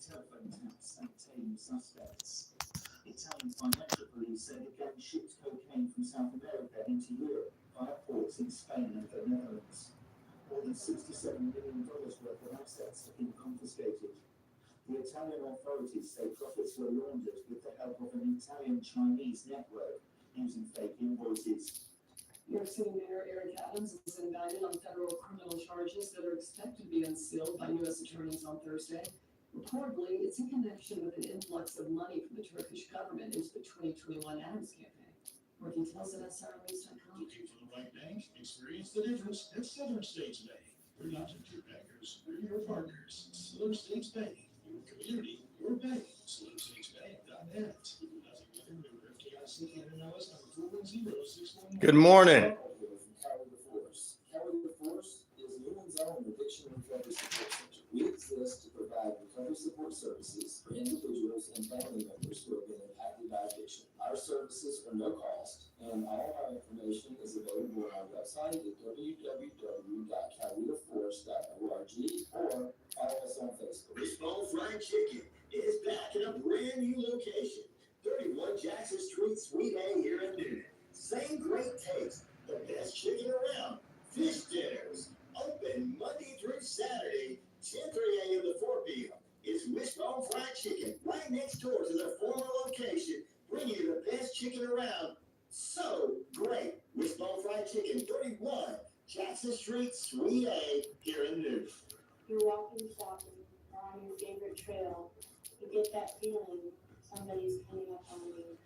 telephone taps and tame suspects. Italian financial police say the gang shipped cocaine from South America into Europe via ports in Spain and the Netherlands. More than $67 million worth of assets have been confiscated. The Italian authorities say profits were laundered with the help of an Italian-Chinese network using fake invoices. New York City Mayor Eric Adams is indicted on federal criminal charges that are expected to be unsealed by U.S. attorneys on Thursday. Reportedly, it's in connection with an influx of money from the Turkish government into the 2021 Adams campaign. More details at SRNews.com. Looking for the right bank? Experience the difference at Southern States Bank. We're not just your bankers, we're your partners. Southern States Bank, your community, your bank. SouthernStatesBank.net. Good morning. Carry the Force is Newland's own addiction recovery support center. We exist to provide recovery support services for individuals and family members who have been impacted by addiction. Our services are no cost, and all our information is available on our website at www.carrytheforce.org or follow us on Facebook. Wishbone Fried Chicken is back in a brand new location. 31 Jackson Street, Suite A here in Newton. Same great taste, the best chicken around. Fish dinners, open Monday through Saturday, 10:30 a.m. to 4 p.m. It's Wishbone Fried Chicken, right next door to their former location, bringing you the best chicken around. So great. Wishbone Fried Chicken, 31 Jackson Street, Suite A here in Newton. You're walking, shopping, or on your favorite trail. You get that feeling somebody's coming up on you.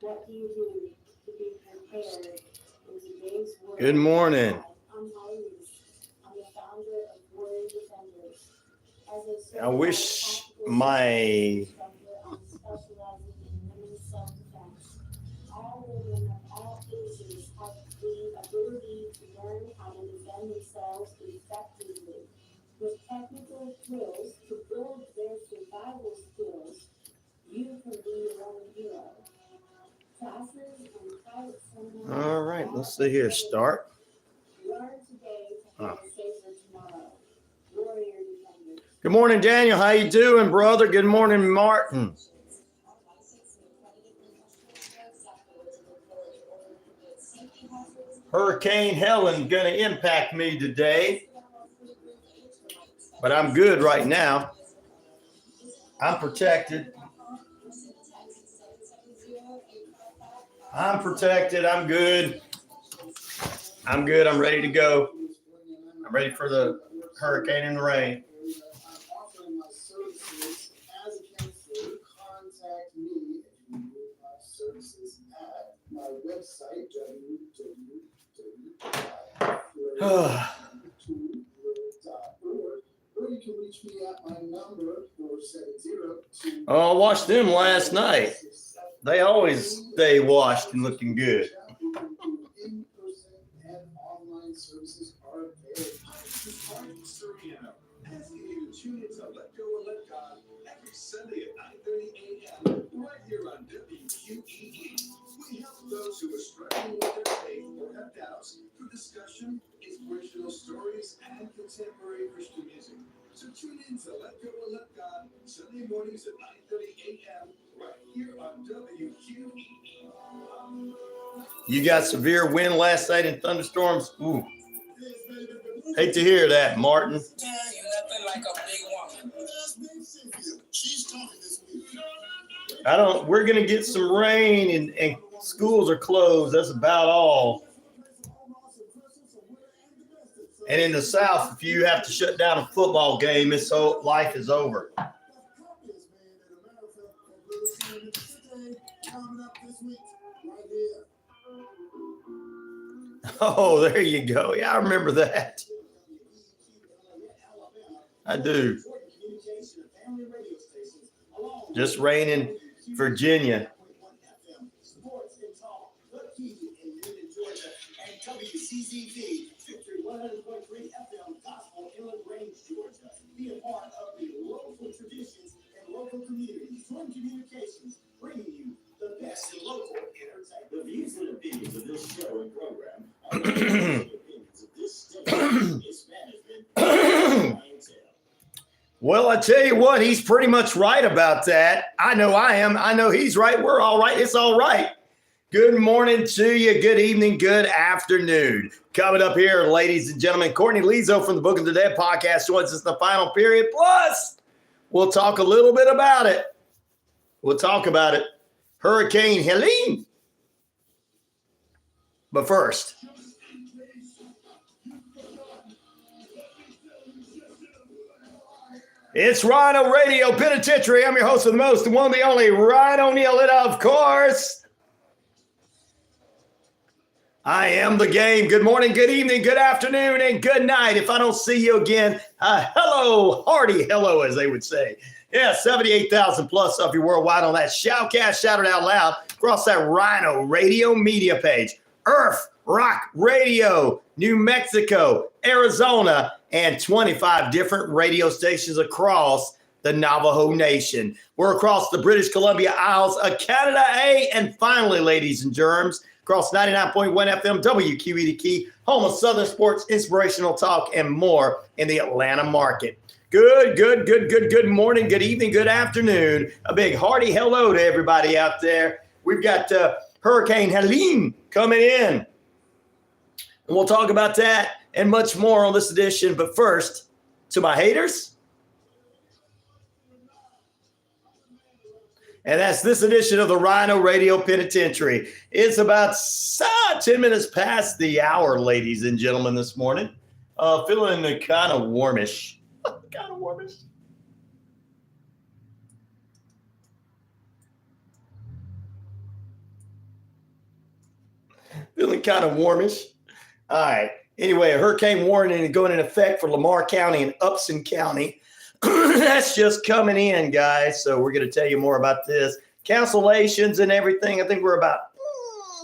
What do you do to be prepared in today's world? Good morning. I'm Helene. I'm the founder of Warrior Defenders. I wish my I'm specializing in women's self-defense. All women of all ages have the ability to learn how to defend themselves effectively. With technical drills to build their survival skills, you can be your own hero. Classes and private seminars. All right, let's see here. Start. Learn today to have a safer tomorrow. Warrior Defenders. Good morning, Daniel. How you doing, brother? Good morning, Martin. Hurricane Helene going to impact me today, but I'm good right now. I'm protected. I'm good. I'm ready to go. I'm ready for the hurricane and the rain. Offering my services as a counselor. Contact me if you need my services at my website, www.florida.org, or you can reach me at my number 470. Oh, I watched them last night. They always stay washed and looking good. In-person and online services are available. Asking you to tune in to Let Go or Let God every Sunday at 9:30 a.m. right here on WQEE. We help those who are struggling with their faith or have doubts through discussion, inspirational stories, and contemporary Christian music. So tune in to Let Go or Let God Sunday mornings at 9:30 a.m. right here on WQEE. You got severe wind last night and thunderstorms. Ooh. Hate to hear that, Martin. Nothing like a big woman. We're gonna get some rain and schools are closed. That's about all. And in the South, if you have to shut down a football game, life is over. Oh, there you go. Yeah, I remember that. I do. Just rain in Virginia. WCZV, Victory 100.3 FM, Gospel, Inland Range, Georgia. Be a part of the local traditions and local communities. Twin Communications, bringing you the best in local entertainment. The views and opinions of this show and program are the views and opinions of this station, its management, and clientele. Well, I tell you what, he's pretty much right about that. I know I am. I know he's right. We're all right. It's all right. Good morning to you. Good evening. Good afternoon. Coming up here, ladies and gentlemen, Courtney Lio from the Book of the Dead podcast joins us in the final period. Plus, we'll talk a little bit about it. We'll talk about it. Hurricane Helene. But first, it's RyanORadio Penitentiary. I'm your host of the most, the one, the only, Ryan O'Neal. And of course, I am the game. Good morning, good evening, good afternoon, and good night. If I don't see you again, hello, hearty hello, as they would say. Yeah, 78,000 plus of you worldwide on that shoutcast, shout it out loud across that RyanORadio media page. Earth, Rock Radio, New Mexico, Arizona, and 25 different radio stations across the Navajo Nation. We're across the British Columbia Isles of Canada, and finally, ladies and germs, across 99.1 FM, WQEE the Key, home of Southern sports, inspirational talk, and more in the Atlanta market. Good morning, good evening, good afternoon. A big hearty hello to everybody out there. We've got Hurricane Helene coming in. And we'll talk about that and much more on this edition. But first, to my haters. And that's this edition of the RyanORadio Penitentiary. It's about 10 minutes past the hour, ladies and gentlemen, this morning. Feeling kind of warmish. Kind of warmish. Feeling kind of warmish. All right. Anyway, a hurricane warning going in effect for Lamar County and Upson County. That's just coming in, guys. So we're going to tell you more about this. Cancellations and everything. I think we're about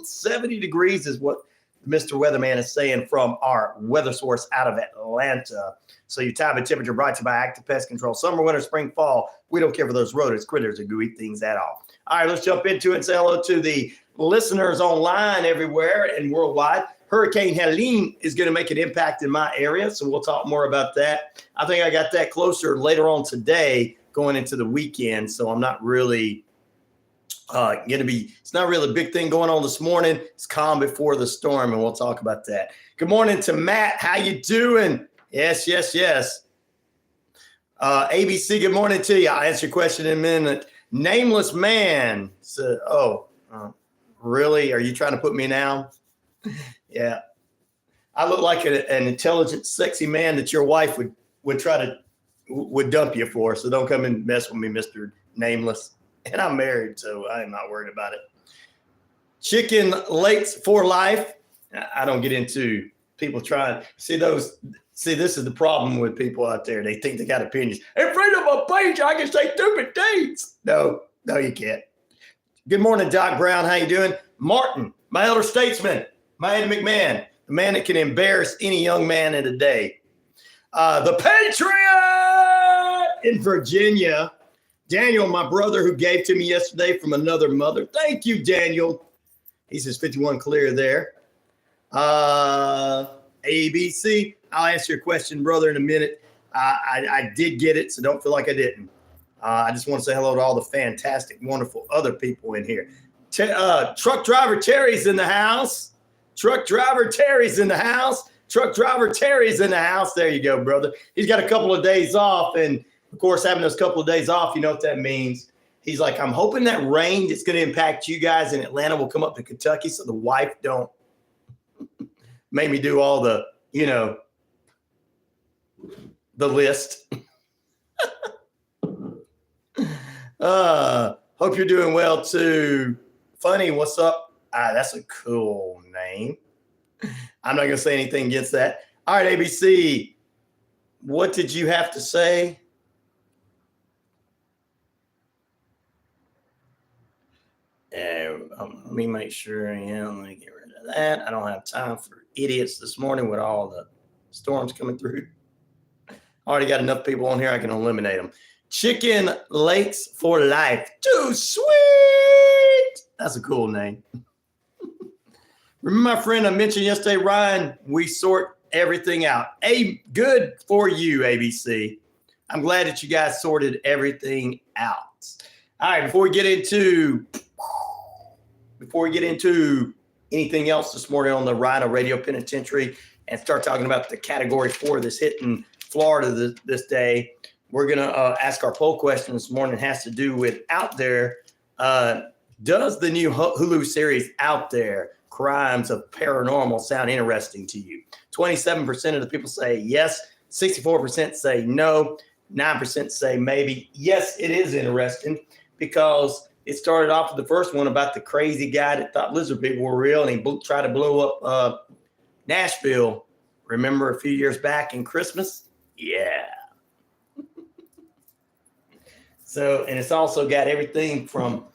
70 degrees is what Mr. Weatherman is saying from our weather source out of Atlanta. So your time and temperature brought to you by Active Pest Control. Summer, winter, spring, fall. We don't care for those rodents, critters, or gooey things at all. All right, let's jump into it and say hello to the listeners online everywhere and worldwide. Hurricane Helene is going to make an impact in my area, so we'll talk more about that. I think I got that closer later on today going into the weekend, so I'm not really it's not really a big thing going on this morning. It's calm before the storm, and we'll talk about that. Good morning to Matt. How you doing? Yes. ABC, good morning to you. I'll answer your question in a minute. Nameless man said, really? Are you trying to put me down? Yeah. I look like an intelligent, sexy man that your wife would dump you for. So don't come and mess with me, Mr. Nameless. And I'm married, so I'm not worried about it. Chicken Lakes for life. I don't get into people trying. See, this is the problem with people out there. They think they got opinions. In front of a page, I can say stupid things. No, you can't. Good morning, Doc Brown. How you doing? Martin, my elder statesman, my Eddie McMahon, the man that can embarrass any young man in a day. The Patriot in Virginia. Daniel, my brother, who gave to me yesterday from another mother. Thank you, Daniel. He says 51 clear there. ABC, I'll answer your question, brother, in a minute. I did get it, so don't feel like I didn't. I just want to say hello to all the fantastic, wonderful other people in here. Truck driver Terry's in the house. Truck driver Terry's in the house. There you go, brother. He's got a couple of days off, and of course, having those couple of days off, you know what that means. He's like, I'm hoping that rain that's going to impact you guys in Atlanta will come up to Kentucky so the wife don't make me do all the, the list. Hope you're doing well, too. Funny, what's up? That's a cool name. I'm not going to say anything against that. All right, ABC, what did you have to say? Let me make sure. Let me get rid of that. I don't have time for idiots this morning with all the storms coming through. Already got enough people on here. I can eliminate them. Chicken Lakes for life. Too sweet. That's a cool name. Remember my friend I mentioned yesterday, Ryan, we sort everything out. Good for you, ABC. I'm glad that you guys sorted everything out. All right, before we get into anything else this morning on the RyanORadio Penitentiary and start talking about the Category 4 that's hitting Florida this day, we're going to ask our poll question this morning. It has to do with Out There. Does the new Hulu series Out There, Crimes of Paranormal, sound interesting to you? 27% of the people say yes. 64% say no. 9% say maybe. Yes, it is interesting because it started off with the first one about the crazy guy that thought lizard people were real, and he tried to blow up Nashville. Remember a few years back in Christmas? Yeah. So, and it's also got everything from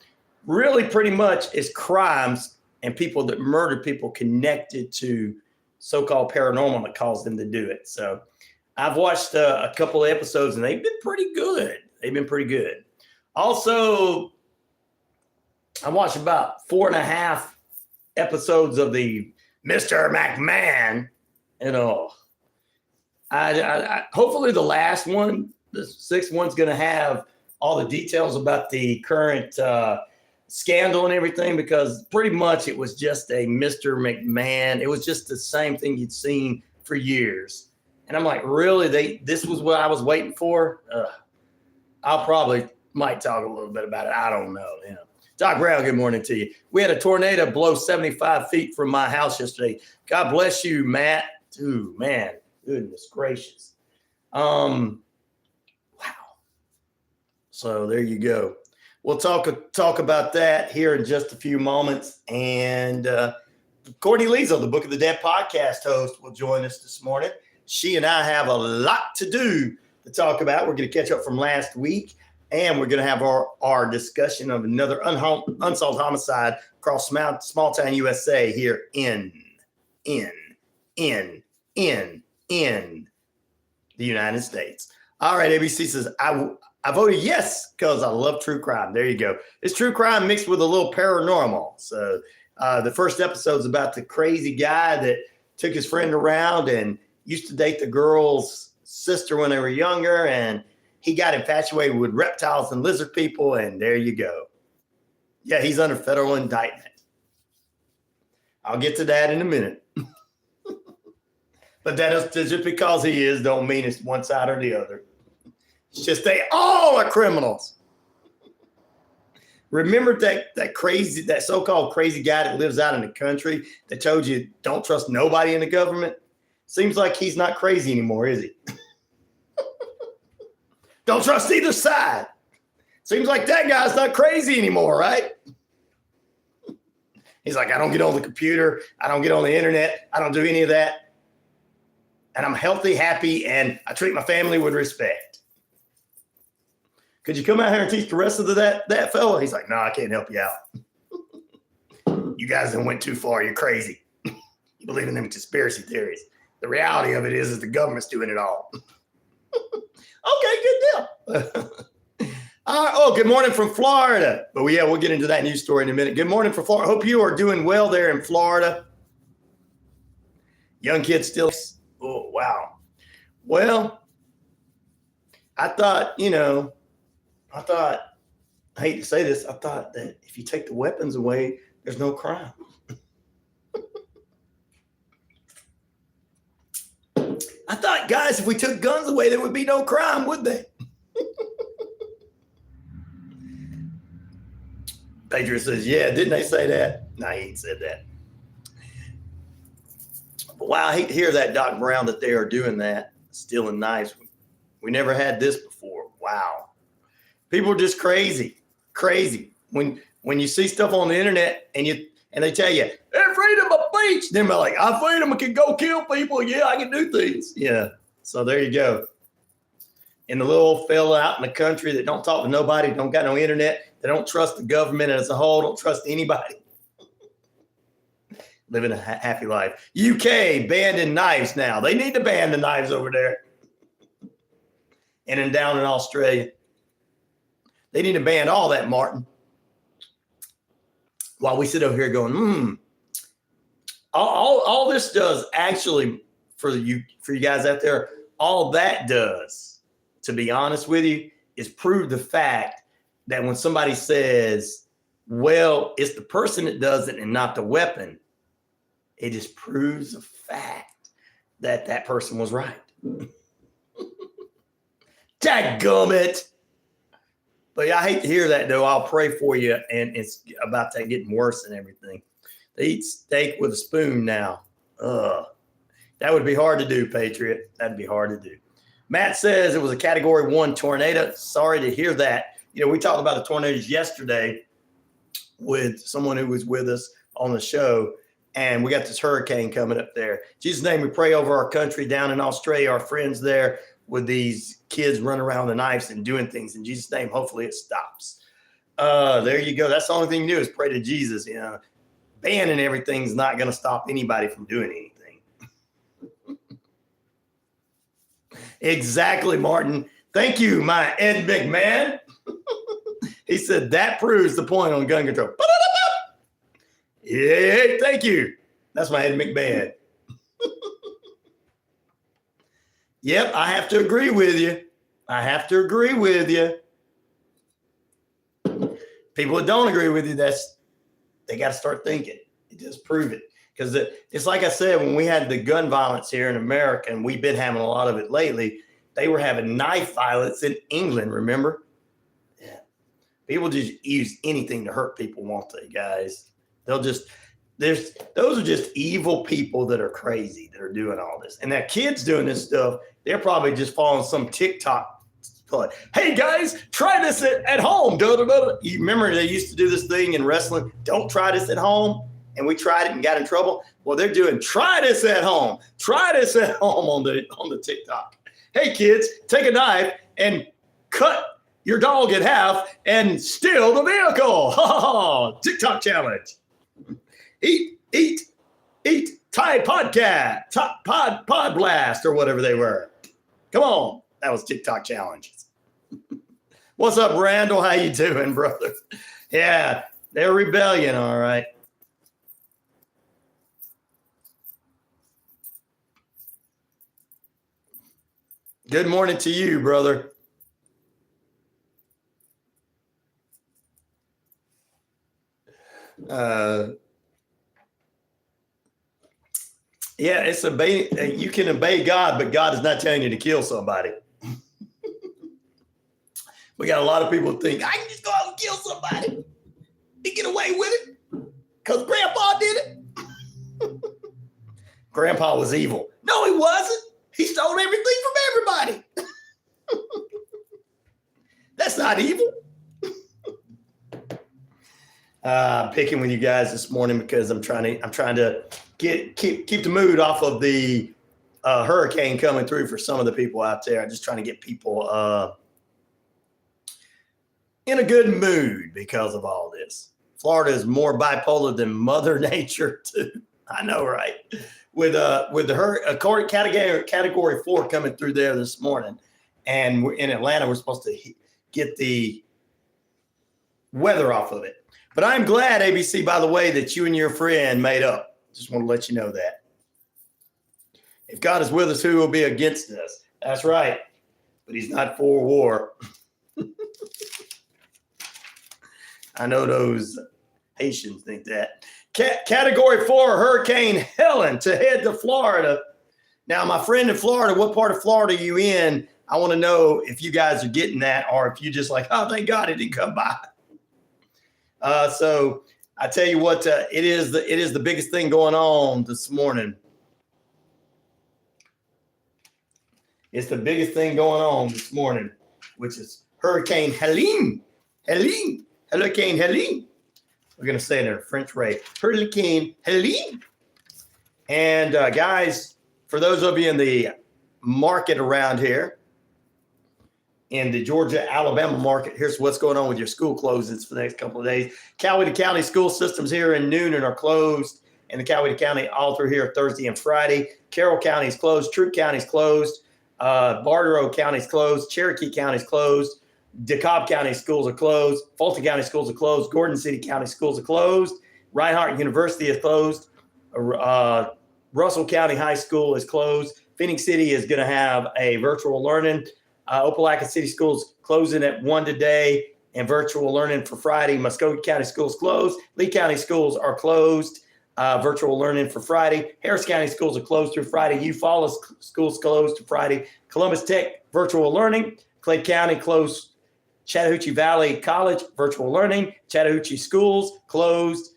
really pretty much it's crimes and people that murdered people connected to so-called paranormal that caused them to do it. So I've watched a couple of episodes and they've been pretty good. Also, I watched about 4.5 episodes of the Mr. McMahon, and I hopefully the last one, the 6th one's going to have all the details about the current scandal and everything, because pretty much it was just a Mr. McMahon. It was just the same thing you'd seen for years. And I'm like, really? This was what I was waiting for? I'll probably might talk a little bit about it. I don't know. You know. Doc Brown, good morning to you. We had a tornado blow 75 feet from my house yesterday. God bless you, Matt. Ooh, man, goodness gracious. Wow. So there you go. We'll talk about that here in just a few moments. And Courtney Lio, the Book of the Dead podcast host, will join us this morning. She and I have a lot to do to talk about. We're going to catch up from last week, and we're going to have our discussion of another unsolved homicide across small town USA here in the United States. All right, ABC says, I voted yes because I love true crime. There you go. It's true crime mixed with a little paranormal. So the first episode is about the crazy guy that took his friend around and used to date the girl's sister when they were younger, and he got infatuated with reptiles and lizard people, and there you go. Yeah, he's under federal indictment. I'll get to that in a minute. But that is just because he is don't mean it's one side or the other. It's just they all are criminals. Remember that so-called crazy guy that lives out in the country that told you don't trust nobody in the government? Seems like he's not crazy anymore, is he? Don't trust either side. Seems like that guy's not crazy anymore, right? He's like, I don't get on the computer. I don't get on the internet. I don't do any of that. And I'm healthy, happy, and I treat my family with respect. Could you come out here and teach the rest of that fella? He's like, no, I can't help you out. You guys done went too far. You're crazy. You believe in them conspiracy theories. The reality of it is the government's doing it all. Okay, good deal. All right. Oh, good morning from Florida. But yeah, we'll get into that news story in a minute. Good morning from Florida. Hope you are doing well there in Florida. Young kids still. Oh, wow. Well, I thought, I hate to say this, I thought that if you take the weapons away, there's no crime. I thought, guys, if we took guns away, there would be no crime, would they? Pedro says, yeah, didn't they say that? No, he ain't said that. But wow, I hate to hear that, Doc Brown, that they are doing that, stealing knives. We never had this before. Wow. People are just crazy. When you see stuff on the internet and they tell you, hey, freedom of speech, then they're like, I freedom can go kill people. Yeah, I can do things. Yeah. So there you go. And the little old fella out in the country that don't talk to nobody, don't got no internet, they don't trust the government as a whole, don't trust anybody. Living a happy life. UK banning knives now. They need to ban the knives over there. And then down in Australia. They need to ban all that, Martin. While we sit over here going, all this does actually for you guys out there, all that does to be honest with you, is prove the fact that when somebody says, well, it's the person that does it and not the weapon, it just proves the fact that that person was right. Dadgummit. But yeah, I hate to hear that, though. I'll pray for you, and it's about that getting worse and everything. They eat steak with a spoon now. That would be hard to do, Patriot. That'd be hard to do. Matt says it was a Category 1 tornado. Sorry to hear that. You know, we talked about the tornadoes yesterday with someone who was with us on the show, and we got this hurricane coming up there. In Jesus' name, we pray over our country down in Australia, our friends there with these kids running around with knives and doing things. In Jesus' name, hopefully it stops. There you go. That's the only thing you do is pray to Jesus. You know, banning everything's not going to stop anybody from doing anything. Exactly, Martin. Thank you, my Ed McMahon. He said that proves the point on gun control. Yeah, thank you. That's my Ed McMahon. Yep, I have to agree with you. People that don't agree with you, they got to start thinking. Just prove it. Because it's like I said, when we had the gun violence here in America, and we've been having a lot of it lately, they were having knife violence in England, remember? Yeah. People just use anything to hurt people, won't they, guys? Those are just evil people that are crazy that are doing all this. And that kids doing this stuff, they're probably just following some TikTok. Hey, guys, try this at home. You remember they used to do this thing in wrestling? Don't try this at home. And we tried it and got in trouble. Well, they're doing try this at home. Try this at home on the TikTok. Hey, kids, take a knife and cut your dog in half and steal the vehicle. TikTok challenge. Eat, Tide Podcast, Pod Blast, or whatever they were. Come on. That was TikTok challenges. What's up, Randall? How you doing, brother? Yeah, they're rebellion, all right. Good morning to you, brother. Yeah, you can obey God, but God is not telling you to kill somebody. We got a lot of people think, I can just go out and kill somebody and get away with it because Grandpa did it. Grandpa was evil. No, he wasn't. He stole everything from everybody. That's not evil. I'm picking with you guys this morning because I'm trying to keep the mood off of the hurricane coming through for some of the people out there. I'm just trying to get people in a good mood because of all this. Florida is more bipolar than Mother Nature too. I know, right? With the category 4 coming through there this morning, and in Atlanta, we're supposed to get the weather off of it. But I'm glad, ABC, by the way, that you and your friend made up. Just want to let you know that. If God is with us, who will be against us? That's right. But he's not for war. I know those Haitians think that. Category 4, Hurricane Helene to head to Florida. Now, my friend in Florida, what part of Florida are you in? I want to know if you guys are getting that or if you just like, oh, thank God it didn't come by. So I tell you what, it is the biggest thing going on this morning. It's the biggest thing going on this morning, which is Hurricane Helene. Hurricane Helene. We're going to say it in a French way. Hurricane Helene. And guys, for those of you in the market around here, in the Georgia, Alabama market, here's what's going on with your school closings for the next couple of days. Coweta County school systems here in Noonan are closed, and the Coweta County all through here Thursday and Friday. Carroll County is closed. Troup County is closed. Bartow County is closed. Cherokee County is closed. DeKalb County schools are closed. Fulton County schools are closed. Gordon City County schools are closed. Reinhardt University is closed. Russell County High School is closed. Phoenix City is going to have a virtual learning. Opelika City Schools closing at 1 today and virtual learning for Friday. Muskogee County Schools closed. Lee County Schools are closed. Virtual learning for Friday. Harris County Schools are closed through Friday. Eufaula Schools closed to Friday. Columbus Tech, virtual learning. Clay County closed. Chattahoochee Valley College, virtual learning. Chattahoochee Schools closed.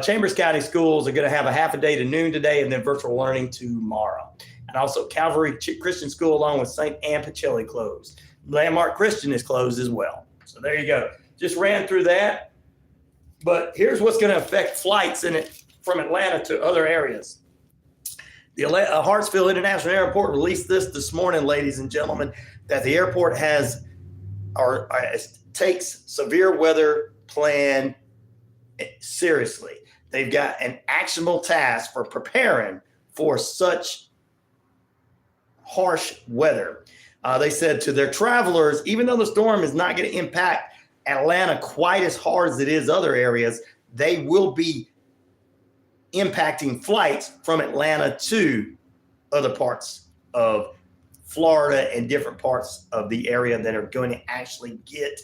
Chambers County Schools are going to have a half a day to noon today and then virtual learning tomorrow. And also Calvary Christian School along with St. Anne Pacelli closed. Landmark Christian is closed as well. So there you go. Just ran through that. But here's what's going to affect flights in it from Atlanta to other areas. The Hartsfield International Airport released this morning, ladies and gentlemen, that the airport takes severe weather plan seriously. They've got an actionable task for preparing for such harsh weather. They said to their travelers, even though the storm is not going to impact Atlanta quite as hard as it is other areas, they will be impacting flights from Atlanta to other parts of Florida and different parts of the area that are going to actually get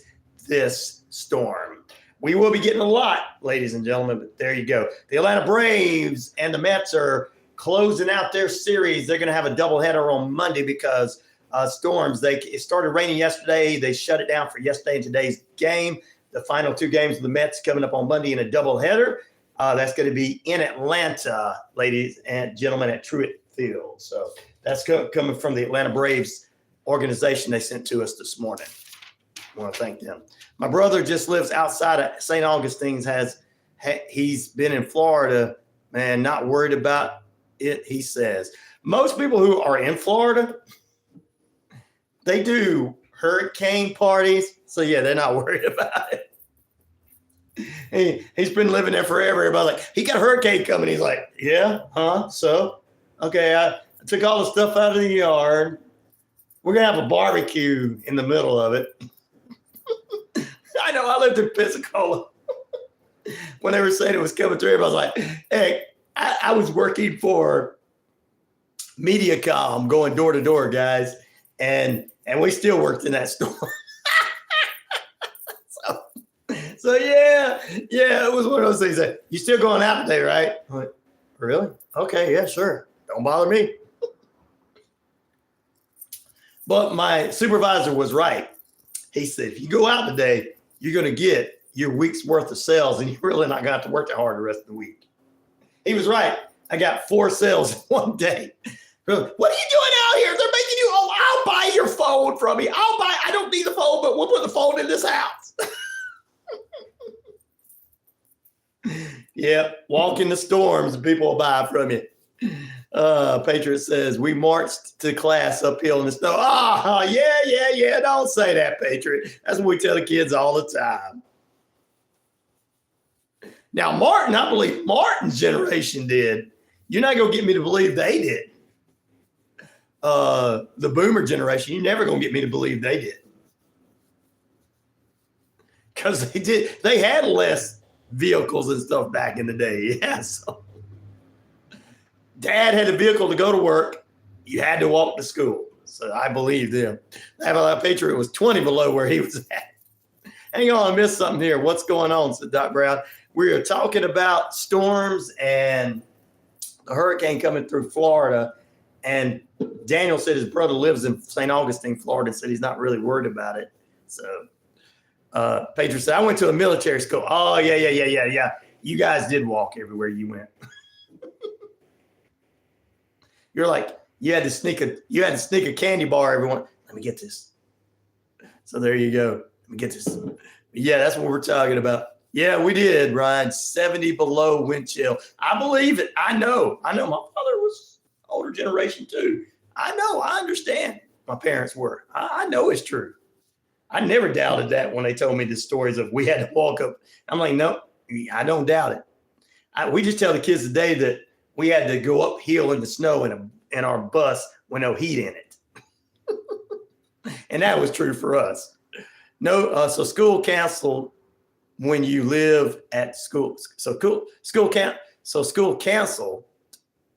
this storm. We will be getting a lot, ladies and gentlemen, but there you go. The Atlanta Braves and the Mets are closing out their series. They're going to have a doubleheader on Monday because storms. It started raining yesterday. They shut it down for yesterday and today's game. The final 2 games of the Mets coming up on Monday in a doubleheader. That's going to be in Atlanta, ladies and gentlemen, at Truett Field. So that's coming from the Atlanta Braves organization they sent to us this morning. I want to thank them. My brother just lives outside of St. Augustine's. He's been in Florida, man, not worried about it, he says. Most people who are in Florida, they do hurricane parties. So, yeah, they're not worried about it. He's been living there forever. Everybody's like, he got a hurricane coming. He's like, yeah, huh? So, okay, I took all the stuff out of the yard. We're going to have a barbecue in the middle of it. I know, I lived in Pensacola. When they were saying it was coming through, I was like, hey, I was working for MediaCom, going door to door, guys. And we still worked in that store. So yeah, it was one of those things that you still going out today, right? I'm like, really? Okay, yeah, sure. Don't bother me. But my supervisor was right. He said, if you go out today, you're going to get your week's worth of sales and you're really not going to have to work that hard the rest of the week. He was right. I got 4 sales in one day. Really, what are you doing out here? They're making you, I'll buy your phone from me. I don't need the phone, but we'll put the phone in this house. Yeah, walk in the storms, people will buy from you. Patriot says, we marched to class uphill in the snow. Oh, yeah. Don't say that, Patriot. That's what we tell the kids all the time. Now, Martin, I believe Martin's generation did. You're not going to get me to believe they did. The boomer generation, you're never going to get me to believe they did. Because they did. They had less vehicles and stuff back in the day. Yeah, so Dad had a vehicle to go to work. You had to walk to school. So I believe them. That Patriot was 20 below where he was at. Hang on, I missed something here. What's going on? Said Doc Brown. We are talking about storms and the hurricane coming through Florida. And Daniel said his brother lives in St. Augustine, Florida, and said he's not really worried about it. So Patriot said, I went to a military school. Oh, yeah. You guys did walk everywhere you went. You're like, you had to sneak a candy bar, everyone. Let me get this. So there you go. Let me get this. Yeah, that's what we're talking about. Yeah, we did, Ryan. 70 below wind chill. I believe it. I know. My father was older generation too. I know. I understand. My parents were. I know it's true. I never doubted that when they told me the stories of we had to walk up. I'm like, no, I don't doubt it. We just tell the kids today that we had to go uphill in the snow in our bus with no heat in it. And that was true for us. No, so school canceled when you live at school. So school canceled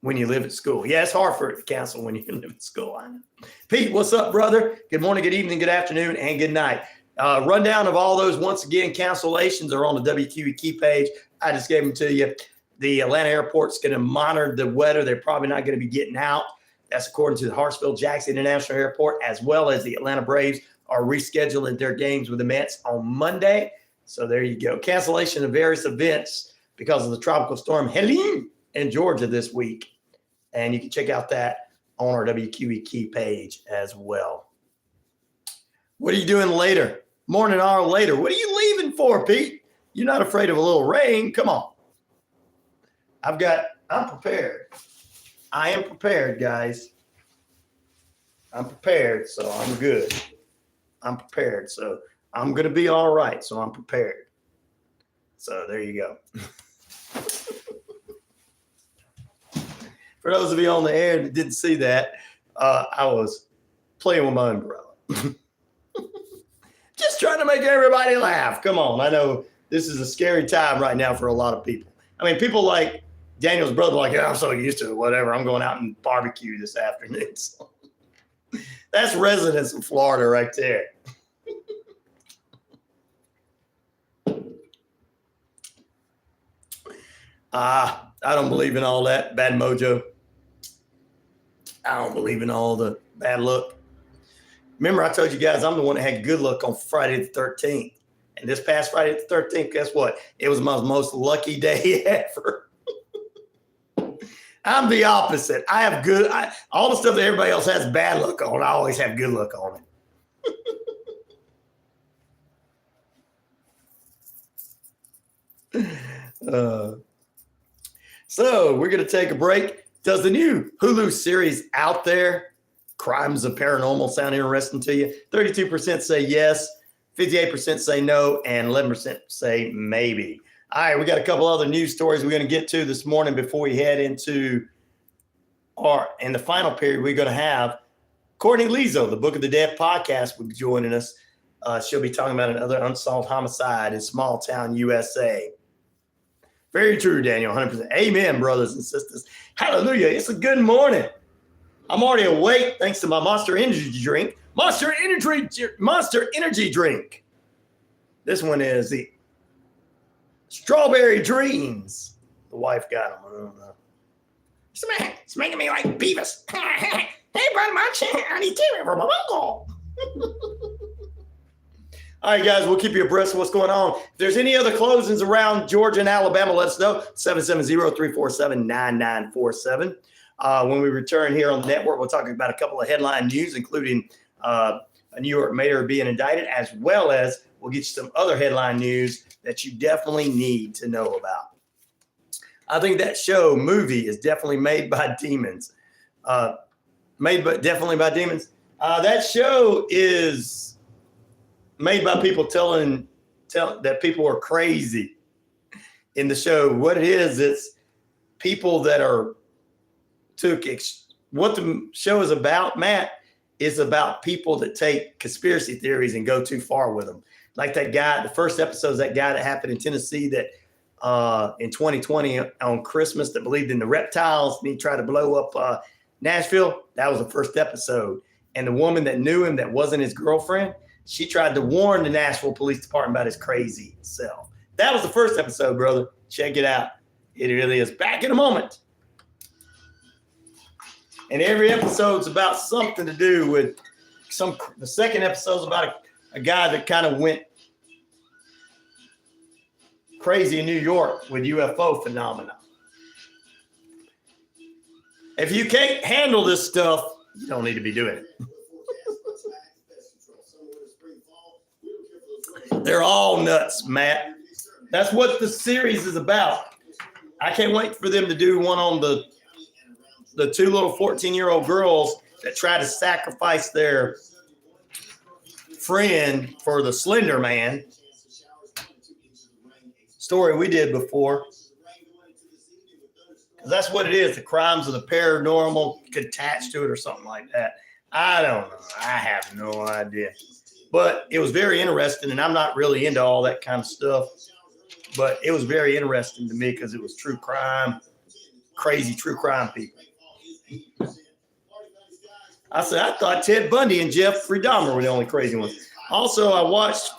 when you live at school. Yeah, it's hard for it to cancel when you live at school. I know. Pete, what's up, brother? Good morning, good evening, good afternoon, and good night. Rundown of all those, once again, cancellations are on the WQEE page. I just gave them to you. The Atlanta airport's going to monitor the weather. They're probably not going to be getting out. That's according to the Hartsfield-Jackson International Airport, as well as the Atlanta Braves are rescheduling their games with the Mets on Monday. So there you go. Cancellation of various events because of the tropical storm Helene in Georgia this week. And you can check out that on our WQEE page as well. What are you doing later? Morning hour later. What are you leaving for, Pete? You're not afraid of a little rain? Come on. I'm prepared. I am prepared, guys. I'm prepared, so I'm good. I'm prepared, so I'm going to be all right, so I'm prepared. So there you go. For those of you on the air that didn't see that, I was playing with my umbrella. Just trying to make everybody laugh. Come on. I know this is a scary time right now for a lot of people. I mean, people like Daniel's brother, like, yeah, I'm so used to it, whatever. I'm going out and barbecue this afternoon. So that's residents of Florida right there. I don't believe in all that bad mojo. I don't believe in all the bad luck. Remember, I told you guys I'm the one that had good luck on Friday the 13th. And this past Friday the 13th, guess what? It was my most lucky day ever. I'm the opposite. I have good, all the stuff that everybody else has bad luck on, I always have good luck on it. So we're going to take a break. Does the new Hulu series Out There, Crimes of Paranormal, sound interesting to you? 32% say yes, 58% say no, and 11% say maybe. All right, we got a couple other news stories we're going to get to this morning before we head into in the final period. We're going to have Courtney Lio, the Book of the Dead podcast, will be joining us. She'll be talking about another unsolved homicide in small town USA. Very true, Daniel, 100%. Amen, brothers and sisters. Hallelujah. It's a good morning. I'm already awake thanks to my Monster Energy drink. Monster Energy drink. This one is the Strawberry Dreams. The wife got them. I don't know. It's making me like Beavis. Hey, brother, I need tea for my uncle. All right, guys, we'll keep you abreast of what's going on. If there's any other closings around Georgia and Alabama, let us know. 770-347-9947. When we return here on the network, we'll talk about a couple of headline news, including a New York mayor being indicted, as well as we'll get you some other headline news that you definitely need to know about. I think that movie is definitely made by demons. Definitely by demons. That show is made by people telling that people are crazy in the show. What it is, it's people that what the show is about, Matt, is about people that take conspiracy theories and go too far with them. Like that guy, the first episode is that guy that happened in Tennessee that in 2020 on Christmas that believed in the reptiles and he tried to blow up Nashville. That was the first episode. And the woman that knew him that wasn't his girlfriend, she tried to warn the Nashville Police Department about his crazy self. That was the first episode, brother. Check it out. It really is. Back in a moment. And every episode's about something to do with the second episode's about a guy that kind of went crazy in New York with UFO phenomena. If you can't handle this stuff, you don't need to be doing it. They're all nuts, Matt. That's what the series is about. I can't wait for them to do one on the two little 14-year-old girls that try to sacrifice their friend for the Slender Man story we did before. That's what it is. The crimes of the paranormal attached to it or something like that. I don't know. I have no idea. But it was very interesting, and I'm not really into all that kind of stuff. But it was very interesting to me because it was true crime. crazy true crime people. I said, I thought Ted Bundy and Jeffrey Dahmer were the only crazy ones. Also, I watched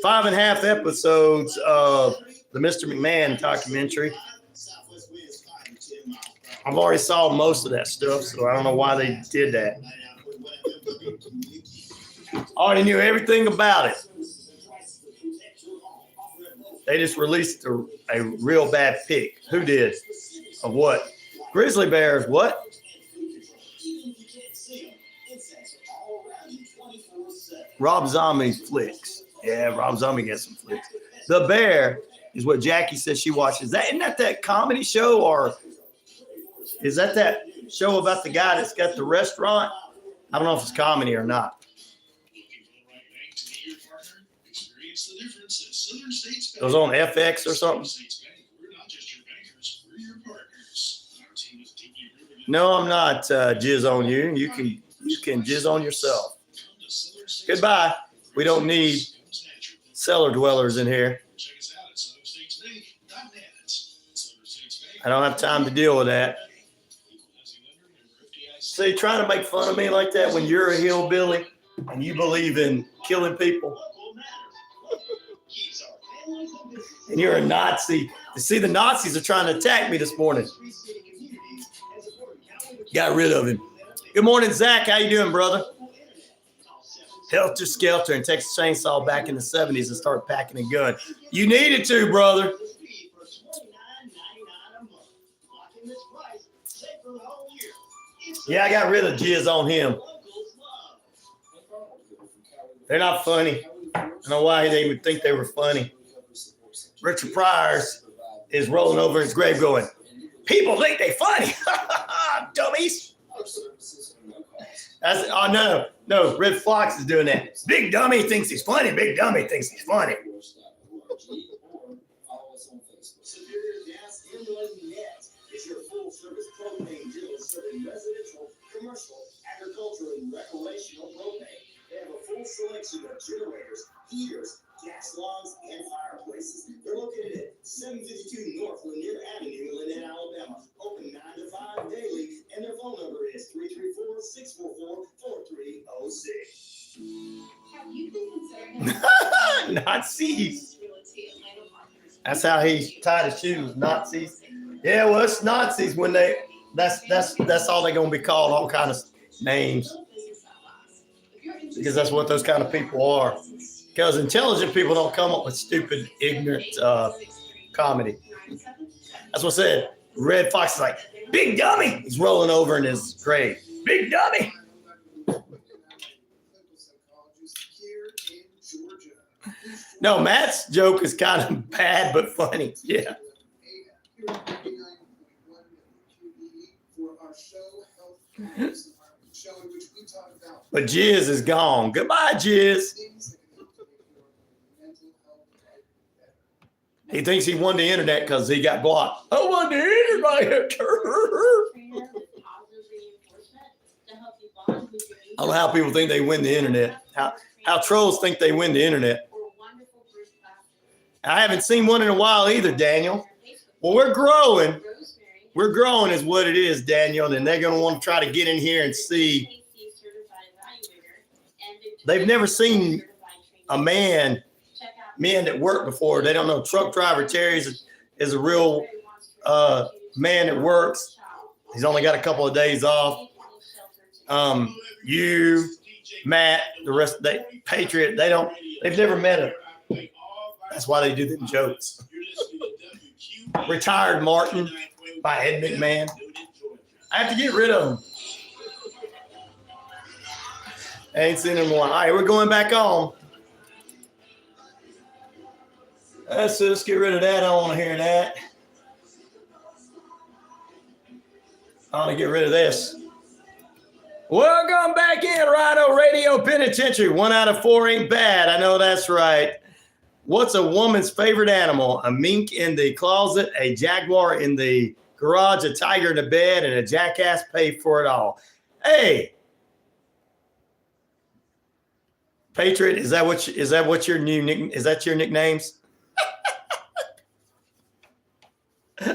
5.5 episodes of the Mr. McMahon documentary. I've already saw most of that stuff, so I don't know why they did that. I already knew everything about it. They just released a real bad pic. Who did? Of what? Grizzly bears, what? Rob Zombie flicks. Yeah, Rob Zombie gets some flicks. The Bear is what Jackie says she watches. Isn't that comedy show, or is that show about the guy that's got the restaurant? I don't know if it's comedy or not. It was on FX or something. No, I'm not jizz on you. You can jizz on yourself. Goodbye. We don't need cellar dwellers in here. I don't have time to deal with that. So you're trying to make fun of me like that when you're a hillbilly and you believe in killing people? And you're a Nazi. You see, the Nazis are trying to attack me this morning. Got rid of him. Good morning, Zach. How you doing, brother? Helter Skelter and Texas Chainsaw back in the 70s and start packing a gun. You needed to, brother. Yeah, I got rid of jizz on him. They're not funny. I don't know why they would think they were funny. Richard Pryor's is rolling over his grave going, people think they funny. Dummies. No, Red Fox is doing that. Big dummy thinks he's funny. Big dummy thinks he's funny. Superior Gas Inland Net is your full-service propane dealer serving residential, commercial, agricultural, and recreational propane. They have a full selection of generators, heaters, gas logs, and fireplaces. They're located at 752 North Lanier Avenue in Lynette, Alabama. Open 9 to 5 daily, and their phone number is 334-644-4306. Have you been considering Nazis. That's how he tied his shoes. Nazis. Yeah, well, it's Nazis when that's all they're gonna be called, all kind of names. Because that's what those kind of people are. Because intelligent people don't come up with stupid, ignorant comedy. That's what I said. Red Fox is like, big dummy. He's rolling over in his grave. Big dummy. No, Matt's joke is kind of bad but funny. Yeah. But Jizz is gone. Goodbye, Jizz. He thinks he won the internet because he got blocked. I won the internet. I don't know how people think they win the internet. How trolls think they win the internet. I haven't seen one in a while either, Daniel. Well, we're growing. We're growing is what it is, Daniel. And they're going to want to try to get in here and see. They've never seen a men that work before. They don't know truck driver Terry is a real man that works. He's only got a couple of days off. You, Matt, the rest of the Patriot, they've never met him. That's why they do them jokes. Retired Martin by Ed McMahon. I have to get rid of him. I ain't seen him in a while. All right, we're going back on. Let's get rid of that. I don't want to hear that. I want to get rid of this. Welcome back in, RyanORadio Penitentiary. 1 out of 4 ain't bad. I know that's right. What's a woman's favorite animal? A mink in the closet, a jaguar in the garage, a tiger in the bed, and a jackass paid for it all. Hey, Patriot, is that what your new nickname? Is that your nicknames?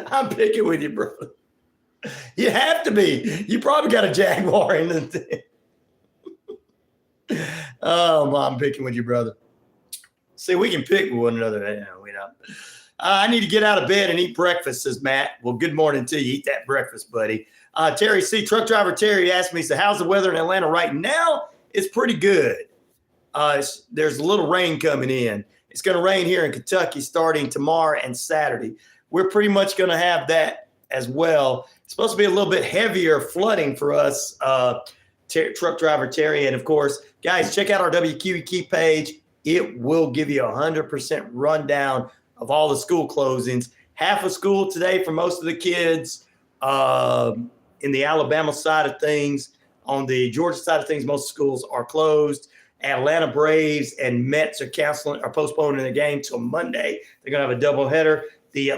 I'm picking with you, bro. You have to be. You probably got a Jaguar in the thing. Oh, I'm picking with you, brother. See, we can pick with one another. Yeah, we know. I need to get out of bed and eat breakfast, says Matt. Well, good morning to you. Eat that breakfast, buddy. Terry C. Truck driver Terry asked me, so how's the weather in Atlanta right now? It's pretty good. There's a little rain coming in. It's going to rain here in Kentucky starting tomorrow and Saturday. We're pretty much going to have that as well. It's supposed to be a little bit heavier flooding for us, truck driver Terry. And, of course, guys, check out our WQEE page. It will give you 100% rundown of all the school closings. Half of school today for most of the kids in the Alabama side of things. On the Georgia side of things, most schools are closed. Atlanta Braves and Mets are postponing the game till Monday. They're going to have a doubleheader. The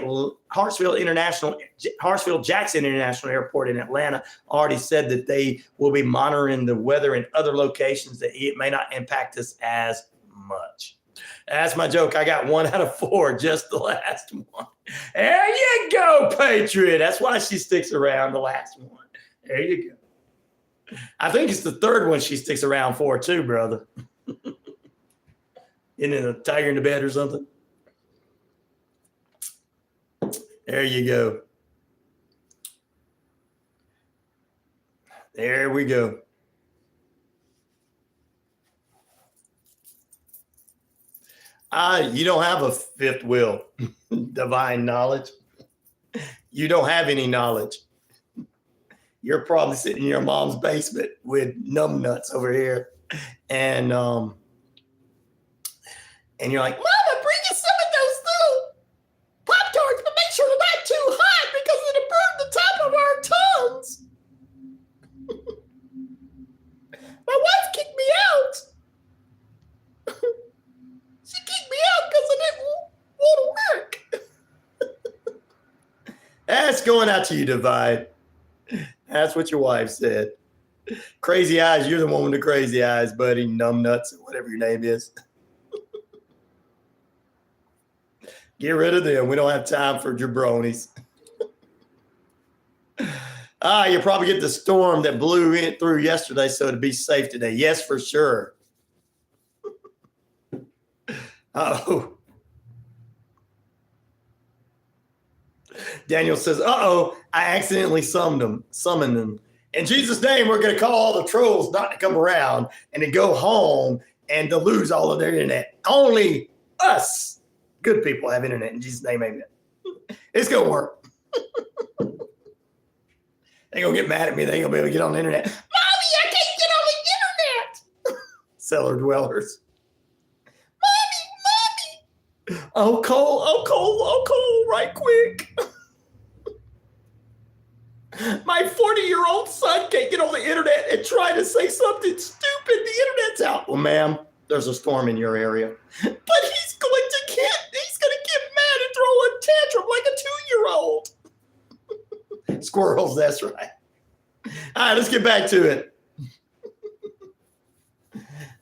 Hartsfield-Jackson International Airport in Atlanta already said that they will be monitoring the weather in other locations, that it may not impact us as much. That's my joke. I got 1 out of 4, just the last one. There you go, Patriot. That's why she sticks around, the last one. There you go. I think it's the third one she sticks around for too, brother. Isn't it a tiger in the bed or something? There you go. There we go. You don't have a fifth will, divine knowledge. You don't have any knowledge. You're probably sitting in your mom's basement with numbnuts over here. And you're like, Mama, bring us some of those little Pop-Tarts, but make sure they're not too hot because it'll burn the top of our tongues. My wife kicked me out. She kicked me out because I didn't want to work. That's going out to you, Divide. That's what your wife said. Crazy eyes, you're the one with the crazy eyes, buddy. Numbnuts, whatever your name is. Get rid of them. We don't have time for jabronis. You probably get the storm that blew in through yesterday, so to be safe today. Yes, for sure. Oh. Daniel says, I accidentally summoned them. In Jesus' name, we're going to call all the trolls not to come around and to go home and to lose all of their internet. Only us good people have internet. In Jesus' name, amen. It's going to work. They're going to get mad at me. They ain't going to be able to get on the internet. Mommy, I can't get on the internet. Cellar dwellers. Mommy. Oh, Cole, right quick. My 40-year-old son can't get on the internet and try to say something stupid. The internet's out. Well, ma'am, there's a storm in your area. But he's going to get mad and throw a tantrum like a 2-year-old. Squirrels, that's right. All right, let's get back to it.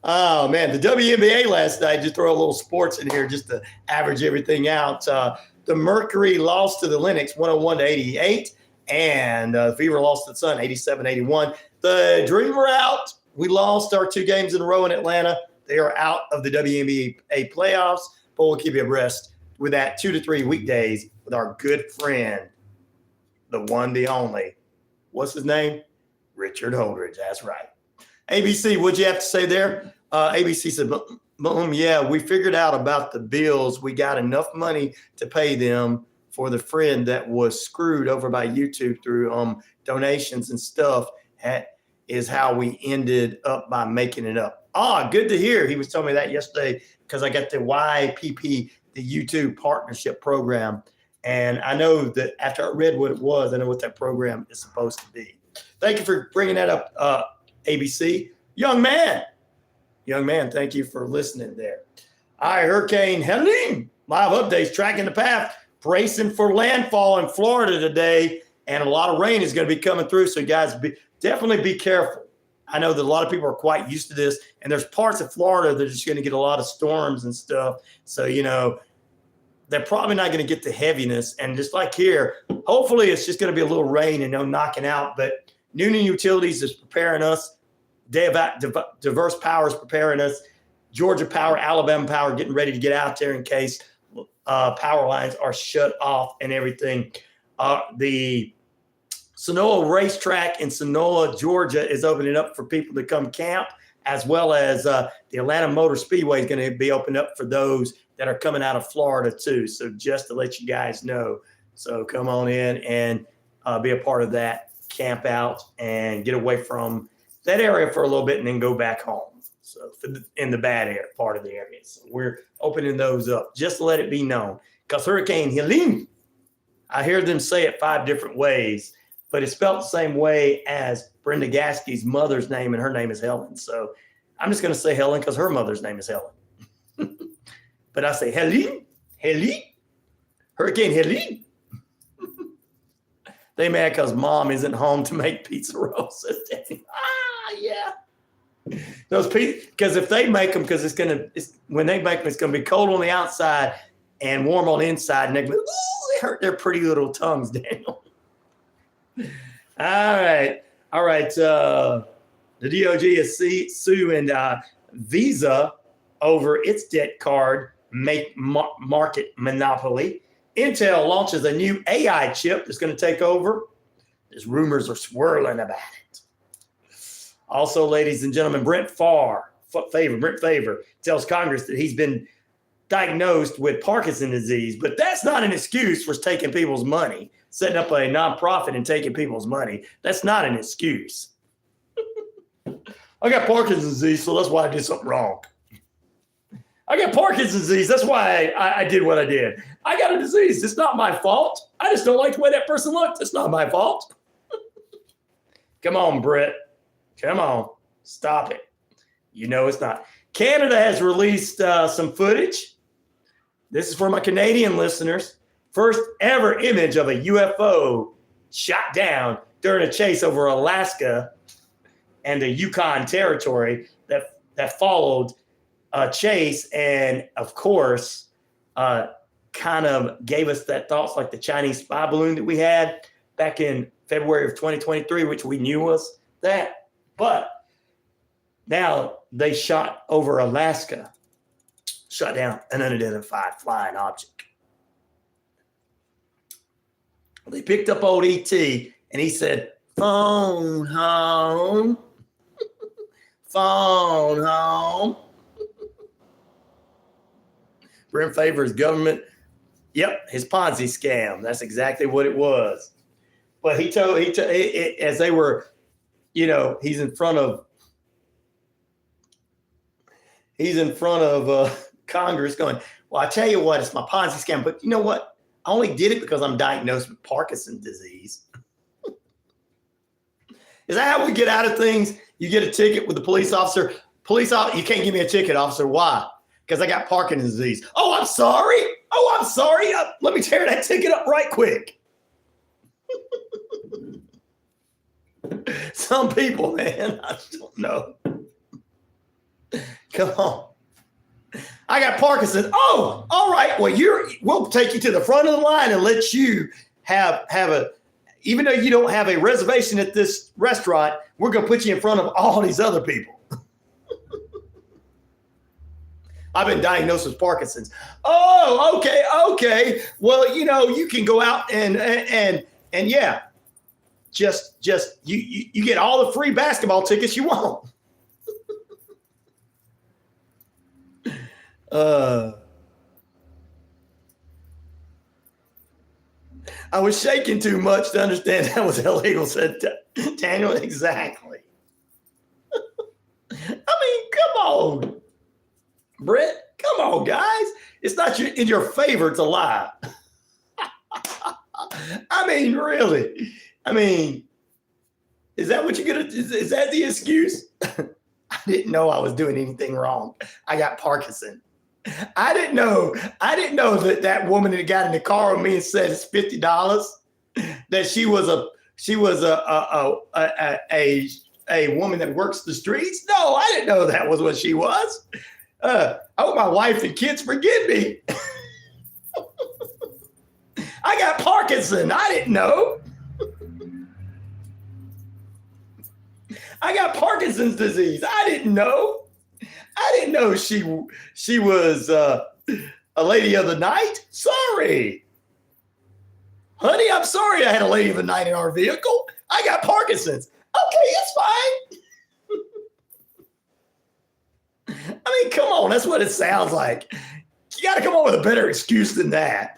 Oh, man, the WNBA last night, just throw a little sports in here just to average everything out. The Mercury lost to the Lynx 101-88. And the Fever lost to the Sun 87-81. The Dream are out. We lost our 2 games in a row in Atlanta. They are out of the WNBA playoffs, but we'll keep you abreast with that 2 to 3 weekdays with our good friend, the one, the only. What's his name? Richard Holdridge. That's right. ABC, what'd you have to say there? ABC said, boom, yeah, we figured out about the bills. We got enough money to pay them for the friend that was screwed over by YouTube through donations and stuff. That is how we ended up by making it up. Good to hear. He was telling me that yesterday because I got the YPP, the YouTube partnership program. And I know that after I read what it was, I know what that program is supposed to be. Thank you for bringing that up, ABC. Young man, thank you for listening there. All right, Hurricane Helene, live updates, tracking the path. Bracing for landfall in Florida today, and a lot of rain is going to be coming through. So, guys, definitely be careful. I know that a lot of people are quite used to this, and there's parts of Florida that are just going to get a lot of storms and stuff. So, they're probably not going to get the heaviness. And just like here, hopefully it's just going to be a little rain and no knocking out. But Noonan Utilities is preparing us. Diverse Power is preparing us. Georgia Power, Alabama Power, getting ready to get out there in case power lines are shut off and everything. The Sonoa Racetrack in Sonoa, Georgia is opening up for people to come camp, as well as the Atlanta Motor Speedway is going to be opened up for those that are coming out of Florida too. So just to let you guys know. So come on in and be a part of that, camp out and get away from that area for a little bit and then go back home. So in the bad area, part of the area. So we're opening those up just to let it be known. Because Hurricane Helene, I hear them say it 5 different ways, but it's spelled the same way as Brenda Gaskey's mother's name, and her name is Helen. So I'm just going to say Helen because her mother's name is Helen. But I say Helene, Hurricane Helene. They mad because mom isn't home to make pizza rolls. Yeah. Those pizza, because if they make them, because when they make them, it's going to be cold on the outside and warm on the inside, and they hurt their pretty little tongues, Daniel. All right. The DOJ is suing Visa over its debt card market monopoly. Intel launches a new AI chip that's going to take over. There's rumors are swirling about it. Also, ladies and gentlemen, Brent Favre tells Congress that he's been diagnosed with Parkinson's disease, but that's not an excuse for taking people's money, setting up a nonprofit and taking people's money. That's not an excuse. I got Parkinson's disease, so that's why I did something wrong. I got Parkinson's disease. That's why I did what I did. I got a disease. It's not my fault. I just don't like the way that person looked. It's not my fault. Come on, Brett. Come on. Stop it. You know it's not. Canada has released some footage. This is for my Canadian listeners. First ever image of a UFO shot down during a chase over Alaska and the Yukon territory that followed a chase, and of course kind of gave us that thoughts like the Chinese spy balloon that we had back in February of 2023, which we knew was that. But now they shot over Alaska, shot down an unidentified flying object. They picked up old ET and he said, "Phone home, phone home." Brent Favre's government, his Ponzi scam. That's exactly what it was. But he told as they were, he's in front of Congress going, "Well, I tell you what, it's my Ponzi scam. But you know what? I only did it because I'm diagnosed with Parkinson's disease." Is that how we get out of things? You get a ticket with the police officer. You can't give me a ticket, officer. Why? Because I got Parkinson's disease. Oh, I'm sorry. Let me tear that ticket up right quick. Some people, man, I just don't know. Come on. I got Parkinson's. Oh, all right. Well, we'll take you to the front of the line and let you have even though you don't have a reservation at this restaurant, we're going to put you in front of all these other people. I've been diagnosed with Parkinson's. Oh, okay. Well, you can go out and yeah, just you get all the free basketball tickets you want. I was shaking too much to understand that was illegal, said Daniel. Exactly. I mean, come on, Brett. Come on, guys. It's not in your favor to lie. I mean, really. I mean, is that what you're going to do? Is that the excuse? I didn't know I was doing anything wrong. I got Parkinson. I didn't know that woman that got in the car with me and said it's $50, that she was a woman that works the streets. No, I didn't know that was what she was. I hope my wife and kids forgive me. Parkinson. I didn't know. I got Parkinson's disease. I didn't know. I didn't know she was a lady of the night. Sorry. Honey, I'm sorry I had a lady of the night in our vehicle. I got Parkinson's. Okay, it's fine. I mean, come on. That's what it sounds like. You got to come up with a better excuse than that.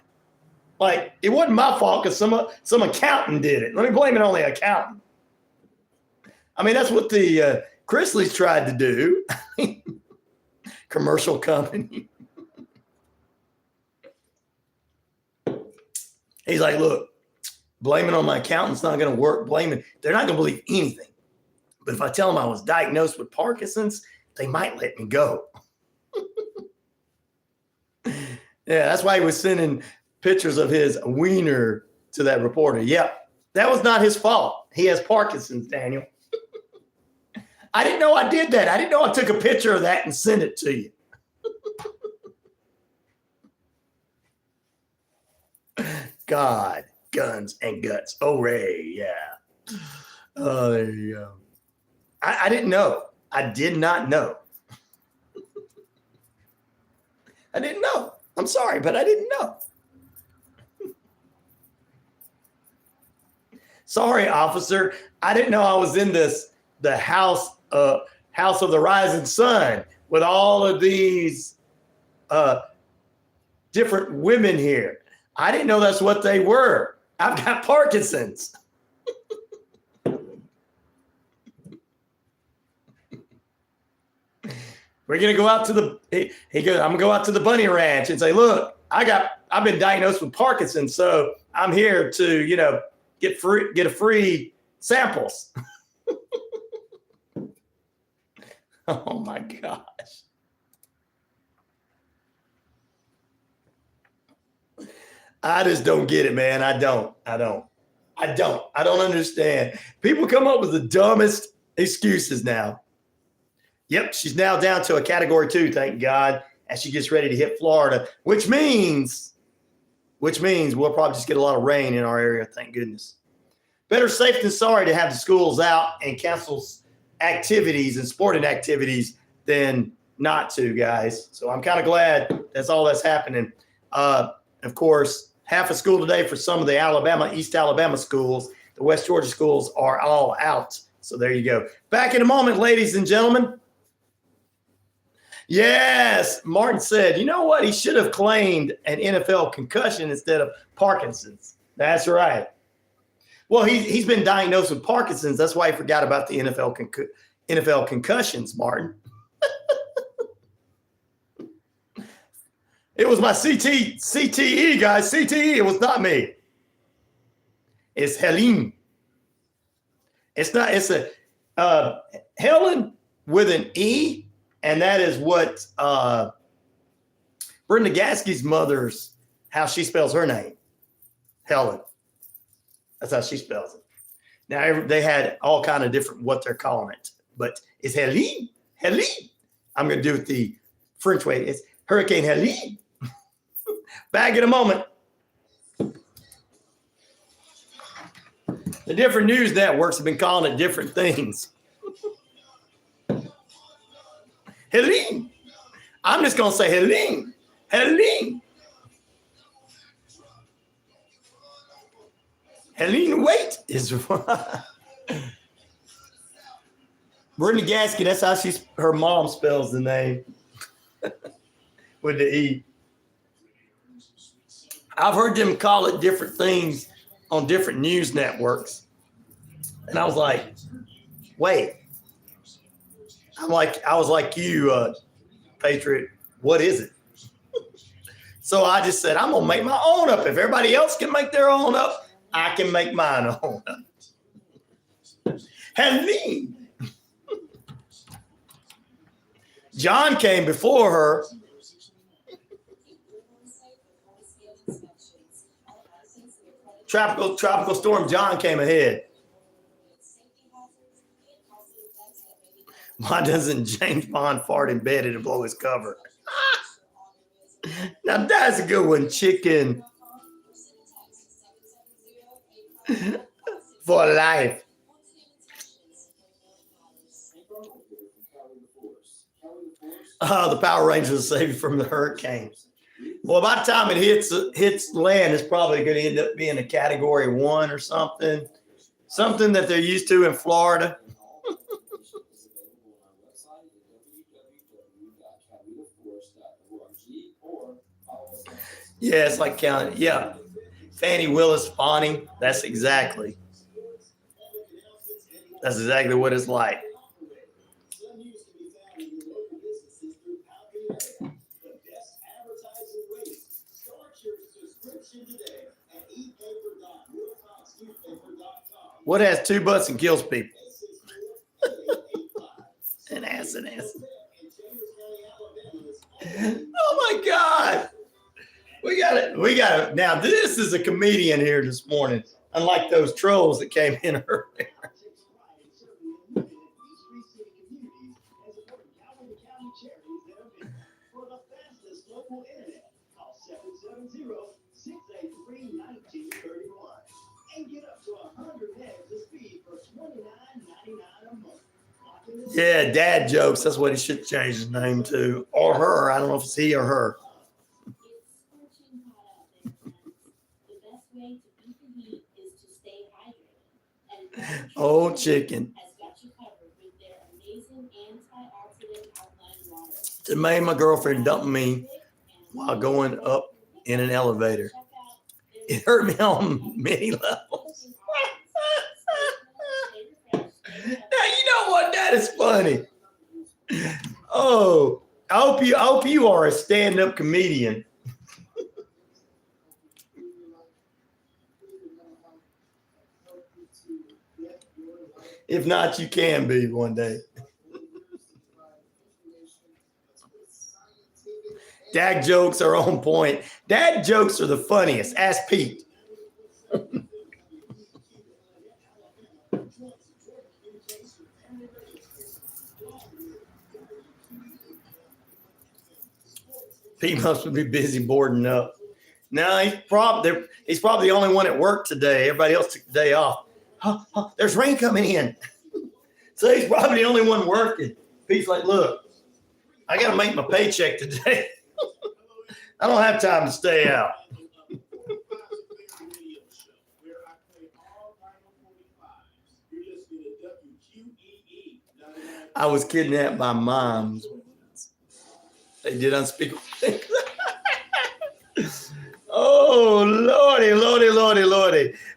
Like, it wasn't my fault because some accountant did it. Let me blame it on the accountant. I mean, that's what the Chrisleys tried to do. Commercial company. He's like, look, blaming on my accountant's not going to work. They're not going to believe anything. But if I tell them I was diagnosed with Parkinson's, they might let me go. Yeah, that's why he was sending pictures of his wiener to that reporter. Yep, that was not his fault. He has Parkinson's, Daniel. I didn't know I did that. I didn't know I took a picture of that and sent it to you. God, guns and guts. Oh, Ray, yeah. Oh, there you go. I didn't know. I did not know. I didn't know. I'm sorry, but I didn't know. Sorry, officer. I didn't know I was in the house of the rising sun with all of these different women here. I didn't know that's what they were. I've got Parkinson's. We're going to go out to he goes, I'm going to go out to the bunny ranch and say, look, I've been diagnosed with Parkinson's. So I'm here to, get a free samples. Oh my gosh. I just don't get it, man. I don't understand. People come up with the dumbest excuses now. Yep, she's now down to a category 2, thank God, as she gets ready to hit Florida, which means we'll probably just get a lot of rain in our area, thank goodness. Better safe than sorry to have the schools out and cancel activities and sporting activities than not to, guys. So I'm kind of glad that's all that's happening. Of course, half a school today for some of the East Alabama schools. The West Georgia schools are all out. So there you go. Back in a moment, ladies and gentlemen. Yes, Martin said, you know what? He should have claimed an NFL concussion instead of Parkinson's. That's right. Well, he's been diagnosed with Parkinson's. That's why he forgot about the NFL concussions, Martin. It was my CTE, guys. CTE. It was not me. It's Helene. It's not. It's a Helen with an E. And that is what Brenda Gaskey's mother's, how she spells her name. Helen. That's how she spells it. Now, they had all kind of different what they're calling it. But it's Helene. Helene. I'm going to do it the French way. It's Hurricane Helene. Back in a moment. The different news networks have been calling it different things. Helene. I'm just going to say Helene. Helene. Helene Wait is Brenda Gaskey. That's how her mom spells the name with the E. I've heard them call it different things on different news networks. And I was like, wait. I was like you, Patriot, what is it? So I just said, I'm going to make my own up. If everybody else can make their own up, I can make mine own up. Helene. John came before her. Tropical storm John came ahead. Why doesn't James Bond fart in bed and blow his cover? Now that's a good one, chicken. For life. Oh, the Power Rangers will save you from the hurricane. Well, by the time it hits land, it's probably going to end up being a Category 1 or something. Something that they're used to in Florida. Yeah, it's like counting. Yeah. Fannie Willis spawning. That's exactly what it's like. What has two butts and kills people? An ass. Oh my God. We got it. Now, this is a comedian here this morning, unlike those trolls that came in earlier. Yeah, dad jokes. That's what he should change his name to. Or her. I don't know if it's he or her. Old chicken. Today, my girlfriend dumped me while going up in an elevator. It hurt me on many levels. Now, you know what? That is funny. Oh, I hope you are a stand-up comedian. If not, you can be one day. Dad jokes are on point. Dad jokes are the funniest. Ask Pete. Pete must be busy boarding up. No, he's probably the only one at work today. Everybody else took the day off. There's rain coming in. So he's probably the only one working. Pete's like, look, I got to make my paycheck today. I don't have time to stay out. I was kidnapped by moms. They did unspeakable things. Oh, Lordy.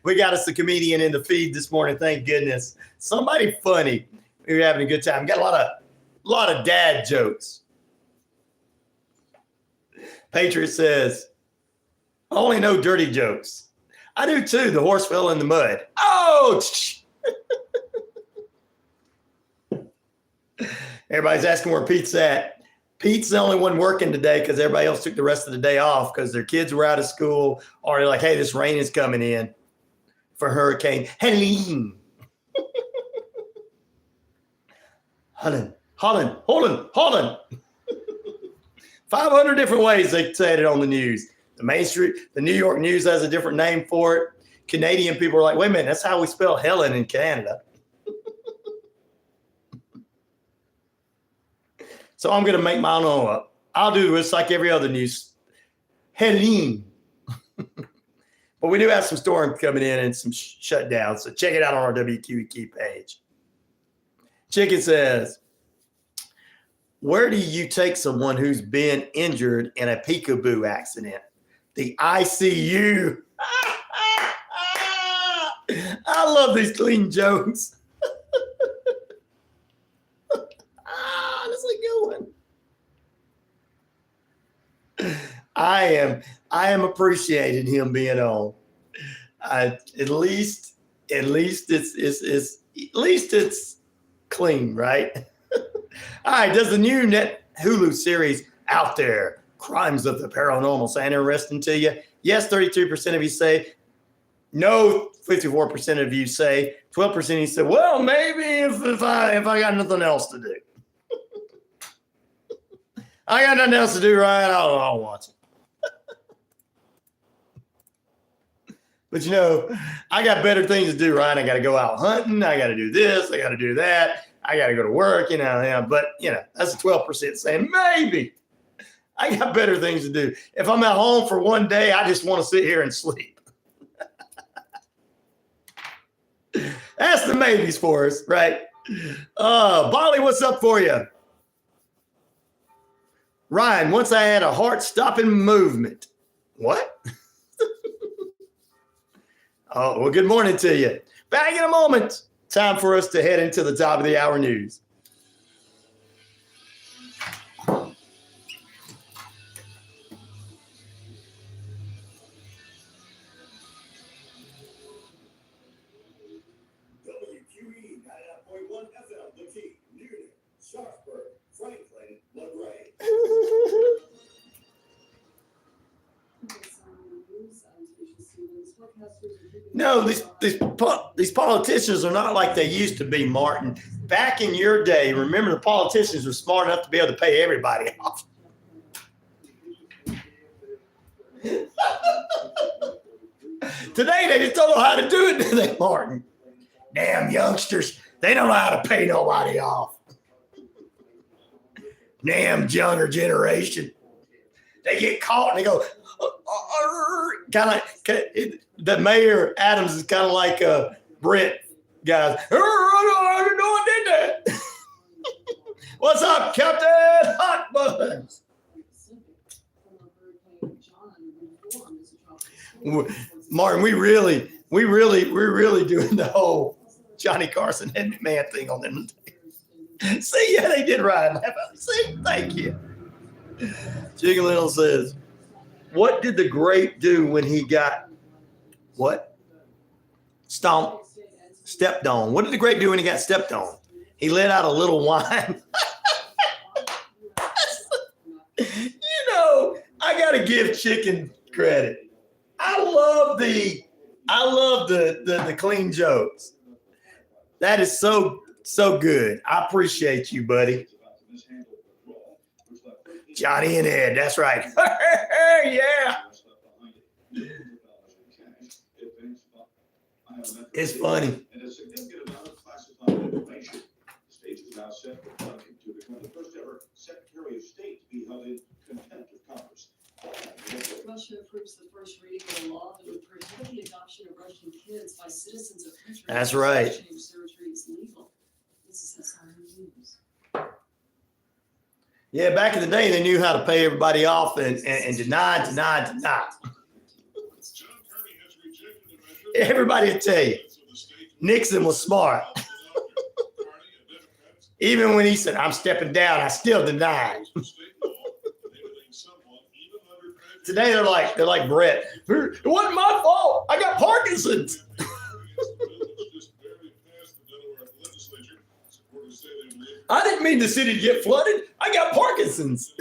We got us a comedian in the feed this morning. Thank goodness. Somebody funny. We were having a good time. Got a lot of dad jokes. Patriot says, I only know dirty jokes. I do too. The horse fell in the mud. Oh! Everybody's asking where Pete's at. Pete's the only one working today because everybody else took the rest of the day off because their kids were out of school or they're like, hey, this rain is coming in for Hurricane Helene. Holland. 500 different ways they said it on the news. The Main Street, the New York News has a different name for it. Canadian people are like, wait a minute, that's how we spell Helen in Canada. So I'm going to make my own up. I'll do this like every other news. Helene. But we do have some storms coming in and some shutdowns. So check it out on our WQEE page. Chicken says, where do you take someone who's been injured in a peekaboo accident? The ICU. I love these clean jokes. That's a good one. I am appreciating him being on. At least it's clean, right? All right, does the new Hulu series Out There, Crimes of the Paranormal, sound interesting to you? Yes, 32% of you say. No, 54% of you say. 12% of you say, well, maybe if I got nothing else to do. I got nothing else to do, Ryan. I'll watch it. But I got better things to do, Ryan. I got to go out hunting. I got to do this. I got to do that. I got to go to work, but that's a 12% saying maybe. I got better things to do. If I'm at home for one day, I just want to sit here and sleep. That's the maybes for us, right? Bolly, what's up for you? Ryan, once I had a heart-stopping movement. What? Oh, well, good morning to you. Back in a moment. Time for us to head into the top of the hour news. WQEE 99.1 FM, The Key, Newton, Sharpsburg, Franklin, LaGrange. No, these politicians are not like they used to be, Martin. Back in your day, remember the politicians were smart enough to be able to pay everybody off. Today, they just don't know how to do it, do they, Martin? Damn youngsters, they don't know how to pay nobody off. Damn younger generation. They get caught and they go, kind of like the mayor Adams is kind of like Brent guys. I didn't know I did that. What's up, Captain Hot Buns? Martin, we're really doing the whole Johnny Carson and McMahon thing on them. See, yeah, they did right. See, thank you. Chicken Little says, what did the grape do when he got what? Stepped on. What did the grape do when he got stepped on? He let out a little wine. I gotta give Chicken credit. I love the clean jokes. That is so good. I appreciate you, buddy. Johnny and Ed, that's right. Yeah. It's funny. And a significant amount of classified information. The stage is now set for Duncan to become the first ever Secretary of State to be held in contempt of Congress. Russia approves the first reading of a law that would prohibit the adoption of Russian kids by citizens of countries. That's right. Exchange surgery is legal. This is SRN News. Yeah, back in the day, they knew how to pay everybody off and deny. Everybody would tell you, Nixon was smart. Even when he said, I'm stepping down, I still denied. Today, they're like Brett. It wasn't my fault. I got Parkinson's. I didn't mean the city to get flooded. I got Parkinson's.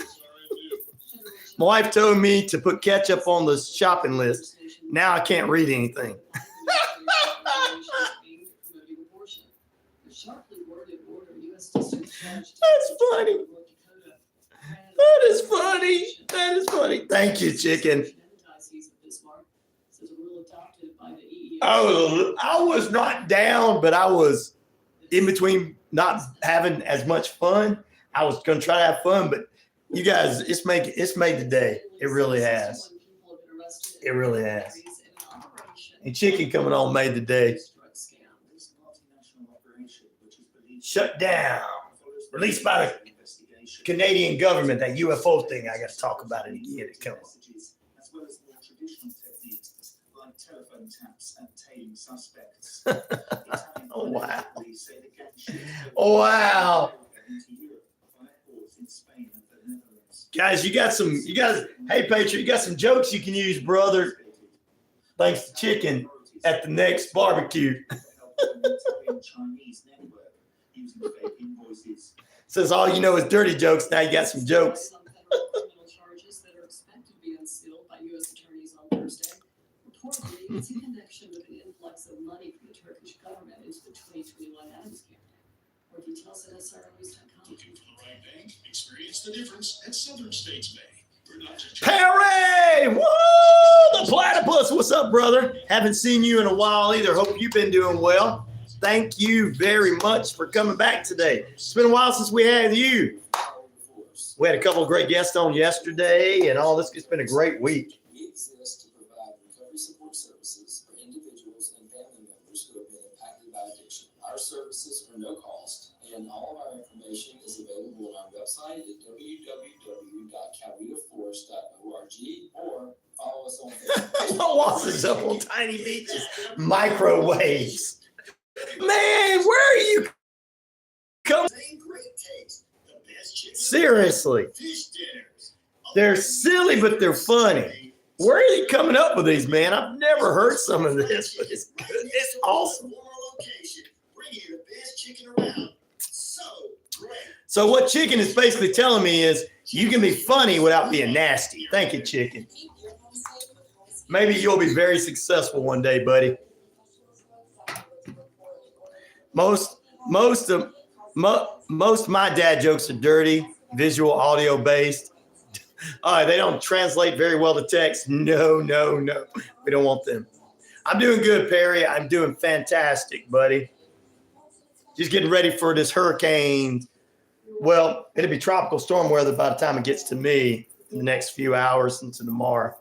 My wife told me to put ketchup on the shopping list. Now I can't read anything. That's funny. That is funny. That is funny. Thank you, Chicken. Oh, I was not down, but I was in between not having as much fun. I was going to try to have fun, but you guys, it's made the day. It really has. It really has. And Chicken coming on made the day. Shut down. Released by the Canadian government, that UFO thing. I got to talk about it again. Come on. As well as more traditional techniques like telephone taps and tailing suspects. Oh, wow. Oh, wow. Guys, hey, Patriot, you got some jokes you can use, brother. Thanks to Chicken at the next barbecue. Says all you know is dirty jokes. Now you got some jokes. Criminal charges that are expected to be unsealed by U.S. attorneys on Thursday. Reportedly, it's in connection with an influx of money from the Turkish government into the 2021 Adams campaign. More details at SRNews.com. Looking for the right bank? Experience the difference at Southern States Bank. We're not just Perry! Woo! The platinum Platypus, what's up, brother? Haven't seen you in a while either. Hope you've been doing well. Thank you very much for coming back today. It's been a while since we had you. We had a couple of great guests on yesterday and all this. It's been a great week. We exist to provide recovery support services for individuals and family members who have been impacted by addiction. Our services are no cost, and all of our information is available on our website at www.cowetaforest.org or follow us on Facebook. My washes up on tiny beaches. Microwaves. Man, where are you coming? Same great taste. The best chicken. Seriously. Fish dinners. They're silly, but they're funny. Where are you coming up with these, man? I've never heard some of this, but it's good. It's awesome. Location, bringing you the best chicken around. So great. So what Chicken is basically telling me is you can be funny without being nasty. Thank you, Chicken. Maybe you'll be very successful one day, buddy. Most of my dad jokes are dirty, visual, audio based. They don't translate very well to text. No. We don't want them. I'm doing good, Perry. I'm doing fantastic, buddy. Just getting ready for this hurricane. Well, it'll be tropical storm weather by the time it gets to me in the next few hours into tomorrow.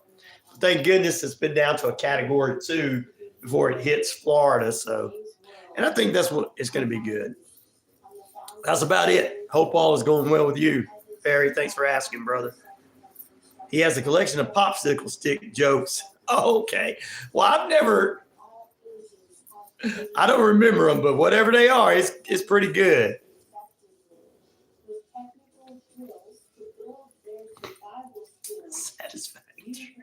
Thank goodness it's been down to a category 2 before it hits Florida. So, and I think that's what it's going to be good. That's about it. Hope all is going well with you, Barry. Thanks for asking, brother. He has a collection of popsicle stick jokes. Oh, okay. Well, I don't remember them, but whatever they are, it's pretty good. Satisfactory.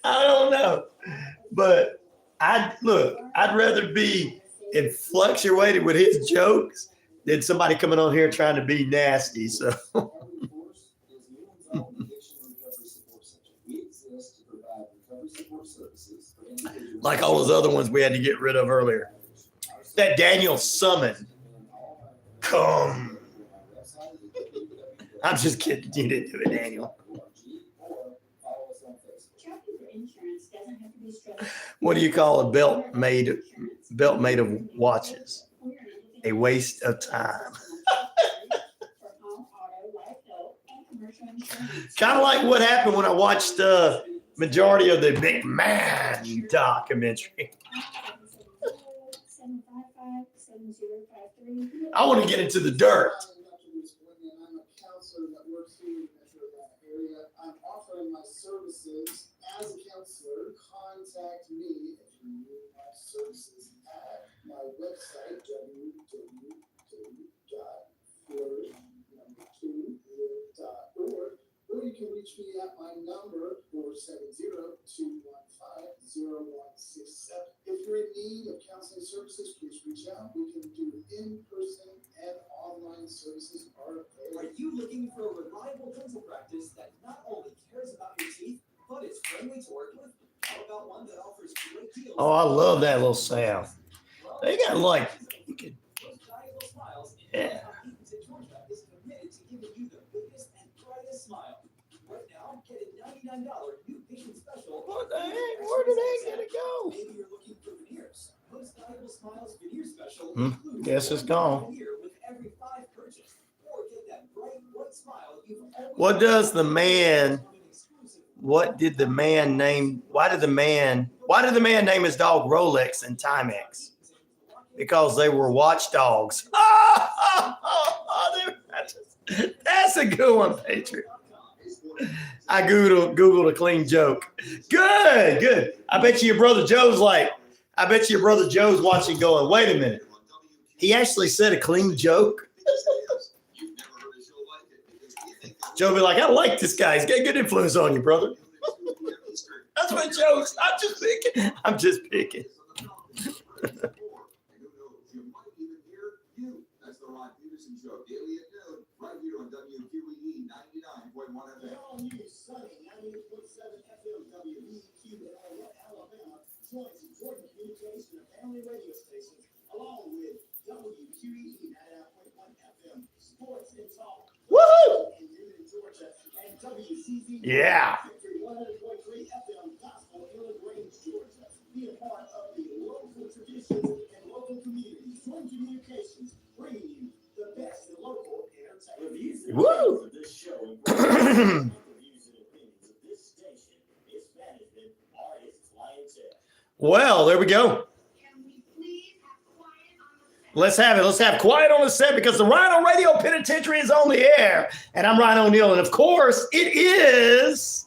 I don't know, but I'd rather be influctuated with his jokes than somebody coming on here trying to be nasty. So, like all those other ones we had to get rid of earlier. That Daniel Summon. Come. I'm just kidding. You didn't do it, Daniel. What do you call a belt made of watches? A waste of time. Kind of like what happened when I watched the majority of the McMahon documentary. I want to get into the dirt. I'm a counselor that works here in the Metro Atlanta area. I'm offering my services as a counselor. Contact me if you need my services at my website, www.flourish2.org, or you can reach me at my number, 470-215-0167. If you're in need of counseling services, please reach out. We can do in-person and online services are available. Are you looking for a reliable dental practice that not only cares about your teeth, but is friendly to work with? How about one that offers great deals? Oh, I love that little sound. They got like, you could, yeah. Is committed to giving you the biggest and brightest smile. Right now, get a $99 new patient special. What the heck? Where did they get to go? Maybe you're looking for veneers. Most Valuable Smiles veneer special includes Guess it's gone. veneer with every 5 purchase. Or get that bright white smile you've always What does the man? What did the man name? Why did the man name his dog Rolex and Timex? Because they were watchdogs. That's a good one, Patriot. I Googled a clean joke. Good. I bet you your brother Joe's watching going, wait a minute. He actually said a clean joke. Joe be like, I like this guy. He's got good influence on you, brother. That's what Joe's. I'm just picking. That's the Ron Peterson Show, daily at noon, right here on WQEE 99.1 FM. All new sunny 98.7 FM WQEE Alabama joins important communication and family radio stations along with WQEE 99.1 FM Sports and Talk. Woohoo! In Newton, Georgia, and WCZ Yeah. Victory 100.3 FM Gospel in LaGrange, Georgia. Be a part of the local traditions and local communities. Join Communications, bringing you the best in local entertainment. Reviews and Woo! opinions of this show and the views and opinions of this station, its management, are its clientele. Well, there we go. Can we please have quiet on the set? Let's have it. Let's have quiet on the set because the RyanORadio Penitentiary is on the air. And I'm Ryan O'Neal. And of course, it is.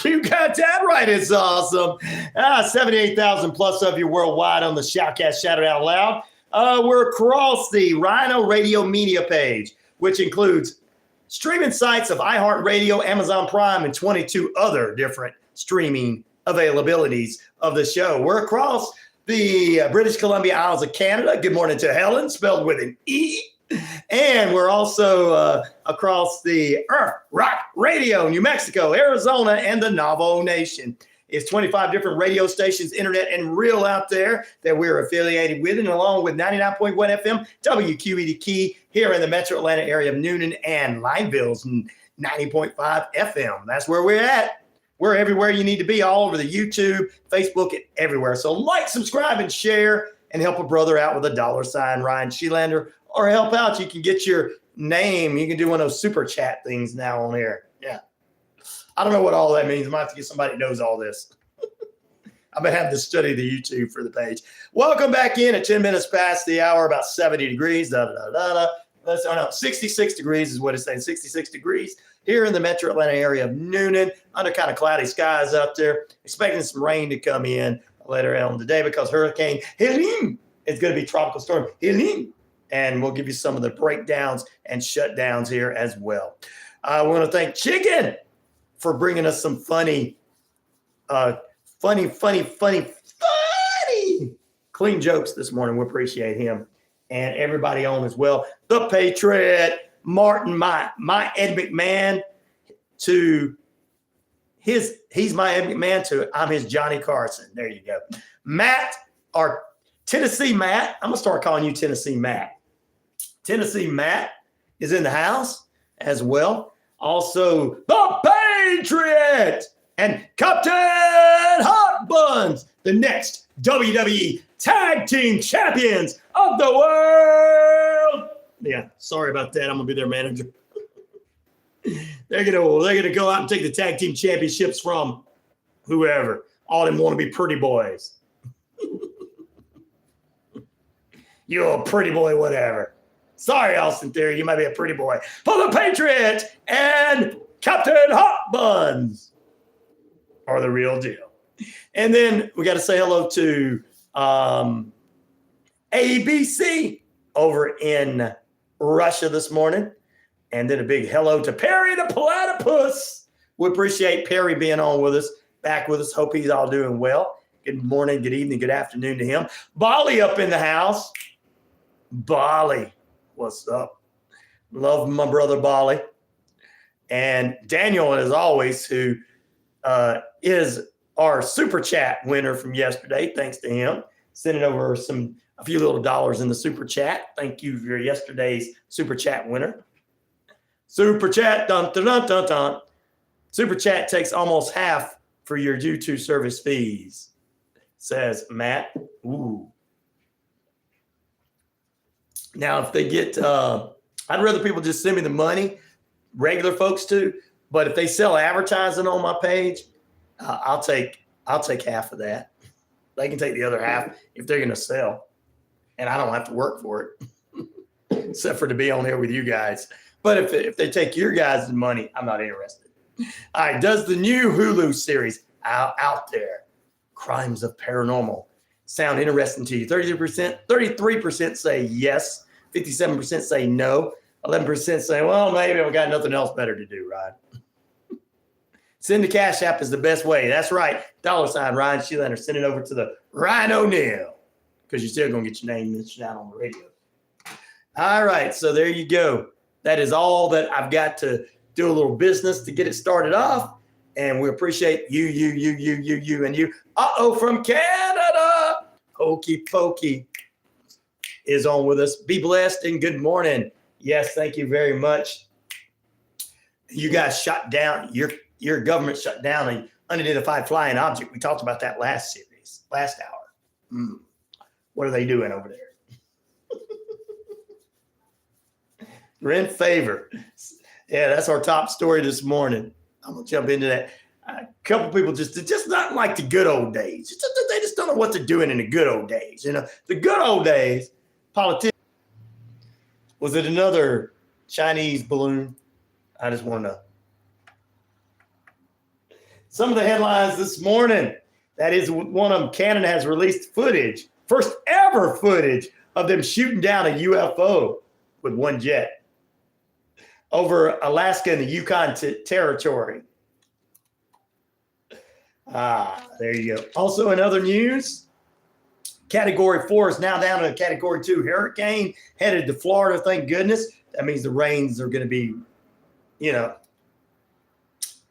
You got that right. It's awesome. 78,000 plus of you worldwide on the Shoutcast Shout It Out Loud. We're across the RyanORadio media page, which includes streaming sites of iHeartRadio, Amazon Prime, and 22 other different streaming availabilities of the show. We're across the British Columbia Isles of Canada. Good morning to Helene, spelled with an E. And we're also across the Earth Rock Radio, New Mexico, Arizona, and the Navajo Nation. It's 25 different radio stations, internet, and real out there that we're affiliated with, and along with 99.1 FM, WQEE Key here in the metro Atlanta area of Noonan and Lineville's 90.5 FM. That's where we're at. We're everywhere you need to be, all over the YouTube, Facebook, and everywhere. So like, subscribe, and share, and help a brother out with a $sign, RyanShelander, or help out. You can get your name. You can do one of those super chat things now on air. Yeah. I don't know what all that means. I might have to get somebody that knows all this. I've been having to study the YouTube for the page. Welcome back in at 10 minutes past the hour, about 70 degrees. 66 degrees is what it's saying. 66 degrees here in the metro Atlanta area of Noonan. Under kind of cloudy skies up there. Expecting some rain to come in later on today because Hurricane Helene is going to be tropical storm Helene. And we'll give you some of the breakdowns and shutdowns here as well. I want to thank Chicken for bringing us some funny clean jokes this morning. We appreciate him and everybody on as well. The Patriot, Martin, my Ed McMahon to he's my Ed McMahon to I'm his Johnny Carson. There you go. Matt, or Tennessee Matt. I'm going to start calling you Tennessee Matt. Tennessee Matt is in the house as well. Also, the Patriot and Captain Hot Buns, the next WWE Tag Team Champions of the world. Yeah, sorry about that. I'm gonna be their manager. They're gonna go out and take the tag team championships from whoever. All them want to be pretty boys. You're a pretty boy, whatever. Sorry, Austin Theory, you might be a pretty boy. For the Patriot and Captain Hot Buns are the real deal. And then we got to say hello to ABC over in Russia this morning. And then a big hello to Perry the Platypus. We appreciate Perry being on with us, back with us. Hope he's all doing well. Good morning, good evening, good afternoon to him. Bali up in the house. Bali. What's up? Love my brother Bali. And Daniel, as always, who is our super chat winner from yesterday. Thanks to him. Sending over a few little dollars in the super chat. Thank you for yesterday's super chat winner. Super chat, dun, dun, dun, dun, dun. Super chat takes almost half for your YouTube service fees, says Matt. Ooh. Now, if they get, I'd rather people just send me the money, regular folks too. But if they sell advertising on my page, I'll take half of that. They can take the other half if they're going to sell, and I don't have to work for it, except for to be on here with you guys. But if they take your guys' money, I'm not interested. All right, does the new Hulu series out there, Crimes of Paranormal, sound interesting to you? 33% say yes, 57% say no, 11% say, well, maybe I've got nothing else better to do, right? Send the Cash App is the best way. That's right. $sign RyanShelander. Send it over to the Ryan O'Neal because you're still going to get your name mentioned out on the radio. All right, so there you go. That is all that I've got to do a little business to get it started off. And we appreciate you, and you. From Canada. Hokey Pokey is on with us. Be blessed and good morning. Yes, thank you very much. You guys shut down, your government shut down an unidentified flying object. We talked about that last hour. What are they doing over there? We're in favor. Yeah, that's our top story this morning. I'm going to jump into that. A couple people just not like the good old days. They just don't know what they're doing in the good old days. You know, the good old days, politicians. Was it another Chinese balloon? I just want to know. Some of the headlines this morning. That is one of them. Canada has released footage, first ever footage of them shooting down a UFO with one jet over Alaska and the Yukon territory. There you go. Also in other news, Category 4 is now down to a Category 2 hurricane headed to Florida. Thank goodness. That means the rains are going to be,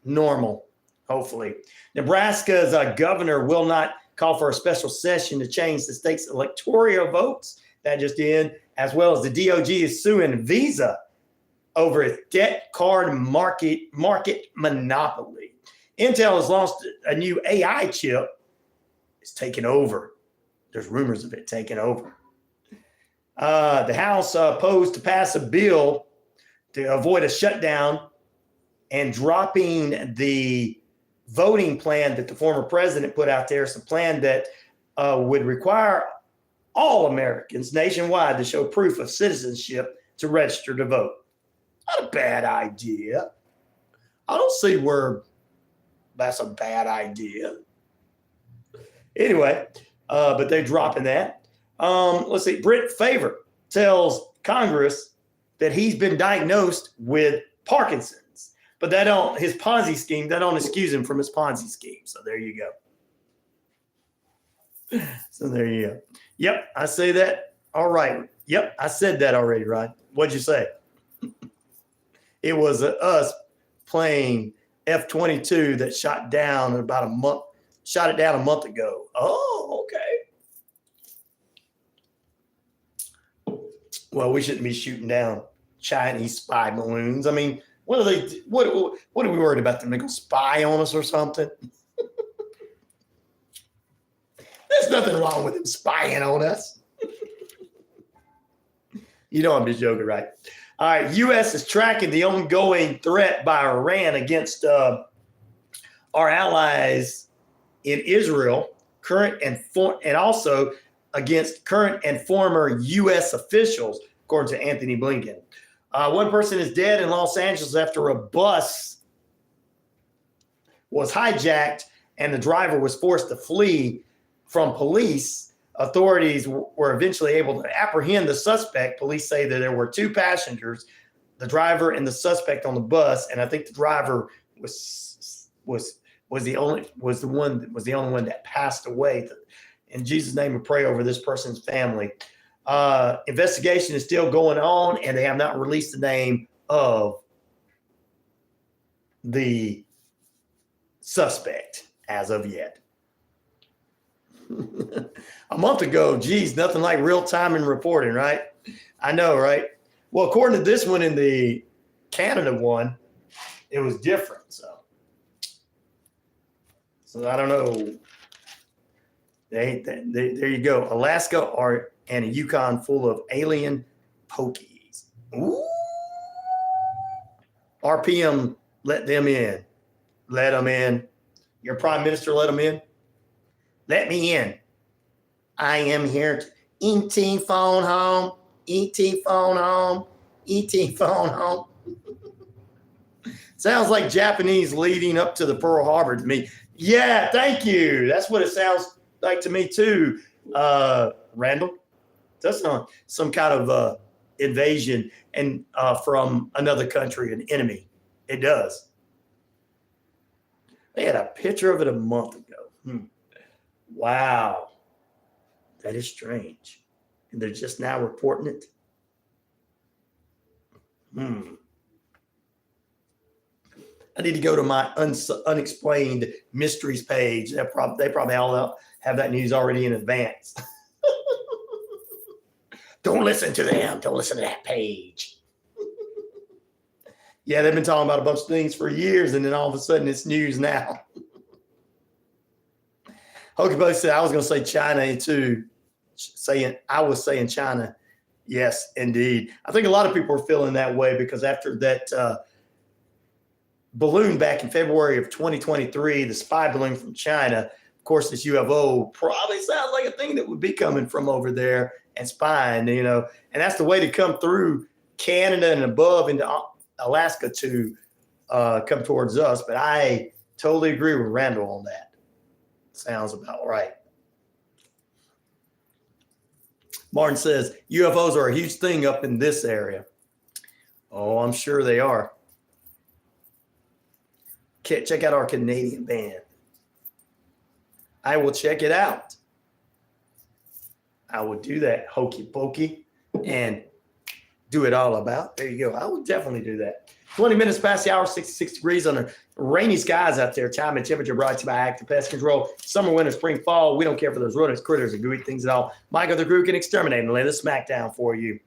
normal, hopefully. Nebraska's governor will not call for a special session to change the state's electoral votes. That just in, as well as the DOJ is suing Visa over its debt card market monopoly. Intel has launched a new AI chip. It's taking over. There's rumors of it taking over. The House posed to pass a bill to avoid a shutdown and dropping the voting plan that the former president put out there. It's a plan that would require all Americans nationwide to show proof of citizenship to register to vote. Not a bad idea. I don't see where that's a bad idea. Anyway, but they're dropping that. Let's see. Brett Favre tells Congress that he's been diagnosed with Parkinson's, but his Ponzi scheme, that don't excuse him from his Ponzi scheme. So there you go. Yep, I say that. All right. Yep, I said that already, Ryan. What'd you say? It was us playing F-22 that shot it down a month ago. Oh, okay. Well, we shouldn't be shooting down Chinese spy balloons. I mean, what are we worried about? Them? They gonna spy on us or something? There's nothing wrong with them spying on us. I'm just joking, right? All right, U.S. is tracking the ongoing threat by Iran against our allies in Israel, and also against current and former U.S. officials, according to Anthony Blinken. One person is dead in Los Angeles after a bus was hijacked and the driver was forced to flee from police. Authorities were eventually able to apprehend the suspect. Police say that there were two passengers, the driver and the suspect on the bus, and I think the driver was the only one that passed away. In Jesus' name, we pray over this person's family. Investigation is still going on, and they have not released the name of the suspect as of yet. A month ago, geez, nothing like real-time and reporting, right? I know, right? Well, according to this one in the Canada one, it was different. So I don't know. There you go. Alaska and a Yukon full of alien pokies. Ooh. RPM, let them in. Let them in. Your prime minister let them in. Let me in. I am here to ET phone home. ET phone home. ET phone home. Sounds like Japanese leading up to the Pearl Harbor to me. Yeah, thank you. That's what it sounds like to me too, Randall. That's not some kind of invasion and from another country, an enemy. It does. They had a picture of it a month ago. Wow. That is strange. And they're just now reporting it. I need to go to my unexplained mysteries page. They probably all have that news already in advance. Don't listen to them. Don't listen to that page. Yeah, they've been talking about a bunch of things for years, and then all of a sudden it's news now. Hokey Pokey said, I was going to say China too. I was saying China. Yes, indeed. I think a lot of people are feeling that way because after that balloon back in February of 2023, the spy balloon from China, of course, this UFO probably sounds like a thing that would be coming from over there and spying, and that's the way to come through Canada and above into Alaska to come towards us. But I totally agree with Randall on that. Sounds about right. Martin says, UFOs are a huge thing up in this area. Oh, I'm sure they are. Check out our Canadian band. I will check it out. I will do that, Hokey Pokey, and do it all about. There you go. I will definitely do that. 20 minutes past the hour, 66 degrees under rainy skies out there. Time and temperature brought to you by Active Pest Control. Summer, winter, spring, fall. We don't care for those rodents, critters, and gooey things at all. Michael the Crook can exterminate and lay the smackdown for you.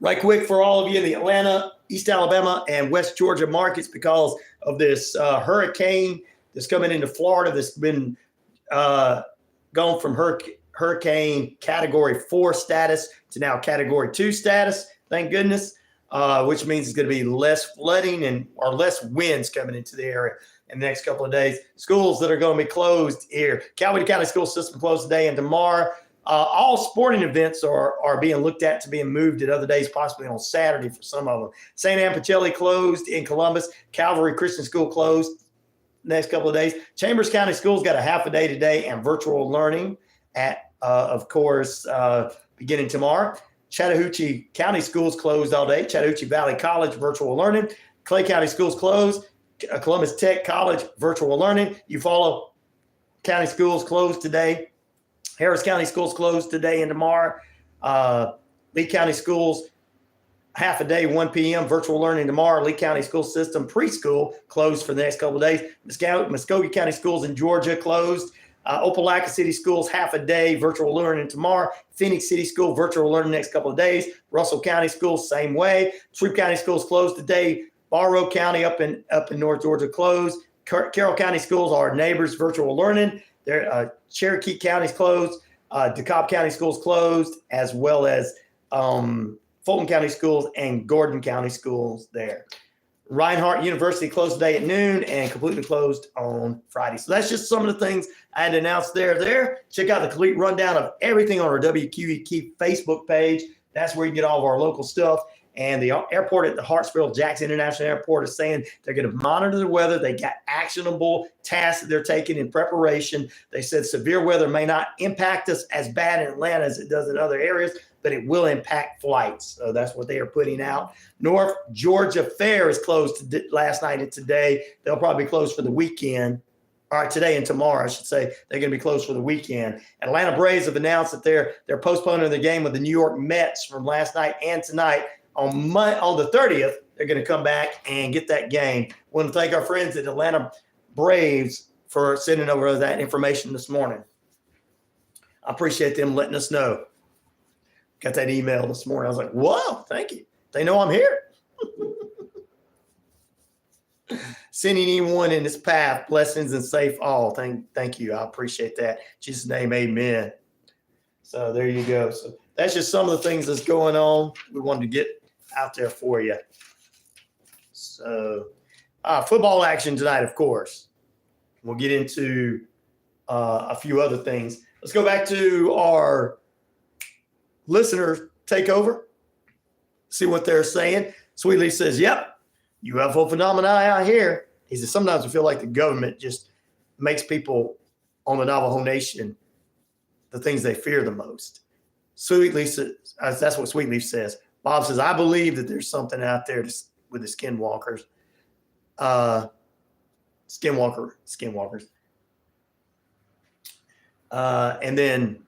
Right quick for all of you in the Atlanta, East Alabama, and West Georgia markets because of this hurricane that's coming into Florida that's been gone from hurricane category 4 status to now category 2 status. Thank goodness. Which means it's going to be less flooding or less winds coming into the area in the next couple of days. Schools that are going to be closed here. Coweta County school system closed today and tomorrow. All sporting events are being looked at to being moved at other days, possibly on Saturday for some of them. St. Anne Pacelli closed in Columbus. Calvary Christian School closed next couple of days. Chambers County Schools got a half a day today and virtual learning of course, beginning tomorrow. Chattahoochee County Schools closed all day. Chattahoochee Valley College, virtual learning. Clay County Schools closed. Columbus Tech College, virtual learning. Eufaula County Schools closed today. Harris County Schools closed today and tomorrow. Lee County Schools, half a day, 1 p.m., virtual learning tomorrow. Lee County School System preschool closed for the next couple of days. Muskogee County Schools in Georgia closed. Opelika City Schools, half a day, virtual learning tomorrow. Phoenix City School, virtual learning next couple of days. Russell County Schools, same way. Shreve County Schools closed today. Barrow County up in North Georgia closed. Carroll County Schools, our neighbors, virtual learning. Cherokee County's closed. DeKalb County Schools closed, as well as Fulton County Schools and Gordon County Schools there. Reinhardt University closed today at noon and completely closed on Friday. So that's just some of the things I had announced there. Check out the complete rundown of everything on our WQEE Facebook page. That's where you get all of our local stuff. And the airport at the Hartsfield-Jackson International Airport is saying they're going to monitor the weather. They got actionable tasks that they're taking in preparation. They said severe weather may not impact us as bad in Atlanta as it does in other areas, but it will impact flights. So that's what they are putting out. North Georgia Fair is closed last night and today. They'll probably be closed for the weekend. All right, today and tomorrow, I should say. They're going to be closed for the weekend. Atlanta Braves have announced that they're postponing the game with the New York Mets from last night and tonight. On the 30th, they're going to come back and get that game. I want to thank our friends at Atlanta Braves for sending over that information this morning. I appreciate them letting us know. Got that email this morning. I was like, whoa, thank you. They know I'm here. Sending anyone in this path, blessings and safe all. Thank you. I appreciate that. In Jesus' name, amen. So there you go. So that's just some of the things that's going on. We wanted to get out there for you. So football action tonight, of course. We'll get into a few other things. Let's go back to our listener takeover. See what they're saying. Sweetly says, yep, UFO phenomena out here. He says, sometimes we feel like the government just makes people on the Navajo Nation the things they fear the most. Sweetleaf says, that's what Sweetleaf says. Bob says, I believe that there's something out there with the skinwalkers. Skinwalkers. And then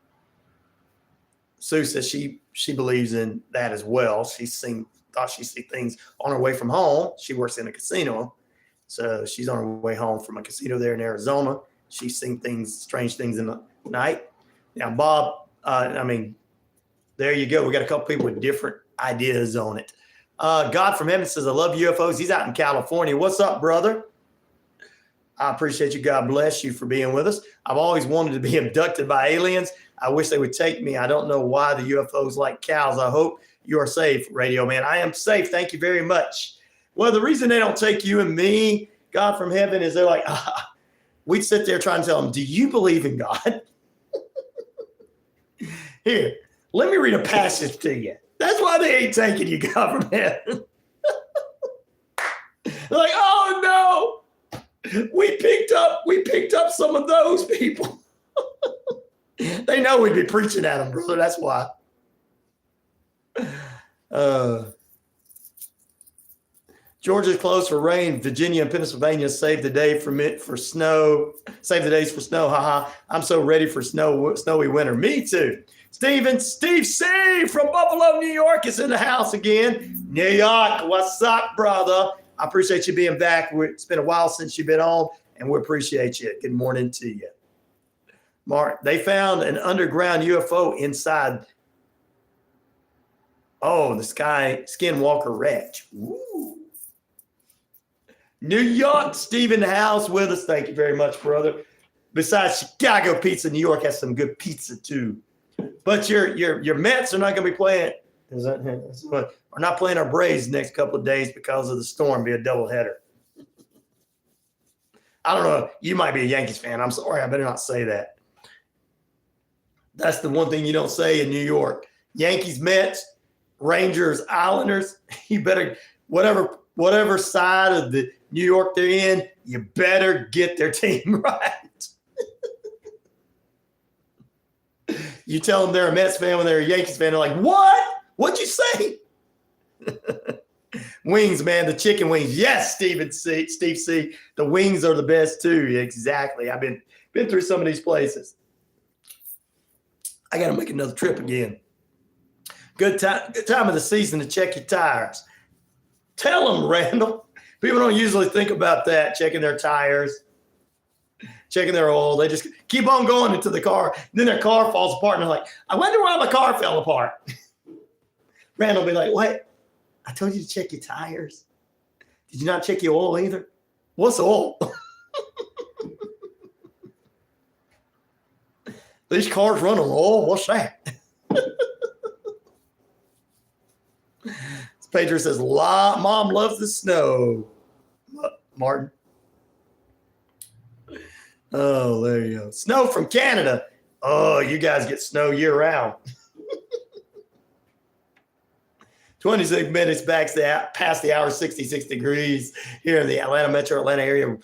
Sue says she believes in that as well. Thought she'd see things on her way from home. She works in a casino. So she's on her way home from a casino there in Arizona. She's seen strange things in the night. Now, Bob, there you go. We got a couple people with different ideas on it. God from heaven says, I love UFOs. He's out in California. What's up, brother? I appreciate you. God bless you for being with us. I've always wanted to be abducted by aliens. I wish they would take me. I don't know why the UFOs like cows. I hope you are safe, Radio Man. I am safe. Thank you very much. Well, the reason they don't take you and me, God from heaven, is they're like, we'd sit there trying to tell them, do you believe in God? Here, let me read a passage to you. That's why they ain't taking you, God from heaven. They're like, oh no. We picked up some of those people. They know we'd be preaching at them, brother. That's why. Georgia's closed for rain. Virginia and Pennsylvania saved the day for snow. Save the days for snow. Haha. I'm so ready for snowy winter. Me too. Steve C from Buffalo, New York is in the house again. New York, what's up, brother? I appreciate you being back. It's been a while since you've been on, and we appreciate you. Good morning to you. Mark, they found an underground UFO inside. Oh, the Skinwalker Ranch. Ooh. New York, Steve in the house with us. Thank you very much, brother. Besides Chicago pizza, New York has some good pizza too. But your Mets are not going to be playing. We're not playing our Braves the next couple of days because of the storm. Be a doubleheader. I don't know. You might be a Yankees fan. I'm sorry. I better not say that. That's the one thing you don't say in New York. Yankees, Mets, Rangers, Islanders. You better, whatever side of the New York they're in, you better get their team right. You tell them they're a Mets fan when they're a Yankees fan. They're like, what? What'd you say? Wings, man, the chicken wings. Yes, Steve C. The wings are the best too. Exactly. I've been through some of these places. I got to make another trip again. Good time of the season to check your tires. Tell them, Randall. People don't usually think about that, checking their tires, checking their oil. They just keep on going into the car. Then their car falls apart, and they're like, I wonder why my car fell apart. Randall will be like, what? I told you to check your tires. Did you not check your oil either? What's oil? These cars run on oil. What's that? Pedro says, Mom loves the snow. Martin. Oh, there you go. Snow from Canada. Oh, you guys get snow year round. 26 minutes past the hour, 66 degrees here in the metro Atlanta area. A little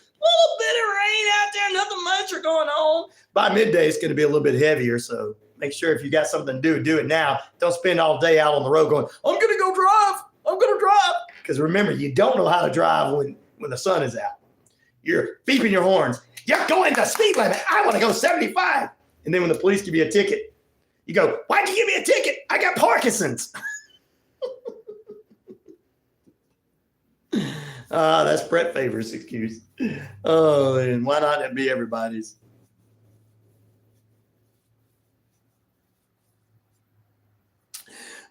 bit of rain out there, nothing much are going on. By midday, it's going to be a little bit heavier, so make sure if you got something to do it now. Don't spend all day out on the road going, I'm going to go drive. I'm going to drive. Because remember, you don't know how to drive when the sun is out. You're beeping your horns. You're going the speed limit. I want to go 75. And then when the police give you a ticket, you go, why'd you give me a ticket? I got Parkinson's. That's Brett Favors' excuse. Oh, and why not it be everybody's?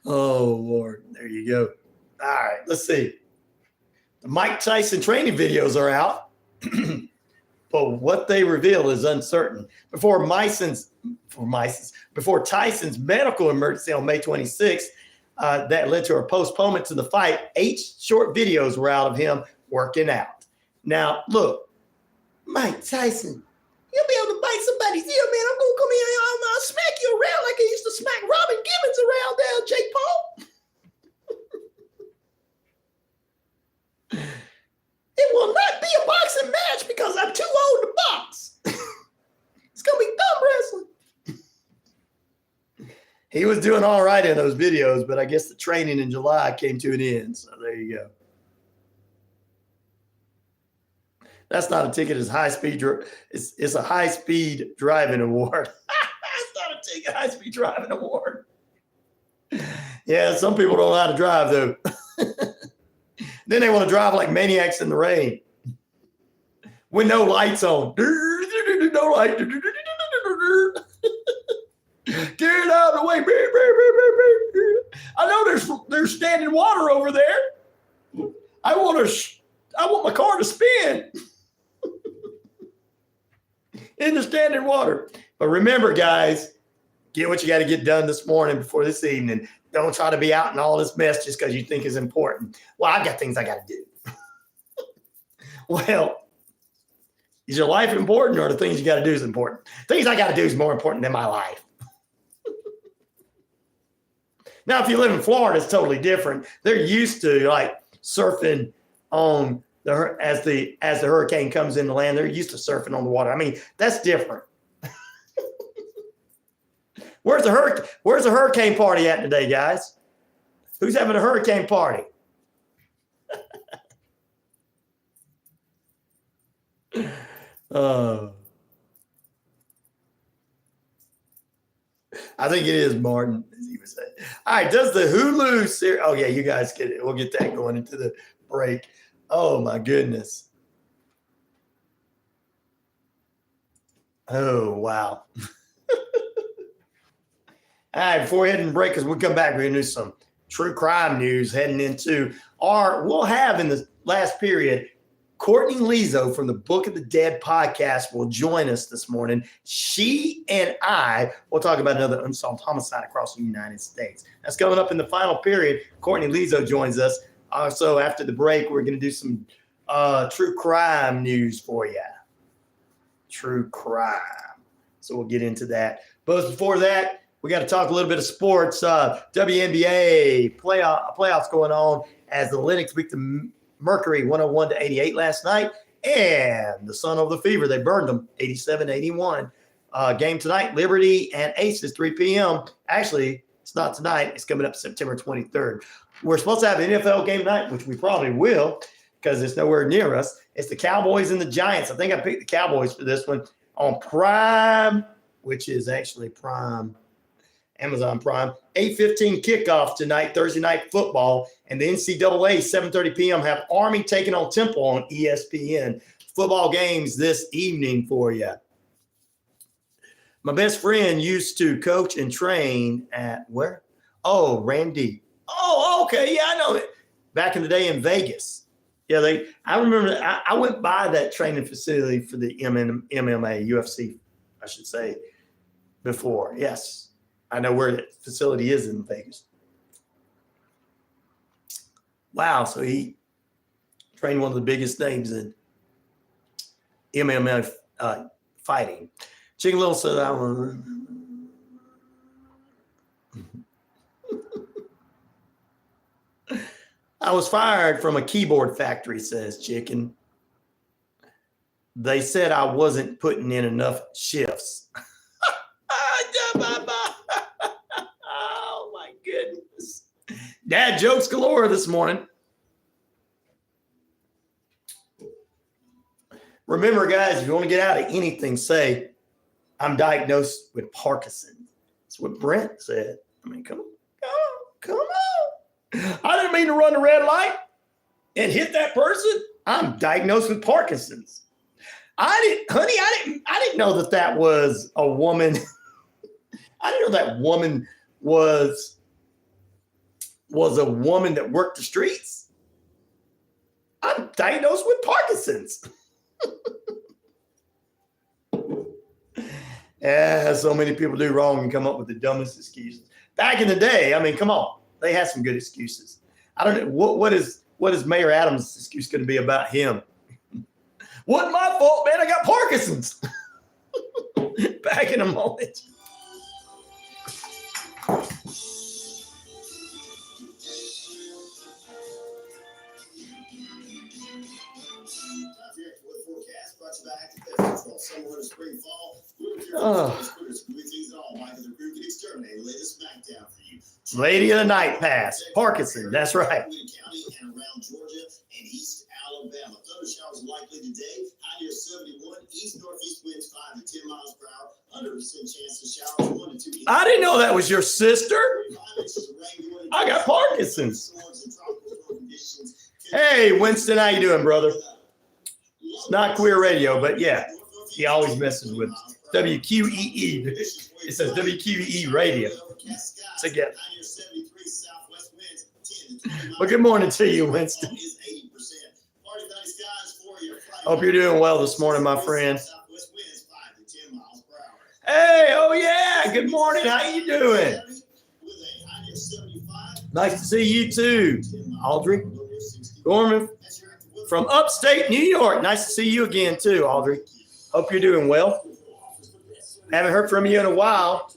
Oh, Lord. There you go. All right, let's see. The Mike Tyson training videos are out, but what they reveal is uncertain. Before Tyson's medical emergency on May 26th, that led to a postponement to the fight. 8 short videos were out of him working out. Now, look, Mike Tyson, you'll be able to bite somebody's ear, man. I'm going to come here and I'll smack you around like I used to smack Robin Gibbons around there, Jake Paul. It will not be a boxing match because I'm too old to box. It's going to be thumb wrestling. He was doing all right in those videos, but I guess the training in July came to an end. So there you go. That's not a ticket. It's high-speed. It's a high-speed driving award. It's not a ticket. High-speed driving award. Yeah, some people don't know how to drive, though. Then they want to drive like maniacs in the rain with no lights on. No light. Get out of the way. I know there's standing water over there. want my car to spin in the standing water. But remember, guys, get what you got to get done this morning before this evening. Don't try to be out in all this mess just because you think it's important. Well, I've got things I got to do. Well, is your life important or the things you got to do is important? Things I got to do is more important than my life. Now, if you live in Florida, it's totally different. They're used to like surfing on as the hurricane comes in the land. They're used to surfing on the water. I mean, that's different. Where's the hurricane party at today, guys? Who's having a hurricane party? I think it is Martin, as he was saying. All right, does the Hulu series? Oh yeah, you guys get it. We'll get that going into the break. Oh my goodness. Oh wow. All right, before we head and break, as we come back, we're going to do some true crime news heading into we'll have in the last period, Courtney Lio from the Book of the Dead podcast will join us this morning. She and I will talk about another unsolved homicide across the United States. That's coming up in the final period. Courtney Lio joins us. Also, after the break, we're going to do some true crime news for you. True crime. So we'll get into that. But before that, we got to talk a little bit of sports. WNBA playoffs going on as the Lynx beat the Mercury 101-88 last night. And the Sun over the Fever, they burned them 87-81. Game tonight, Liberty and Aces, 3 p.m. Actually, it's not tonight. It's coming up September 23rd. We're supposed to have an NFL game tonight, which we probably will because it's nowhere near us. It's the Cowboys and the Giants. I think I picked the Cowboys for this one on Prime, which is actually Prime. Amazon Prime. 8:15 kickoff tonight, Thursday night football. And the NCAA, 7:30 p.m. have Army taking on Temple on ESPN. Football games this evening for you. My best friend used to coach and train at where? Oh, Randy. Oh, okay. Yeah, I know it. Back in the day in Vegas. Yeah, I remember I went by that training facility for the MMA, UFC, I should say, before. Yes. I know where the facility is in Vegas. Wow. So he trained one of the biggest names in MMA fighting. Chicken Little said, I was fired from a keyboard factory, says Chicken. They said I wasn't putting in enough shifts. Oh my goodness. Dad jokes galore this morning. Remember, guys, if you want to get out of anything, say, I'm diagnosed with Parkinson's. That's what Brent said. I mean, come on. I didn't mean to run the red light and hit that person. I'm diagnosed with Parkinson's. I didn't know that was a woman. I didn't know that woman was a woman that worked the streets. I'm diagnosed with Parkinson's. Yeah, so many people do wrong and come up with the dumbest excuses. Back in the day, I mean, come on, they had some good excuses. I don't know what is Mayor Adams' excuse going to be about him? Wasn't my fault, man. I got Parkinson's. Back in a moment. Somewhere in spring, fall, Lady of the Night Pass, Parkinson. That's right. County and around Georgia and East Alabama. Thunder showers likely today. High near 71. East-northeast winds 5 to 10 miles per hour. 100% chance of showers 1 to 2. I didn't know that was your sister. I got Parkinson's. Hey, Winston, how you doing, brother? It's not queer radio, but yeah, he always messes with WQEE. It says WQEE radio. Together. Well, good morning to you, Winston. Hope you're doing well this morning, my friend. Hey, oh yeah. Good morning. How you doing? Nice to see you too, Audrey. Gorman from upstate New York. Nice to see you again too, Audrey. Hope you're doing well. Haven't heard from you in a while.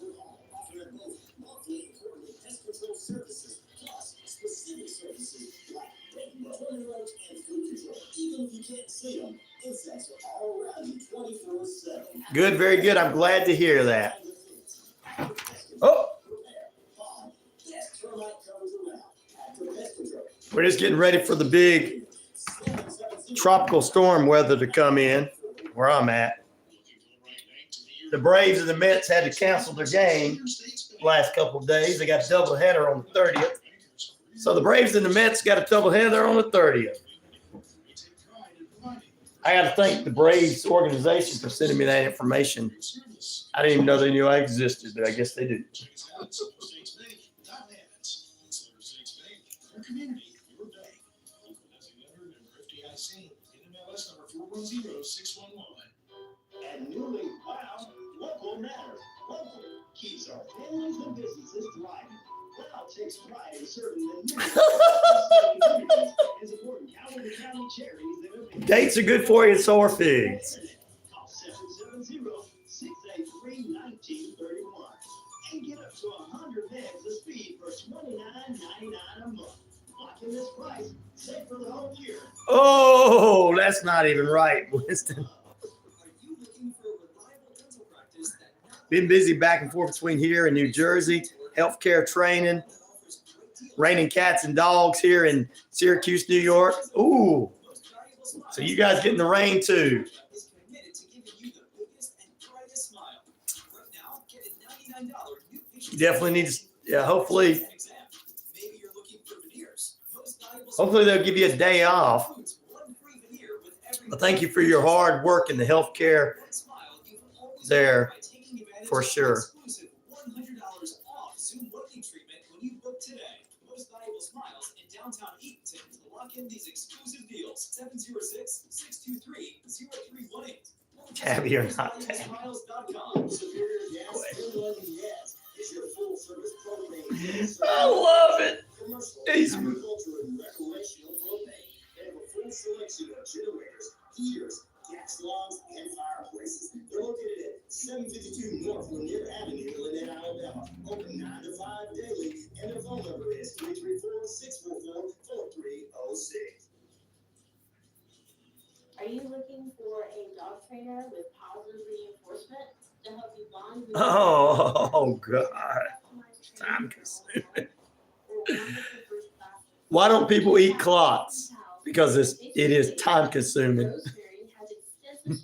Good, very good. I'm glad to hear that. Oh, we're just getting ready for the big tropical storm weather to come in where I'm at. The Braves and the Mets had to cancel their game last couple of days. They got a doubleheader on the 30th. So the Braves and the Mets got a doubleheader on the 30th. I got to thank the Braves organization for sending me that information. I didn't even know they knew I existed, but I guess they do. And newly wow, local matters. Local keeps our families and businesses thriving. Wow takes pride in serving the needs and supporting county charities that have been. Dates are good for you, and so are figs. Call 770-683-1931 and get up to 100 megs of speed for $29.99 a month. Lock in this price, save for the whole year. Oh, that's not even right, Winston. Been busy back and forth between here and New Jersey, healthcare training, raining cats and dogs here in Syracuse, New York. Ooh, so you guys getting the rain too. You definitely need to, hopefully they'll give you a day off. But thank you for your hard work in the healthcare there. For sure. $100 off Zoom working treatment when you book today. Most valuable smiles in downtown Eatonton to lock in these exclusive deals. 706-623-0318. Tabby or not tabby. Smiles.com. I love it. He's gas logs, and fireplaces. They're located at 752 North Lanier Avenue, Lynette, Alabama. Open 9 to 5 daily, and their phone number is 334-644-4306. Are you looking for a dog trainer with positive reinforcement to help you bond with oh God. Time consuming. Why don't people eat clots? Because it is time consuming. Dog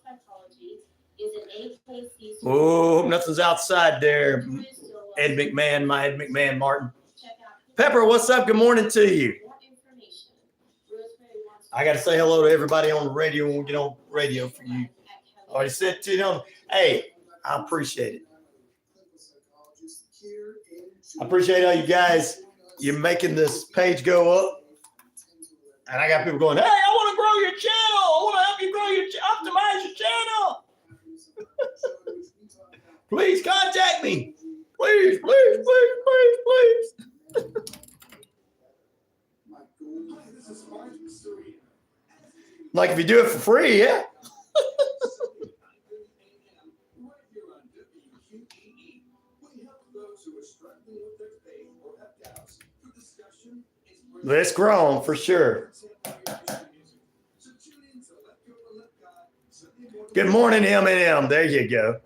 psychology is an AKC. Oh, nothing's outside there. Ed McMahon, my Ed McMahon Martin. Pepper, what's up? Good morning to you. I got to say hello to everybody on the radio when we get on radio for you. Already said to them, hey, I appreciate it. I appreciate all you guys. You're making this page go up. And I got people going, hey, I want to grow your channel. I want to help you grow optimize your channel. Please contact me. Please. Like if you do it for free, yeah. Let's grow on for sure. Good morning, M&M. There you go.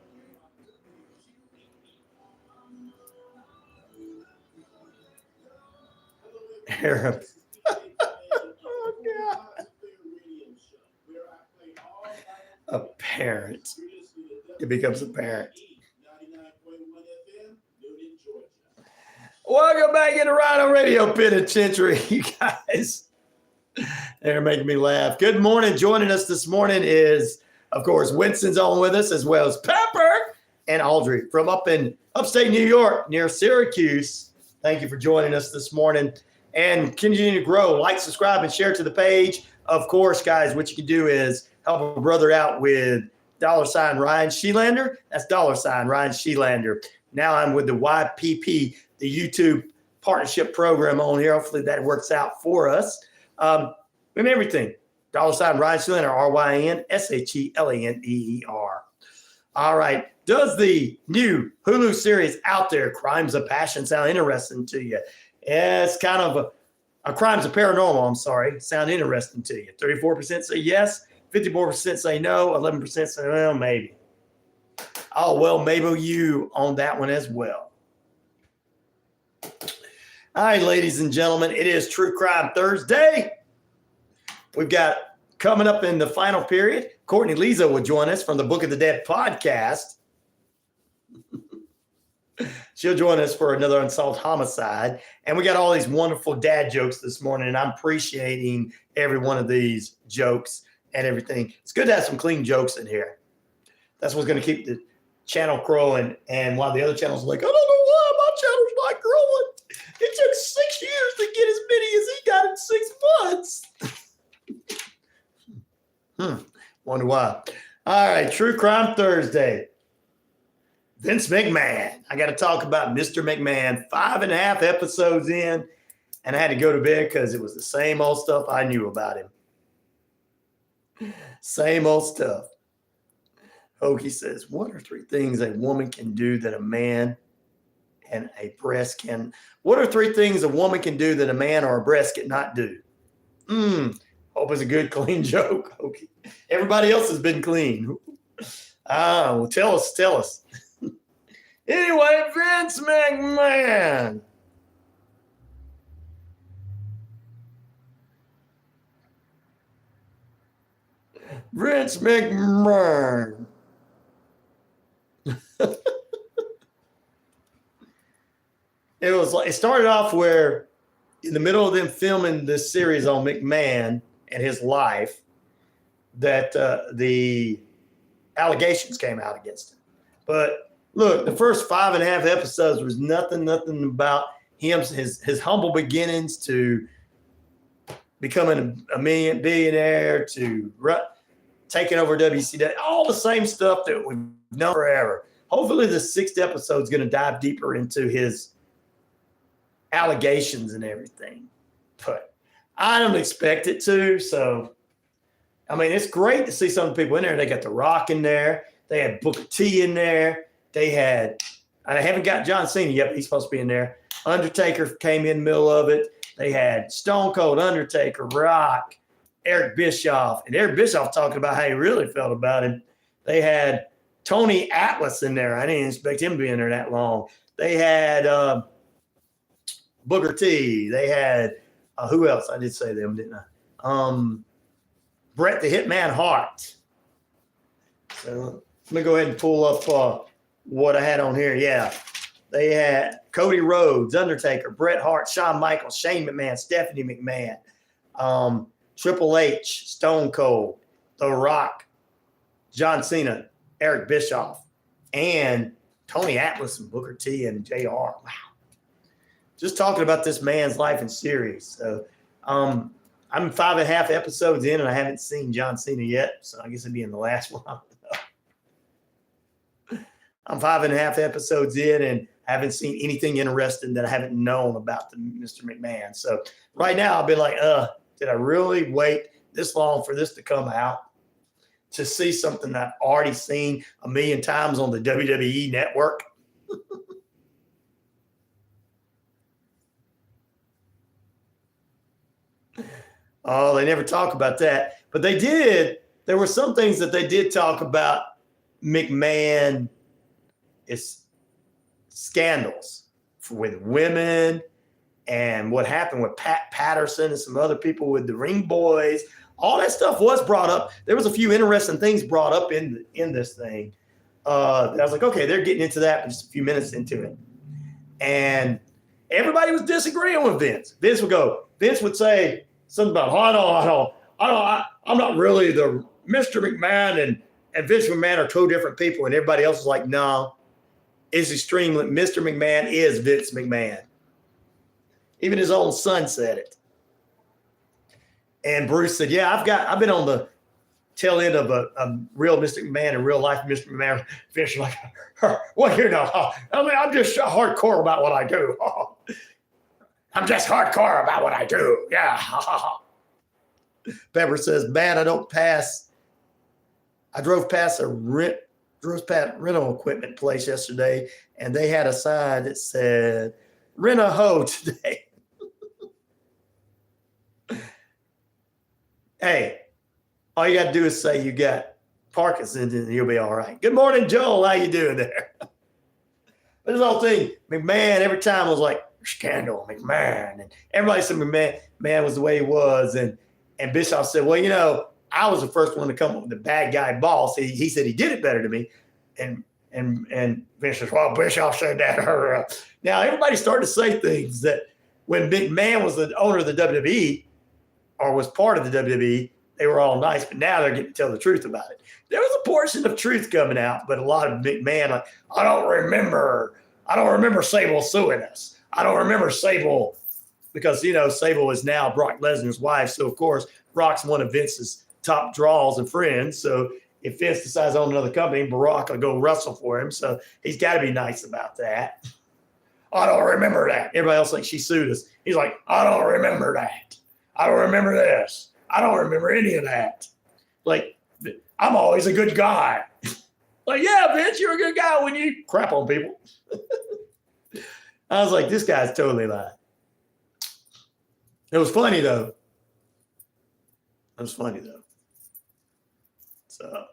Arab. Oh, God. A parent. It becomes a parent. Welcome back into RyanORadio Penitentiary, you guys. They're making me laugh. Good morning. Joining us this morning is, of course, Winston's on with us, as well as Pepper and Audrey from up in upstate New York near Syracuse. Thank you for joining us this morning. And continue to grow. Like, subscribe, and share to the page. of course, guys, what you can do is help a brother out with $RyanShelander. That's $RyanShelander. Now I'm with the YPP, the YouTube partnership program on here. Hopefully that works out for us. And everything. $RyanShelander, RyanShelander. All right. Does the new Hulu series out there, Crimes of Passion, sound interesting to you? Yeah, it's kind of a Crimes of Paranormal, I'm sorry, sound interesting to you. 34% say yes, 54% say no, 11% say, well, maybe. Oh, well, maybe you on that one as well. All right, ladies and gentlemen, it is True Crime Thursday. We've got coming up in the final period, Courtney Lio will join us from the Book of the Dead podcast. She'll join us for another Unsolved Homicide. And we got all these wonderful dad jokes this morning, and I'm appreciating every one of these jokes and everything. It's good to have some clean jokes in here. That's what's going to keep the channel growing. And while the other channels are like, I don't know why my channel's not growing. It took 6 years to get as many as he got in 6 months. Wonder why. All right, True Crime Thursday. Vince McMahon. I got to talk about Mr. McMahon. 5.5 episodes in, and I had to go to bed because it was the same old stuff I knew about him. Same old stuff. Hoagie says, what are 3 things a woman can do that a man and a breast can? What are 3 things a woman can do that a man or a breast cannot do? Hope it's a good, clean joke. Okay. Everybody else has been clean. Well, tell us. Anyway, Vince McMahon. Vince McMahon. It started off where in the middle of them filming this series on McMahon and his life that the allegations came out against him. But look, the first 5.5 episodes was nothing about him, his humble beginnings to becoming a billionaire to taking over WCW, all the same stuff that we've known forever. Hopefully the 6th episode is going to dive deeper into his allegations and everything. But I don't expect it to. So, I mean, it's great to see some people in there. They got The Rock in there. They had Booker T in there. They had, I haven't got John Cena yet, but he's supposed to be in there. Undertaker came in the middle of it. They had Stone Cold, Undertaker, Rock, Eric Bischoff. And Eric Bischoff talking about how he really felt about him. They had Tony Atlas in there. I didn't expect him to be in there that long. They had Booker T. They had, who else? I did say them, didn't I? Bret the Hitman Hart. So let me go ahead and pull up what I had on here. Yeah. They had Cody Rhodes, Undertaker, Bret Hart, Shawn Michaels, Shane McMahon, Stephanie McMahon, Triple H, Stone Cold, The Rock, John Cena, Eric Bischoff, and Tony Atlas and Booker T and JR. Wow. Just talking about this man's life and series. So I'm 5.5 episodes in and I haven't seen John Cena yet. So I guess it'd be in the last one. I'm 5.5 episodes in and haven't seen anything interesting that I haven't known about Mr. McMahon. So right now I'll be like, did I really wait this long for this to come out to see something that I've already seen 1,000,000 times on the WWE network? Oh, they never talk about that. But they did. There were some things that they did talk about McMahon is scandals with women and what happened with Pat Patterson and some other people with the Ring Boys. All that stuff was brought up. There was a few interesting things brought up in this thing. I was like, okay, they're getting into that just a few minutes into it. And everybody was disagreeing with Vince. Vince would say something about, I'm not really the Mr. McMahon and Vince McMahon are 2 different people. And everybody else was like, no, it's extremely, Mr. McMahon is Vince McMahon. Even his own son said it. And Bruce said, yeah, I've been on the tail end of a real Mr. McMahon and real life Mr. McMahon fish. Like, well, you know, I mean, I'm just hardcore about what I do. I'm just hardcore about what I do. Yeah. Pepper says, man, I drove past a rental equipment place yesterday, and they had a sign that said, rent a hoe today. Hey, all you got to do is say you got Parkinson's and you'll be all right. Good morning, Joel. How you doing there? But this whole thing, McMahon, every time was like, scandal, McMahon. And everybody said McMahon was the way he was. And Bischoff said, well, you know, I was the first one to come up with the bad guy boss. He said he did it better than me. And Vince says, well, Bischoff said that. Now, everybody started to say things that when McMahon was the owner of the WWE or was part of the WWE, they were all nice, but now they're getting to tell the truth about it. There was a portion of truth coming out, but a lot of McMahon, like, I don't remember Sable suing us. I don't remember Sable because, you know, Sable is now Brock Lesnar's wife. So, of course, Brock's one of Vince's top draws and friends. So if Vince decides to own another company, Brock will go wrestle for him. So he's got to be nice about that. I don't remember that. Everybody else thinks she sued us. He's like, I don't remember that. I don't remember this. I don't remember any of that. Like, I'm always a good guy. Like, yeah, Vince, you're a good guy when you crap on people. I was like, this guy's totally lying. It was funny, though. So,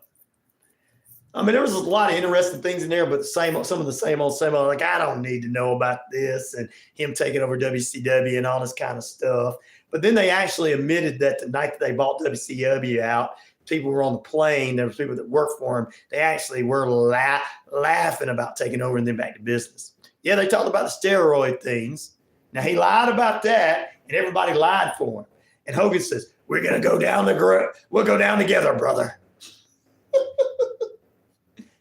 I mean, there was a lot of interesting things in there, but some of the same old. Like, I don't need to know about this and him taking over WCW and all this kind of stuff. But then they actually admitted that the night that they bought WCW out, people were on the plane. There were people that worked for him. They actually were laughing about taking over and then back to business. Yeah, they talked about the steroid things. Now, he lied about that, and everybody lied for him. And Hogan says, we'll go down together, brother.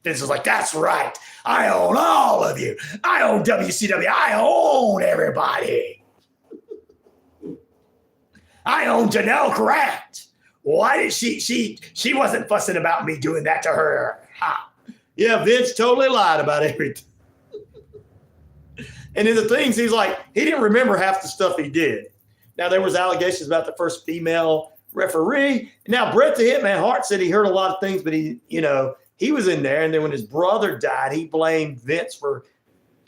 Vince is like, that's right. I own all of you. I own WCW. I own everybody. I own Janelle Grant. Why did she wasn't fussing about me doing that to her. Ha. Yeah, Vince totally lied about everything. And then the things he's like, he didn't remember half the stuff he did. Now, there was allegations about the first female referee. Now, Bret the Hitman Hart said he heard a lot of things, but he was in there. And then when his brother died, he blamed Vince for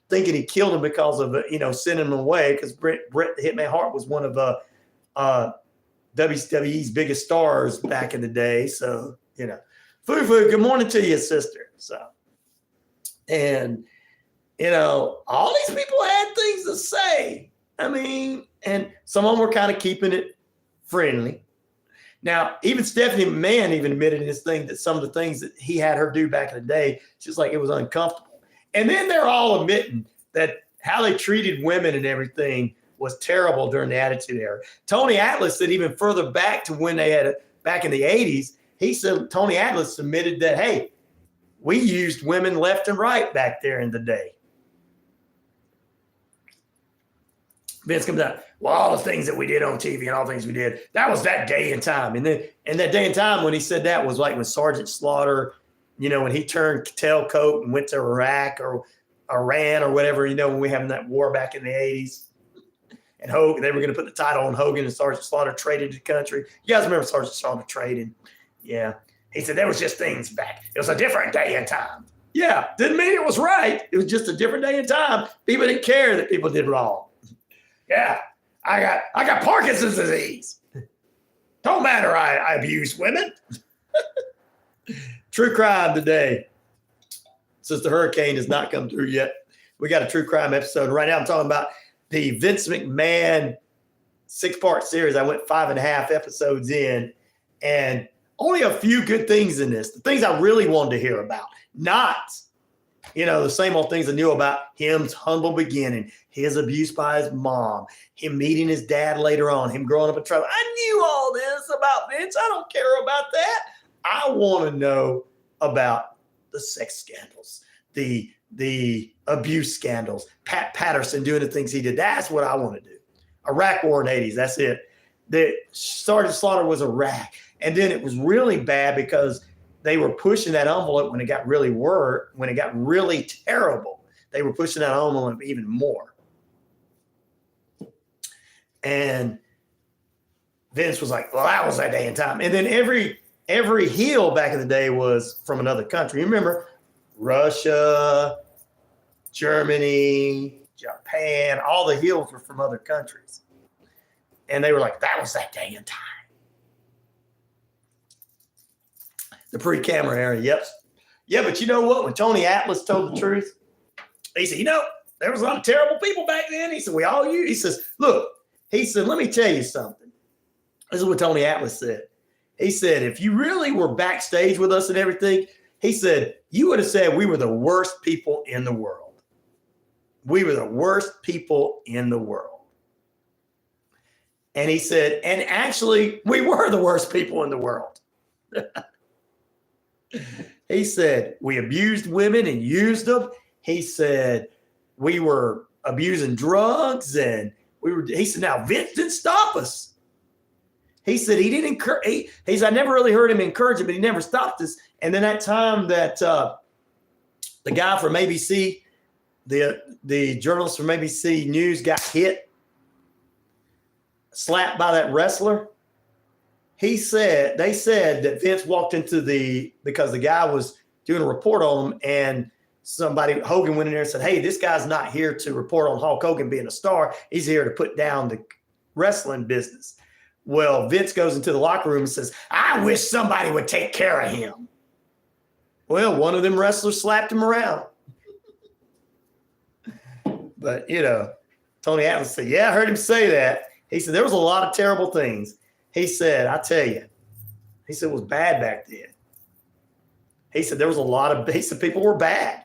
thinking he killed him because of, sending him away, because Bret the Hitman Hart was one of WWE's biggest stars back in the day. So, Fufu, good morning to you, sister. So, and, all these people had things to say. I mean, and some of them were kind of keeping it friendly. Now, even Stephanie McMahon even admitted in this thing that some of the things that he had her do back in the day, just like it was uncomfortable. And then they're all admitting that how they treated women and everything was terrible during the Attitude Era. Tony Atlas said even further back to when they had back in the 80s, he said Tony Atlas admitted that, hey, we used women left and right back there in the day. Vince comes out, well, all the things that we did on TV and all the things we did, that was that day and time. And that day and time when he said that was like when Sergeant Slaughter, when he turned tailcoat and went to Iraq or Iran or whatever, when we having that war back in the 80s. And Hogan, they were going to put the title on Hogan and Sergeant Slaughter traded the country. You guys remember Sergeant Slaughter trading? Yeah. He said there was just things back. It was a different day and time. Yeah. Didn't mean it was right. It was just a different day and time. People didn't care that people did wrong. Yeah. I got Parkinson's disease. Don't matter. I abuse women. True crime today. Since the hurricane has not come through yet, we got a true crime episode. Right now I'm talking about the Vince McMahon 6-part series. I went 5.5 episodes in, and only a few good things in this. The things I really wanted to hear about, not, the same old things I knew about him's humble beginning, his abuse by his mom, him meeting his dad later on, him growing up in trouble. I knew all this about Vince. I don't care about that. I want to know about the sex scandals, the abuse scandals, Pat Patterson doing the things he did. That's what I want to do. Iraq War in the 80s. That's it. that Sergeant Slaughter was a rat. And then it was really bad because they were pushing that envelope when it got really terrible. They were pushing that envelope even more. And Vince was like, well, that was that day and time. And then every heel back in the day was from another country. You remember Russia, Germany, Japan, all the heels were from other countries. And they were like, that was that day and time. The pre-camera era, yep. Yeah, but you know what? When Tony Atlas told the truth, he said, there was a lot of terrible people back then. He said, he says, look, he said, let me tell you something. This is what Tony Atlas said. He said, if you really were backstage with us and everything, he said, you would have said we were the worst people in the world. We were the worst people in the world. And he said, and actually, we were the worst people in the world. He said, we abused women and used them. He said, we were abusing drugs and he said, now Vince didn't stop us. He said, he didn't encourage, he said, I never really heard him encourage it, but he never stopped us. And then that time that the guy from ABC, the journalist from ABC News got slapped by that wrestler. They said that Vince walked into because the guy was doing a report on him and Hogan went in there and said, hey, this guy's not here to report on Hulk Hogan being a star. He's here to put down the wrestling business. Well, Vince goes into the locker room and says, I wish somebody would take care of him. Well, one of them wrestlers slapped him around. But, Tony Atlas said, yeah, I heard him say that. He said, there was a lot of terrible things. He said, I tell you, he said, it was bad back then. He said, there was he said, people were bad.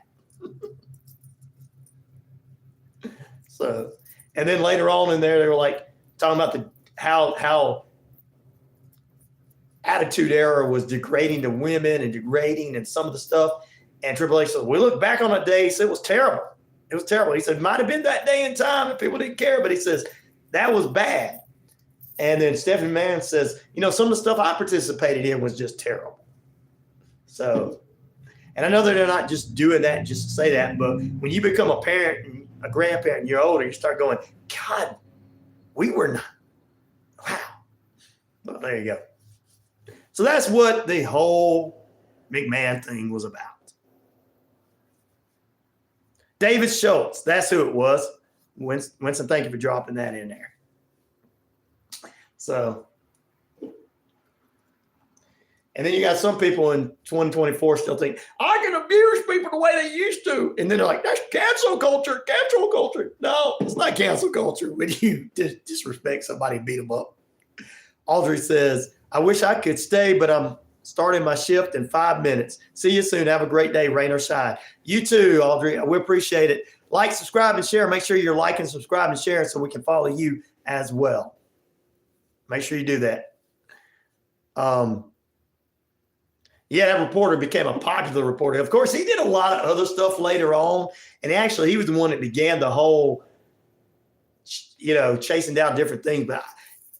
So, and then later on in there, they were like talking about how Attitude Era was degrading to women and degrading and some of the stuff. And Triple H said, we look back on that day, he said, it was terrible. It was terrible. He said, it might have been that day and time and people didn't care, but he says, that was bad. And then Stephanie McMahon says, some of the stuff I participated in was just terrible. So, and I know that they're not just doing that just to say that, but when you become a parent and a grandparent and you're older, you start going, God, we were not. Wow. Well, there you go. So that's what the whole McMahon thing was about. David Schultz, that's who it was. Winston, thank you for dropping that in there. So, and then you got some people in 2024 still think, I can abuse people the way they used to. And then they're like, that's cancel culture. No, it's not cancel culture when you disrespect somebody, beat them up. Audrey says, I wish I could stay, but I'm starting my shift in 5 minutes. See you soon. Have a great day, rain or shine. You too, Audrey. We appreciate it. Like, subscribe, and share. Make sure you're liking, subscribe, and sharing so we can follow you as well. Make sure you do that. Yeah, that reporter became a popular reporter. Of course, he did a lot of other stuff later on. And actually, he was the one that began the whole, chasing down different things. But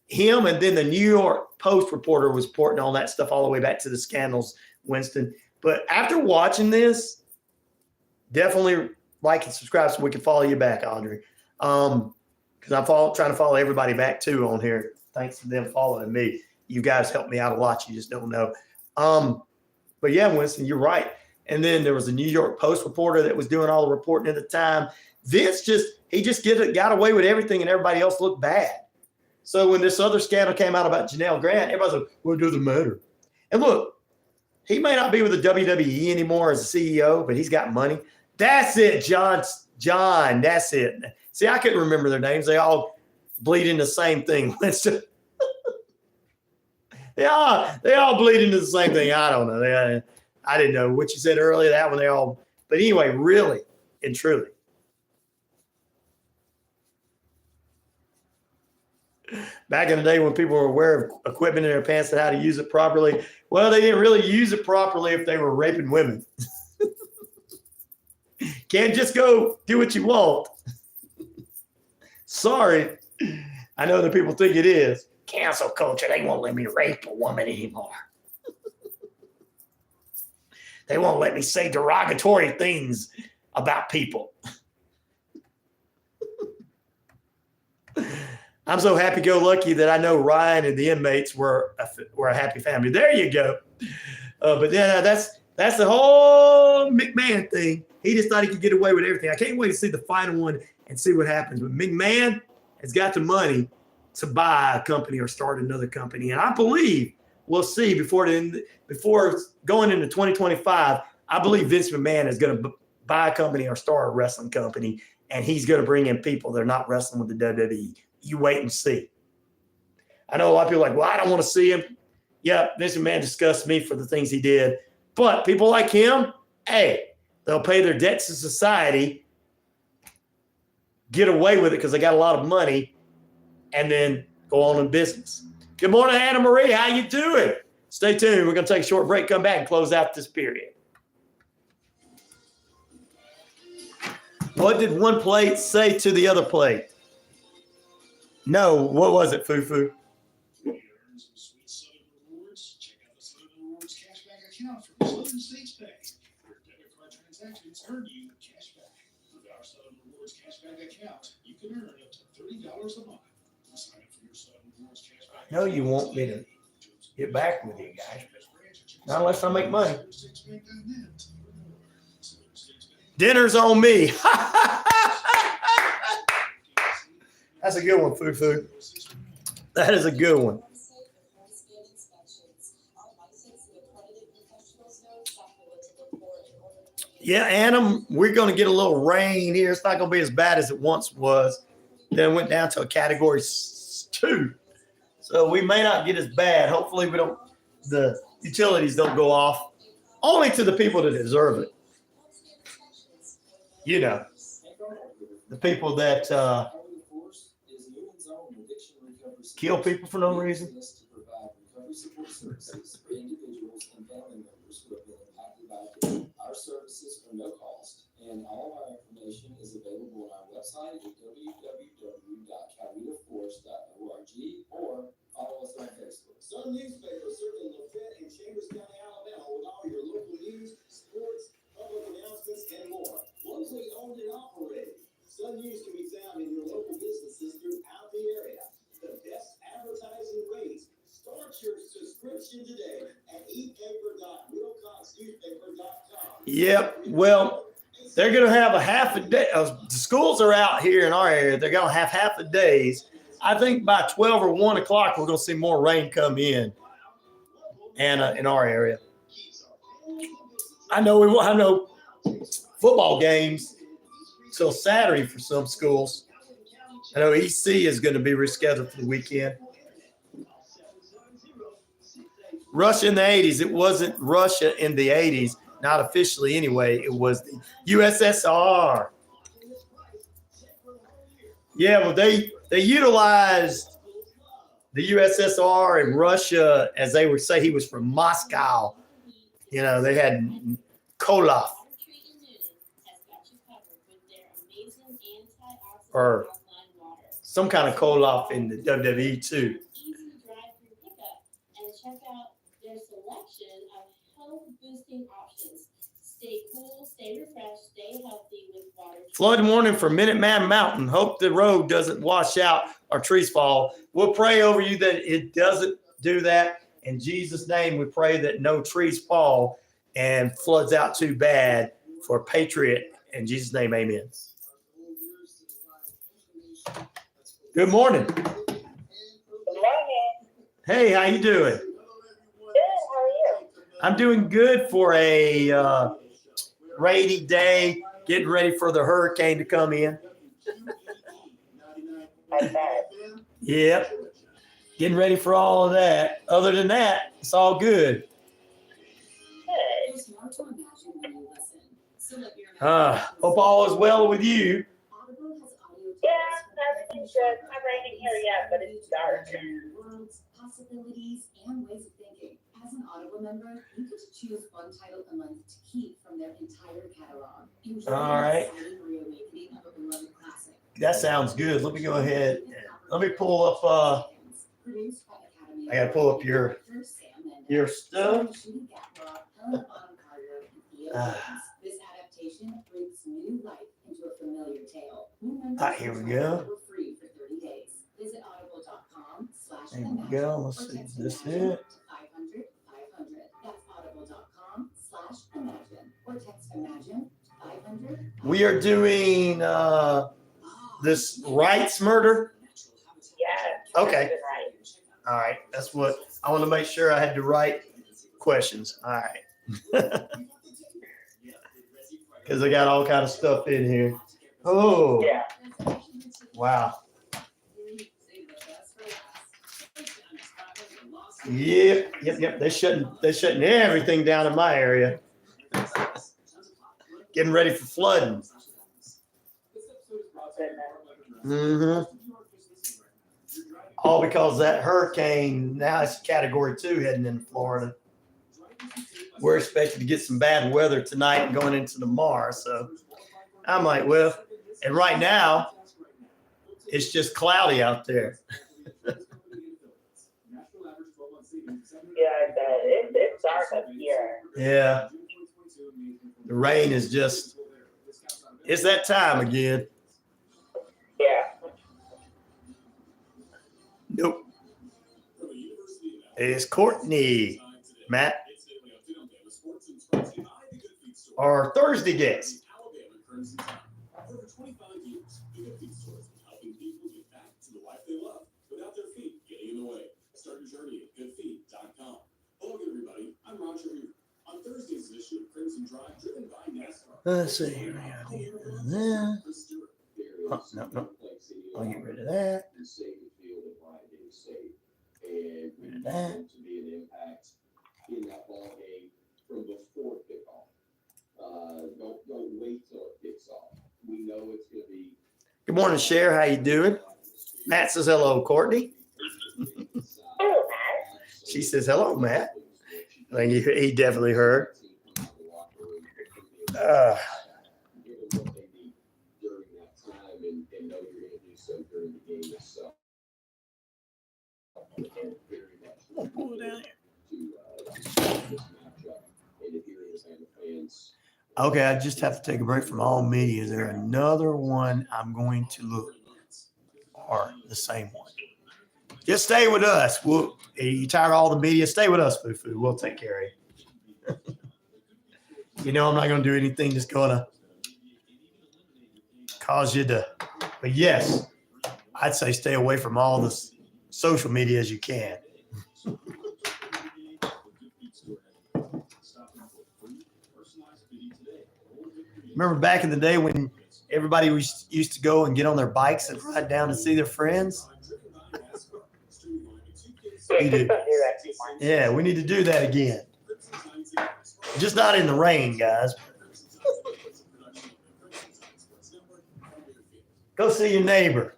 him and then the New York Post reporter was reporting on that stuff all the way back to the scandals, Winston. But after watching this, definitely like and subscribe so we can follow you back, Audrey. Because I'm trying to follow everybody back, too, on here. Thanks to them following me. You guys help me out a lot. You just don't know. But yeah, Winston, you're right. And then there was a New York Post reporter that was doing all the reporting at the time. Vince got away with everything and everybody else looked bad. So when this other scandal came out about Janelle Grant, everybody's like, well, it doesn't matter. And look, he may not be with the WWE anymore as a CEO, but he's got money. That's it, John, that's it. See, I couldn't remember their names. They all bleed into the same thing. They all bleed into the same thing. I don't know. I didn't know what you said earlier. That one, they all. But anyway, really and truly. Back in the day when people were aware of equipment in their pants and how to use it properly, well, they didn't really use it properly if they were raping women. Can't just go do what you want. Sorry. I know that people think it is. Cancel culture. They won't let me rape a woman anymore. They won't let me say derogatory things about people. I'm so happy-go-lucky that I know Ryan and the inmates were a happy family. There you go. But then that's the whole McMahon thing. He just thought he could get away with everything. I can't wait to see the final one and see what happens. But McMahon has got the money to buy a company or start another company. And I believe we'll see before going into 2025, I believe Vince McMahon is going to buy a company or start a wrestling company, and he's going to bring in people that are not wrestling with the WWE. You wait and see. I know a lot of people are like, well, I don't want to see him. Yeah, Vince McMahon disgusts me for the things he did. But people like him, hey, they'll pay their debts to society, get away with it because they got a lot of money, and then go on in business. Good morning, Anna Marie. How you doing? Stay tuned. We're going to take a short break, come back, and close out this period. What did one plate say to the other plate? No, what was it, Fufu? Earn some sweet Southern rewards. Check out the Southern Rewards cashback account from Southern States Bank. Your debit card transactions earn you cash back. With our Southern Rewards cashback account, you can earn up to $30 a month. Sign up for your Southern Rewards cashback. No, you want me to get back with you guys. Not unless I make money. Dinner's on me. That's a good one, Fufu. That is a good one. Yeah, Anna, we're going to get a little rain here. It's not going to be as bad as it once was. Then it went down to a category 2. So we may not get as bad. Hopefully the utilities don't go off. Only to the people that deserve it. You know, the people that kill people for no reason. Our services are no cost, and all of our information is available on our website at www.cowetaforce.org or follow us on Facebook. Sun newspapers serving Lafayette and Chambers County, Alabama, with all your local news, sports, public announcements, and more. Locally owned and operated. Sun News can be found in your local businesses throughout the area. The best advertising rates. Start your subscription today at epaper.wilcoxnewspaper.com. Yep. Well, they're going to have a half a day. The schools are out here in our area. They're going to have half a days. I think by 12 or 1 o'clock, we're going to see more rain come in and in our area. I know football games till Saturday for some schools. I know EC is going to be rescheduled for the weekend. Russia in the 80s. It wasn't Russia in the 80s, not officially anyway. It was the USSR. Yeah, well, they utilized the USSR and Russia as they would say he was from Moscow. You know, they had Koloff. Or some kind of Koloff in the WWE too. Check out their selection of health-boosting options. Stay cool, stay refreshed, stay healthy with water. Flood warning for Minuteman Mountain. Hope the road doesn't wash out or trees fall. We'll pray over you that it doesn't do that. In Jesus' name, we pray that no trees fall and floods out too bad for Patriot. In Jesus' name, amen. Good morning. Good morning. Hey, how you doing? Good, how are you? I'm doing good for a rainy day, getting ready for the hurricane to come in. I bet. Yep. Getting ready for all of that. Other than that, it's all good. Good. Hope all is well with you. Yeah, everything's good. Not raining here yet, but it's dark. Possibilities and ways of thinking. As an Audible member, you get to choose one title a month to keep from their entire catalog. Enjoy All right. the reawakening of a beloved classic. That sounds good. Let me go ahead. Let me pull up I gotta pull up your stuff. This adaptation brings new life into a familiar tale. Here we go. Free for 30 days. Visit There we go. Let's see. Is this it? 500 500. That's audible.com/imagine or text imagine 500. We are doing this Wright's murder. Yeah. Okay. All right. That's what I want to make sure I had the right questions. All right. Because I got all kind of stuff in here. Oh. Yeah. Wow. Yep. They're shutting everything down in my area. Getting ready for flooding. Mm-hmm. All because that hurricane, now it's category 2 heading into Florida. We're expected to get some bad weather tonight and going into tomorrow. So I'm like, well, and right now it's just cloudy out there. Yeah, it's dark up here. Yeah. The rain is just, it's that time again. Yeah. Nope. It's Courtney, Matt, our Thursday guest. Over 25 years, the Good Feet stores helping people get back to the life they love without their feet getting in the way. Start your journey at goodfeet.com. Hello again, everybody. I'm Roger here. On Thursday's edition of Crimson Drive, driven by NASCAR. Let's see here. Oh, no. I'll get rid of that. Rid of that. To be an impact in that ball game from before kickoff. Don't wait till it kicks off. We know it's going to be. Good morning, Cher. How you doing? Matt says hello, Courtney. Hello, Matt. She says hello, Matt. I think he definitely heard. Pull it down here. Okay, I just have to take a break from all media. Is there another one I'm going to look, or the same one? Just stay with us. You tired of all the media? Stay with us, Foo-Foo. We'll take care of you. You know I'm not going to do anything that's going to cause you to. But yes, I'd say stay away from all the social media as you can. Remember back in the day when everybody used to go and get on their bikes and ride down to see their friends? Yeah, we need to do that again. Just not in the rain, guys. Go see your neighbor.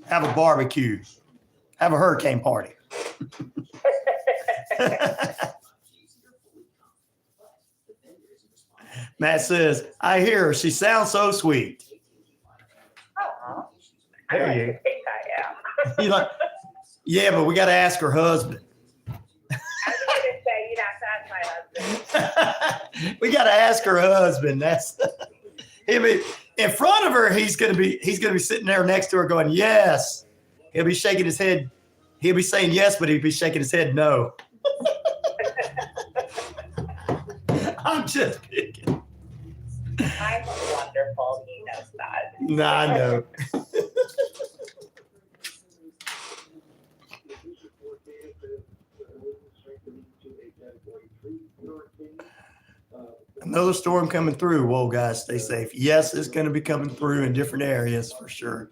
Have a barbecue. Have a hurricane party. Matt says, I hear her. She sounds so sweet. Oh, There you think I am. He's like, yeah, but we got to ask her husband. I was going to say, you'd have to ask my husband. We got to ask her husband. That's he'll be in front of her. He's gonna be sitting there next to her going, yes. He'll be shaking his head. He'll be saying yes, but he'll be shaking his head no. I'm just picking. I'm wonderful. He knows that. Nah, I know. Another storm coming through. Whoa, guys, stay safe. Yes, it's going to be coming through in different areas for sure.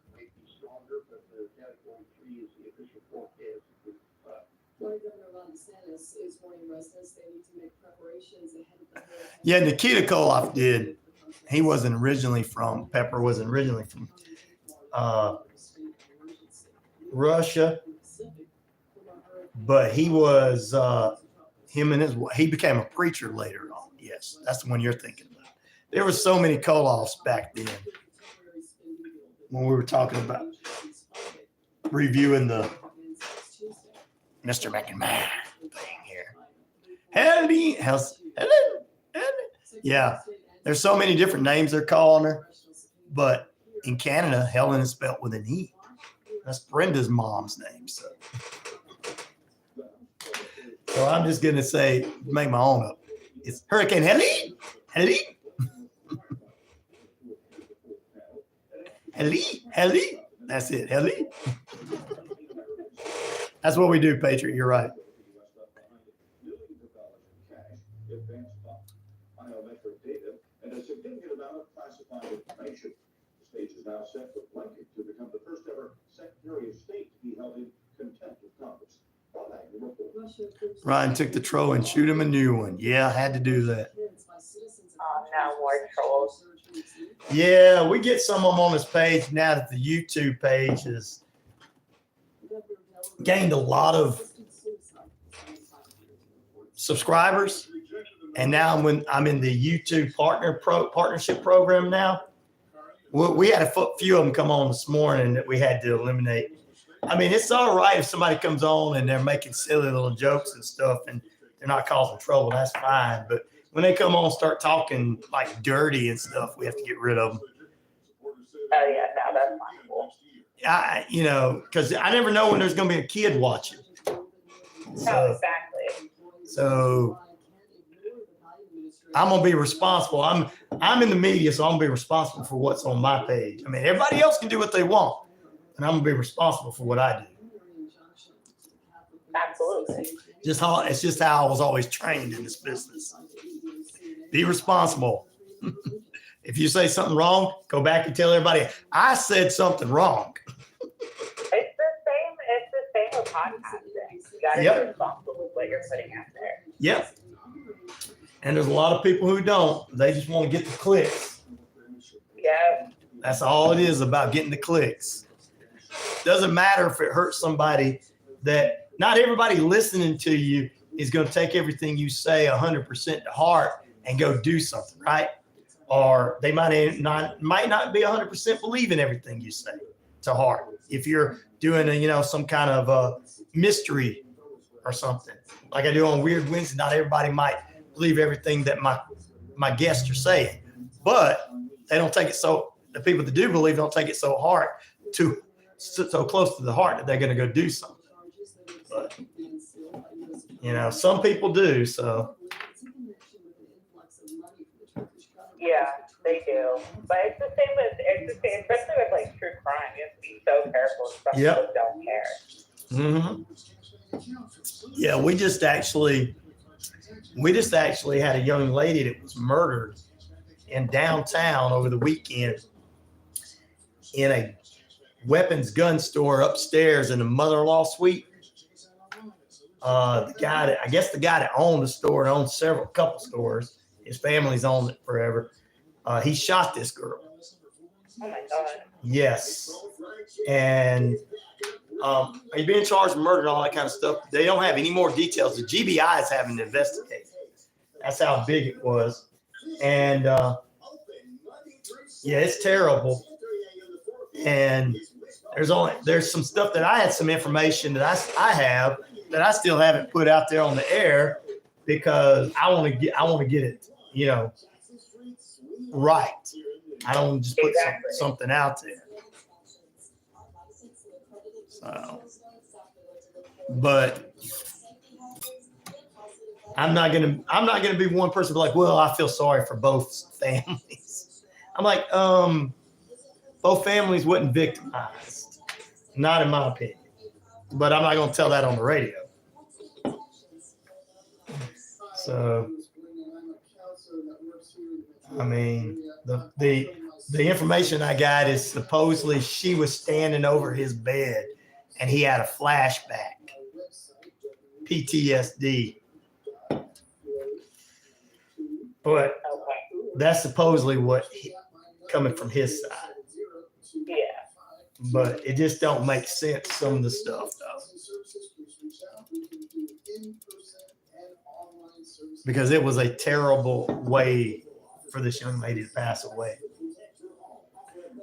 Yeah, Nikita Koloff did. He wasn't originally from, Pepper wasn't originally from Russia, but he was, he became a preacher later on. Yes, that's the one you're thinking about. There were so many Koloffs back then when we were talking about. reviewing the Mr. McMahon thing here. Helene, yeah. There's so many different names they're calling her, but in Canada, Helen is spelled with an E. That's Brenda's mom's name. So I'm just gonna say, make my own up. It's Hurricane Helene. Helene. Helene. That's it. Helene. That's what we do, Patriot. You're right. And a significant amount of classified information. The stage is now set for Blanket to become the first ever Secretary of State to be held in contempt of Congress. Ryan took the troll and shoot him a new one. Yeah, I had to do that. Oh, no more trolls. Yeah, we get some of them on this page now that the YouTube page has gained a lot of subscribers. And now I'm in the YouTube partnership program now. We had a few of them come on this morning that we had to eliminate. I mean, it's all right if somebody comes on and they're making silly little jokes and stuff and they're not causing trouble. That's fine. But when they come on and start talking like dirty and stuff, we have to get rid of them. Oh, yeah, no, that's not cool. Because I never know when there's going to be a kid watching. No, exactly. So I'm gonna be responsible. I'm in the media, so I'm gonna be responsible for what's on my page. I mean, everybody else can do what they want, and I'm gonna be responsible for what I do. Absolutely. It's just how I was always trained in this business. Be responsible. If you say something wrong, go back and tell everybody I said something wrong. It's the same with podcasting. You gotta be responsible with what you're putting out there. Yep. And there's a lot of people who don't. They just want to get the clicks. Yeah. That's all it is about getting the clicks. Doesn't matter if it hurts somebody. That not everybody listening to you is going to take everything you say 100% to heart and go do something, right? Or they might not be 100% believe in everything you say to heart. If you're doing some kind of a mystery or something like I do on Weird Wednesday, not everybody might believe everything that my guests are saying, but they don't take it the people that do believe don't take it so hard so close to the heart that they're going to go do something. But some people do. So yeah, they do. But it's the same, especially with like true crime. You have to be so careful. Some people don't care. Mm-hmm. Yeah, we just actually had a young lady that was murdered in downtown over the weekend in a weapons gun store upstairs in the mother-in-law suite. The guy that owned the store and owns couple stores, his family's owned it forever. He shot this girl. Oh my God. Yes. And he's being charged with murder and all that kind of stuff. They don't have any more details. The GBI is having to investigate. That's how big it was. And it's terrible. And there's some stuff that I had some information that I have that I still haven't put out there on the air because I want to get it, right. I don't just put something out there. So, but I'm not gonna be one person like, well, I feel sorry for both families. I'm like, both families wasn't victimized, not in my opinion. But I'm not gonna tell that on the radio. So, I mean, the information I got is supposedly she was standing over his bed and he had a flashback, PTSD. But that's supposedly coming from his side. Yeah. But it just don't make sense, some of the stuff, though. Because it was a terrible way for this young lady to pass away.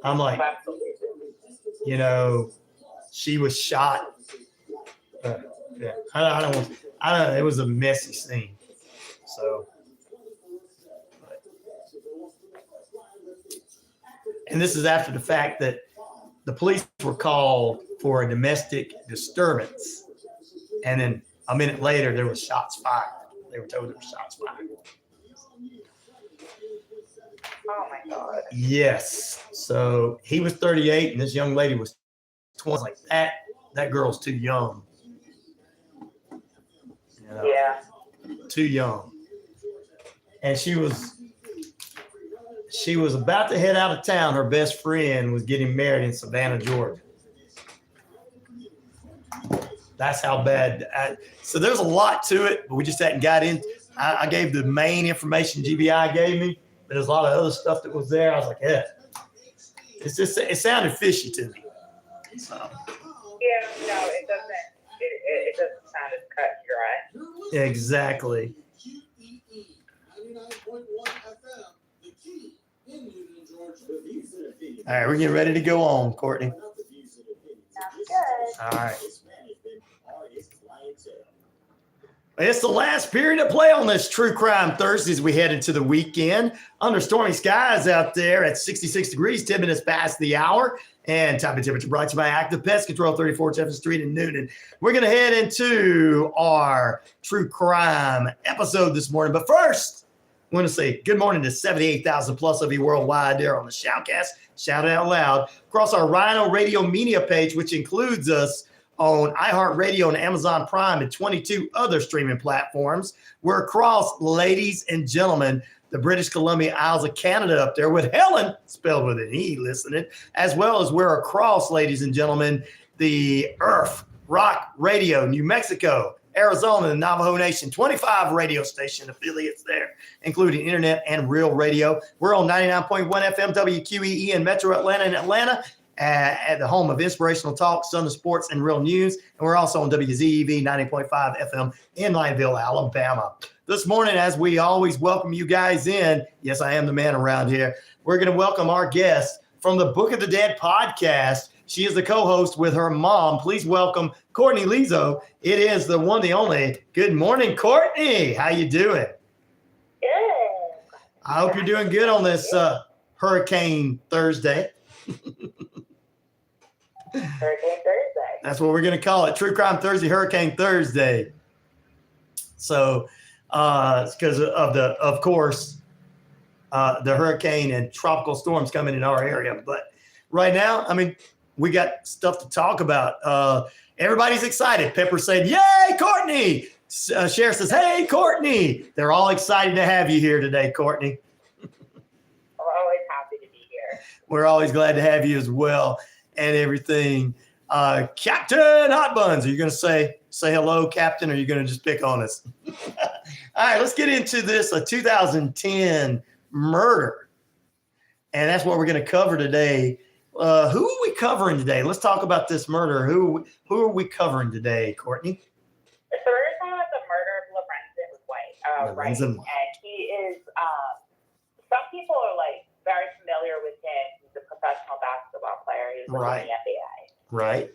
I'm like, she was shot. Yeah, I don't know. It was a messy scene. So, and this is after the fact that the police were called for a domestic disturbance, and then a minute later there was shots fired. They were told there were shots fired. Oh my God. Yes. So he was 38, and this young lady was 20. Like that girl's too young. You know, Yeah. too young. And she was about to head out of town. Her best friend was getting married in Savannah, Georgia. That's how bad. So there's a lot to it, but we just hadn't got in. I gave the main information GBI gave me, but there's a lot of other stuff that was there. I was like, yeah, it sounded fishy to me. So. Yeah, no, it doesn't. It doesn't sound as cut and dry. Exactly. All right, we're getting ready to go on, Courtney. Sounds good. All right. It's the last period of play on this True Crime Thursday as we head into the weekend. Under stormy skies out there at 66 degrees, 10 minutes past the hour. And top of temperature brought to you by Active Pest Control, 34 Jefferson Street in Newton. We're going to head into our True Crime episode this morning. But first, I want to say good morning to 78,000 plus of you worldwide there on the Shoutcast. Shout it out loud. Across our RyanORadio media page, which includes us on iHeartRadio and Amazon Prime and 22 other streaming platforms. We're across, ladies and gentlemen, the British Columbia Isles of Canada up there with Helene, spelled with an E, listening, as well as we're across, ladies and gentlemen, the Earth Rock Radio, New Mexico, Arizona, the Navajo Nation, 25 radio station affiliates there, including internet and real radio. We're on 99.1 FM WQEE in Metro Atlanta and Atlanta, at the home of inspirational talk, Southern sports, and real news. And we're also on WZEV 90.5 FM in Lineville, Alabama. This morning, as we always welcome you guys in, yes, I am the man around here. We're going to welcome our guest from the Book of the Dead podcast. She is the co-host with her mom. Please welcome Courtney Lio. It is the one, the only. Good morning, Courtney. How you doing? Good. I hope you're doing good on this Hurricane Thursday. Hurricane Thursday. That's what we're going to call it. True Crime Thursday, Hurricane Thursday. So it's because of course, the hurricane and tropical storms coming in our area. But right now, I mean, we got stuff to talk about. Everybody's excited. Pepper said, yay, Courtney. Sheriff says, hey, Courtney. They're all excited to have you here today, Courtney. I'm always happy to be here. We're always glad to have you as well and everything. Captain Hot Buns, are you going to say hello, Captain, or are you going to just pick on us? All right, let's get into this, a 2010 murder. And that's what we're going to cover today. Who are we covering today? Let's talk about this murder. Who are we covering today, Courtney? So we're talking about the murder of Lorenzen Wright. And he is, some people are like very familiar with him. He's a professional basketball player. He was in the NBA. Right.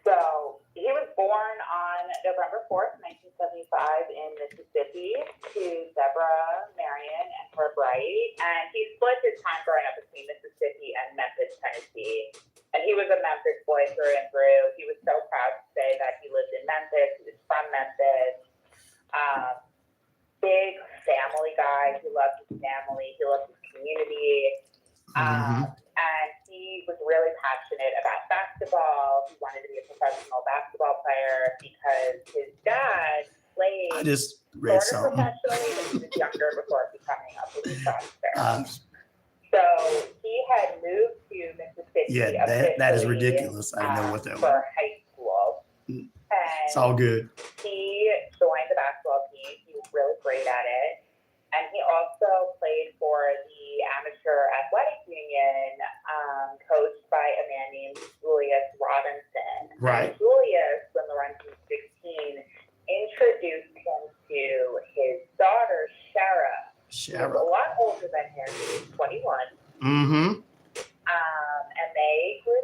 So he was born on November 4th, 1975 in Mississippi to Deborah Marion and Herb Wright. And he split his time growing up between Mississippi and Memphis, Tennessee. And he was a Memphis boy through and through. He was so proud to say that he lived in Memphis. He was from Memphis. Big family guy. He loved his family. He loved his community. And he was really passionate about basketball. He wanted to be a professional basketball player because his dad played I just read something. professionally when he was younger before becoming a police officer. So he had moved to Mississippi. Yeah, that is ridiculous. I didn't know what that was. For high school. And it's all good. he joined the basketball team. He was really great at it. And he also played for the amateur athletic union, coached by a man named Julius Robinson. Right. And Julius, when Lorenzen was 16, introduced him to his daughter, Shara. She was a lot older than him. She was 21. Mm-hmm. And they grew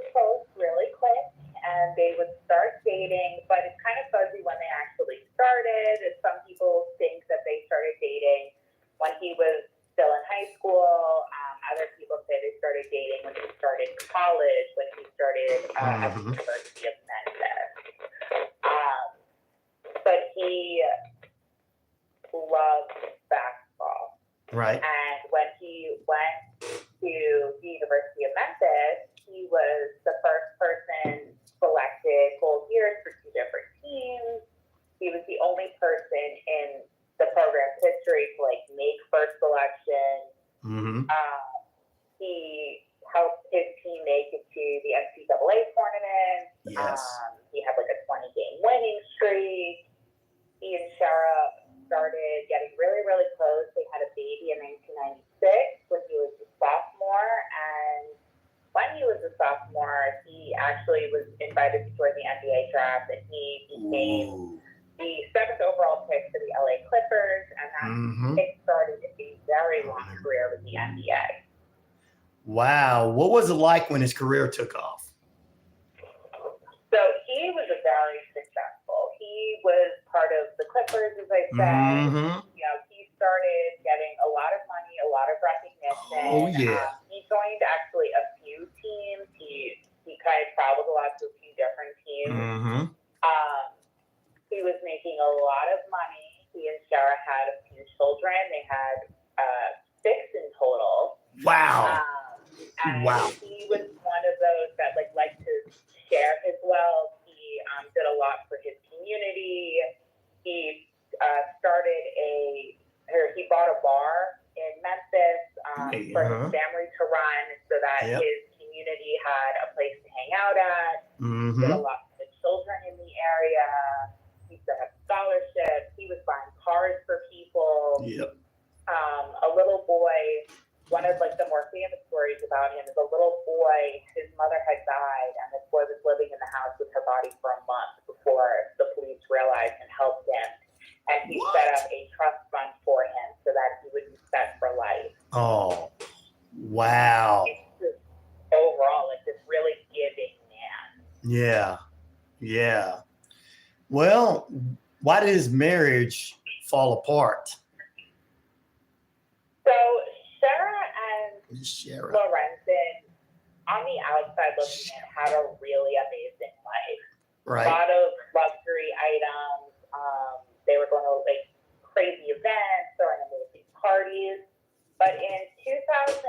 they would start dating, but it's kind of fuzzy when they actually started. Some people think that they started dating when he was still in high school. Other people say they started dating when he started college, when he started at the University of Memphis. But he loved basketball. Right. And when he went to the University of Memphis, he was the first person selected both years for two different teams. He was the only person in the program's history to like make first selection. He helped his team make it to the NCAA tournament. Yes. He had like a 20-game winning streak. He and Shara started getting really, really close. They had a baby in 1996 when he was a sophomore. And when he was a sophomore, he actually was invited to join the NBA draft, and he became the 7th overall pick for the LA Clippers. And that pick started a very long career with the NBA. Wow. What was it like when his career took off? So he was a very successful. He was part of the Clippers, as I said. You know, he started getting a lot of money, a lot of recognition. Oh, yeah. He joined actually a few teams. He kind of traveled a lot to a few different teams. He was making a lot of money. He and Shara had a few children. They had 6 in total. Wow. And he was one of those that liked to share his wealth. He did a lot for his community. He he bought a bar in Memphis for his family to run, so that his community had a place to hang out at. Did a lot for the children in the area. He used to have scholarships. He was buying cars for people. A little boy. One of the more famous stories about him is a little boy. His mother had died, and this boy was living in the house with her body for a month before the police realized and helped him. And he set up a trust fund for him so that he would be set for life. Oh, wow. It's just overall this really giving man. Yeah. Well, why did his marriage fall apart? So Shara and Lorenzen, on the outside looking in, had a really amazing life. Right. A lot of luxury items. They were going to crazy events, throwing amazing parties. But in 2005,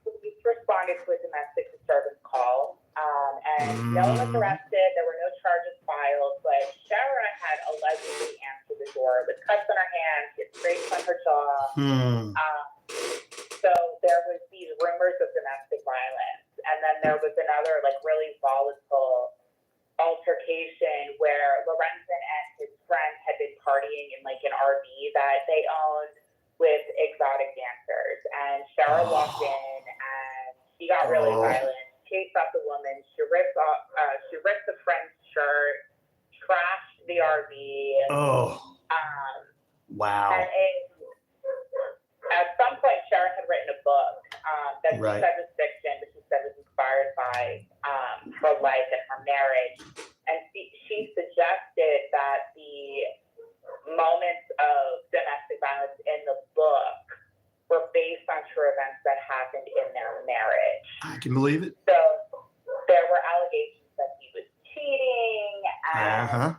police responded to a domestic disturbance call, and no one was arrested. There were no charges filed, but Shara had allegedly answered the door with cuts on her hands, she had scrapes on her jaw. So there was these rumors of domestic violence, and then there was another really volatile altercation where Lorenzen and his friend had been partying in an RV that they owned with exotic dancers, and Shara walked in and she got really violent, chased off the woman, she ripped the friend's shirt, trashed the RV. Wow. And at some point, Sharon had written a book that she said was fiction, but she said was inspired by her life and her marriage. And she suggested that the moments of domestic violence in the book were based on true events that happened in their marriage. I can believe it. So there were allegations that he was cheating, and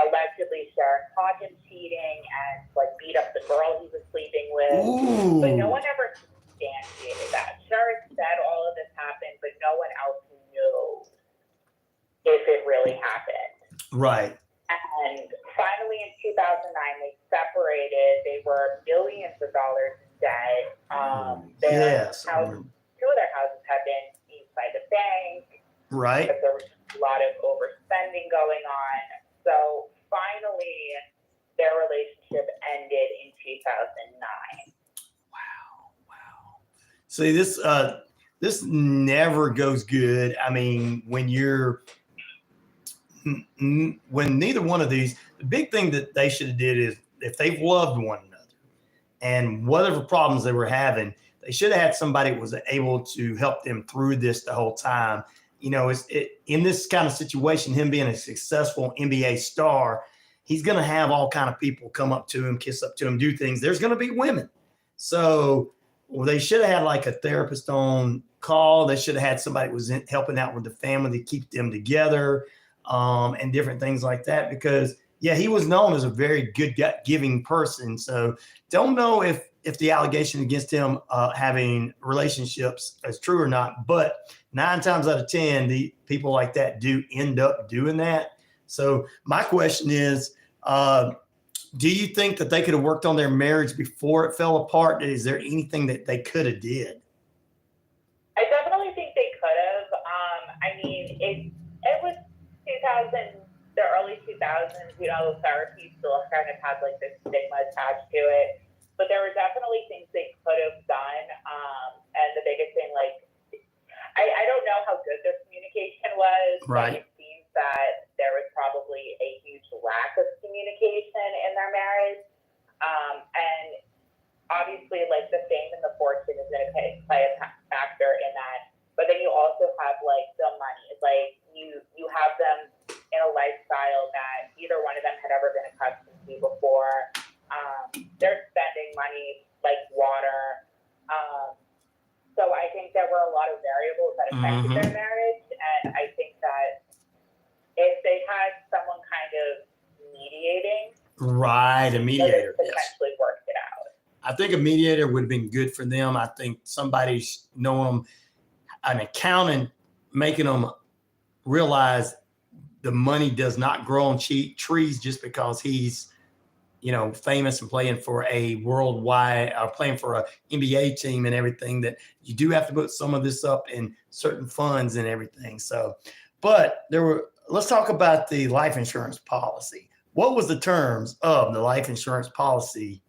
allegedly Sharon caught him cheating and beat up the girl he was sleeping with. But no one ever substantiated that. Sharon said all of this happened, but no one else knew if it really happened. Right. And finally in 2009 they separated. They were millions of dollars in debt. Two of their houses had been seized by the bank. Right. Because there was a lot of overspending going on. So finally, their relationship ended in 2009. Wow. See, this never goes good. I mean, when neither one of these, the big thing that they should have did is if they've loved one another and whatever problems they were having, they should have had somebody that was able to help them through this the whole time in this kind of situation, him being a successful NBA star, he's going to have all kind of people come up to him, kiss up to him, do things. There's going to be women. So they should have had like a therapist on call. They should have had somebody who was helping out with the family to keep them together, and different things like that. Because he was known as a very good giving person. So don't know if the allegation against him having relationships is true or not, but 9 times out of 10, the people like that do end up doing that. So my question is, do you think that they could have worked on their marriage before it fell apart? Is there anything that they could have did? I definitely think they could have. I mean, it was 2000, the early 2000s, therapy still kind of had like this stigma attached to it. But there were definitely things they could have done. And the biggest thing, I don't know how good their communication was. Right. But it seems that there was probably a huge lack of communication in their marriage. And obviously, the fame and the fortune is going to play a factor in that. But then you also have, the money. It's you have them in a lifestyle that neither one of them had ever been accustomed to before. They're spending money like water. So I think there were a lot of variables that affected their marriage. And I think that if they had someone kind of mediating. Right, a mediator. Potentially worked it out. I think a mediator would have been good for them. I think somebody's knowing them, an accountant, making them realize the money does not grow on trees just because he's famous and playing for a worldwide or playing for a NBA team and everything, that you do have to put some of this up in certain funds and everything. So, but let's talk about the life insurance policy. What was the terms of the life insurance policy?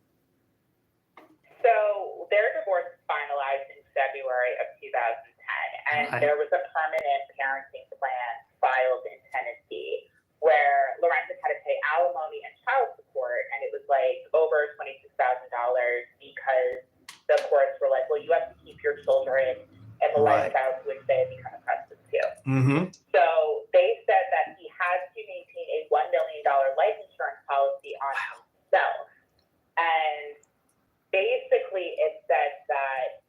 So their divorce was finalized in February of 2010, and there was a permanent parenting plan filed in Tennessee where Lorenzen had to pay alimony and child support, and it was over $26,000 because the courts were like, well, you have to keep your children in the lifestyle to which they have become accustomed to. So they said that he had to maintain a $1 million life insurance policy on himself. And basically it said that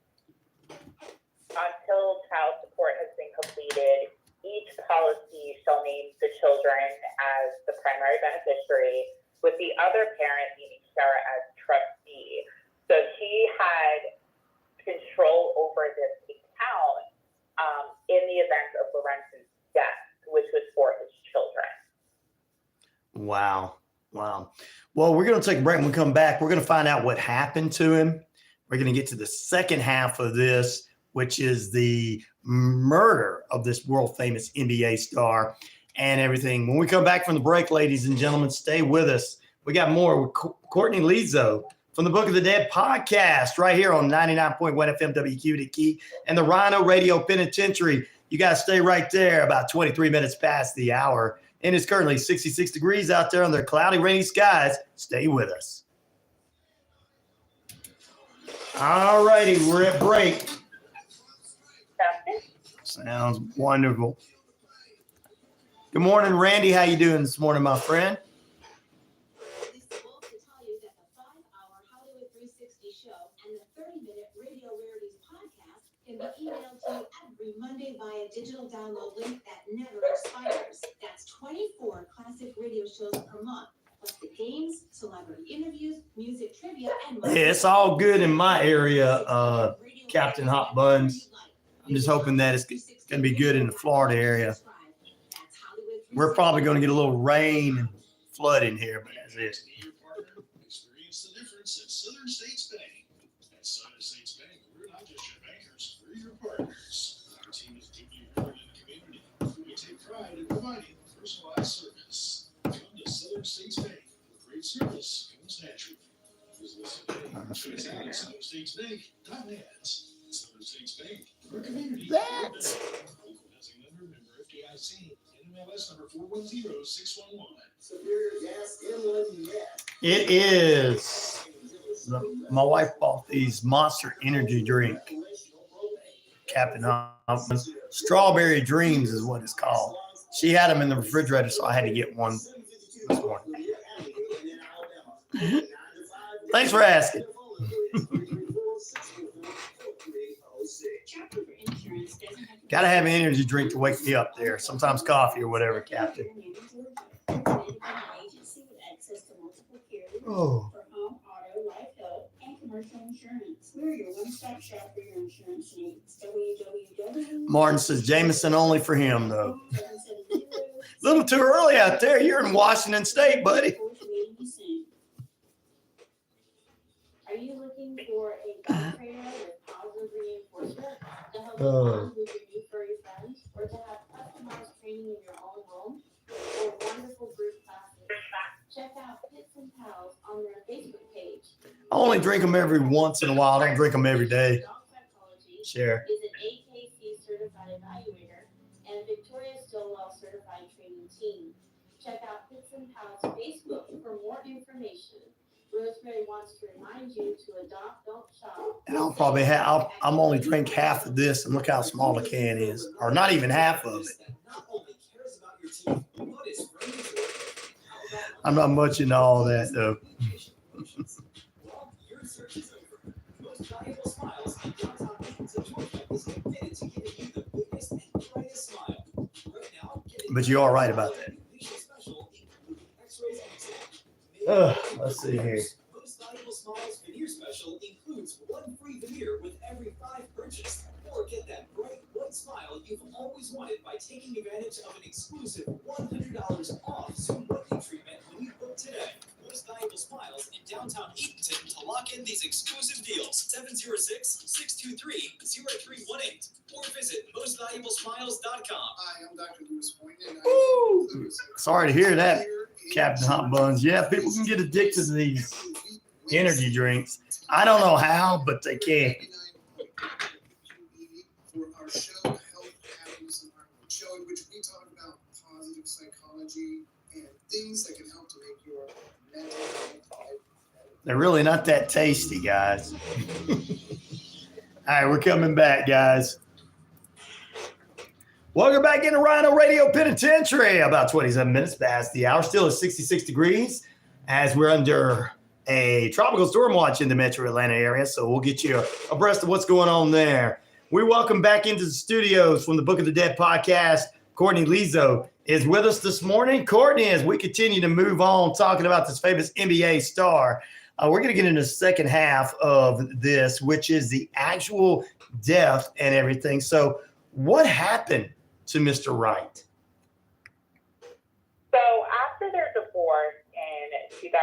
until child support has been completed, each policy shall name the children as the primary beneficiary, with the other parent, meaning Sarah, as trustee. So she had control over this account in the event of Lorenzen's death, which was for his children. Wow. Well, we're going to take a break. When we come back, we're going to find out what happened to him. We're going to get to the second half of this, which is the murder of this world famous NBA star and everything. When we come back from the break, ladies and gentlemen, stay with us. We got more with Courtney Lio from the Book of the Dead podcast right here on 99.1 FM WQEE and the RyanORadio Penitentiary. You guys stay right there, about 23 minutes past the hour. And it's currently 66 degrees out there under cloudy, rainy skies. Stay with us. All righty, we're at break. Sounds wonderful. Good morning, Randy. How you doing this morning, my friend? Can be emailed to you every Monday via digital download link that never expires. That's 24 classic radio shows per month, plus the games, celebrity interviews, music trivia, and more. Yeah, it's all good in my area, Captain Hot Buns. I'm just hoping that it's going to be good in the Florida area. We're probably going to get a little rain and flood in here, but that's it. Experience the difference at Southern States Bank. At Southern States Bank, we're not just your bankers, we're your partners. Our team is deeply rooted in the community. We take pride in providing personalized service. Come to Southern States Bank, where great service comes naturally. Visit us today. Check out SouthernStatesBank.net. Southern States Bank, our community. Local housing member FDIC. NMLS number 410611. Superior gas inland net. It is. My wife bought these Monster Energy drink. Captain Hoffman's. Strawberry Dreams is what it's called. She had them in the refrigerator, so I had to get one this morning. Thanks for asking. Got to have an energy drink to wake me up there. Sometimes coffee or whatever, Captain. Oh. For home, auto, life, health, and commercial insurance. We're your one-stop shop for your insurance needs. www. Martin says Jameson only for him, though. A little too early out there. You're in Washington State, buddy. Are you looking for a dog trainer with positive reinforcement to help you Oh. bond with your new furry friends, or to have customized training in your own home, or wonderful group classes? Check out Pits and Pals on their Facebook page. I only drink them every once in a while. I don't drink them every day. Dog Psychology Share. is an AKC certified evaluator and Victoria Stillwell certified training team. Check out Pits and Pals Facebook for more information. Rosemary wants to remind you to adopt, don't shop. And I'll probably have, I'm only drink half of this, and look how small the can is, or not even half of it. I'm not much into all that, though. But you are right about that. Let's see here. Most Valuable Smiles veneer special includes one free veneer with every 5 purchased. Or get that bright white smile you've always wanted by taking advantage of an exclusive $100 off Zoom whitening treatment when you book today. Most Valuable Smiles in downtown Eatonton to lock in these exclusive deals. 706-623-0318 or visit mostvaluablesmiles.com. Hi, I'm Dr. Lewis Boynton. Woo! Sorry to hear that, Captain Hot Buns. Yeah, people can get addicted to these energy drinks. I don't know how, but they can. For our show, Health, Happiness, and Harmony, show in which we talk about positive psychology and things that can help to make your mental health better. They're really not that tasty, guys. All right, we're coming back, guys. Welcome back into RyanORadio Penitentiary. About 27 minutes past the hour. Still at 66 degrees as we're under a tropical storm watch in the metro Atlanta area. So we'll get you abreast of what's going on there. We welcome back into the studios from the Book of the Dead podcast. Courtney Lio is with us this morning. Courtney, as we continue to move on talking about this famous NBA star, we're going to get into the second half of this, which is the actual death and everything. So what happened to Mr. Wright? So after their divorce in 2010,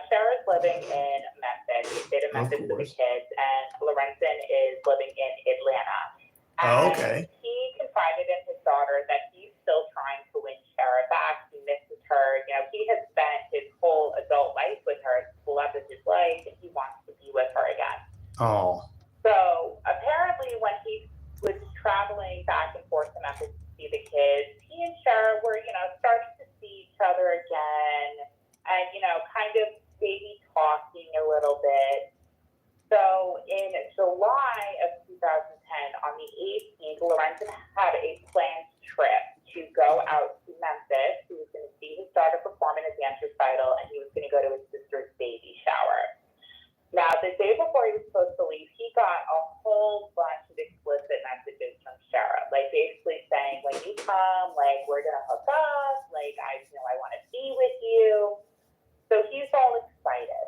Cher's living in Memphis. He stayed in Memphis with the kids, and Lorenzen is living in Atlanta. Oh, okay. He confided in his daughter that he's still trying to win Cher back. He misses her. You know, he has spent his whole adult life with her. Love is his life, and he wants to be with her again. Oh. So apparently, when he was traveling back and forth to Memphis to see the kids, he and Cher were, you know, starting to see each other again. And, you know, kind of maybe talking a little bit. So in July of 2010, on the 18th, Lorenzen had a planned trip to go out to Memphis. He was going to see his daughter perform in a dance recital, and he was going to go to his sister's baby shower. Now, the day before he was supposed to leave, he got a whole bunch of explicit messages from Shara, like basically saying, when you come, like, we're going to hook up, like, I want to be with you. So he's all excited.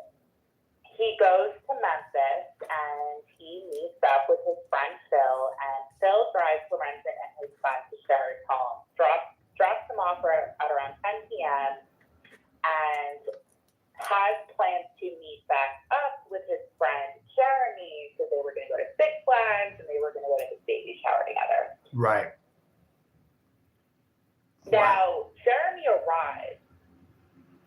He goes to Memphis and he meets up with his friend Phil, and Phil drives Lorenzen and his son to Cher's home, drops them off at around 10 p.m. and has plans to meet back up with his friend Jeremy, because they were going to go to Six Flags and they were going to go to his baby shower together. Right. Now, Jeremy arrives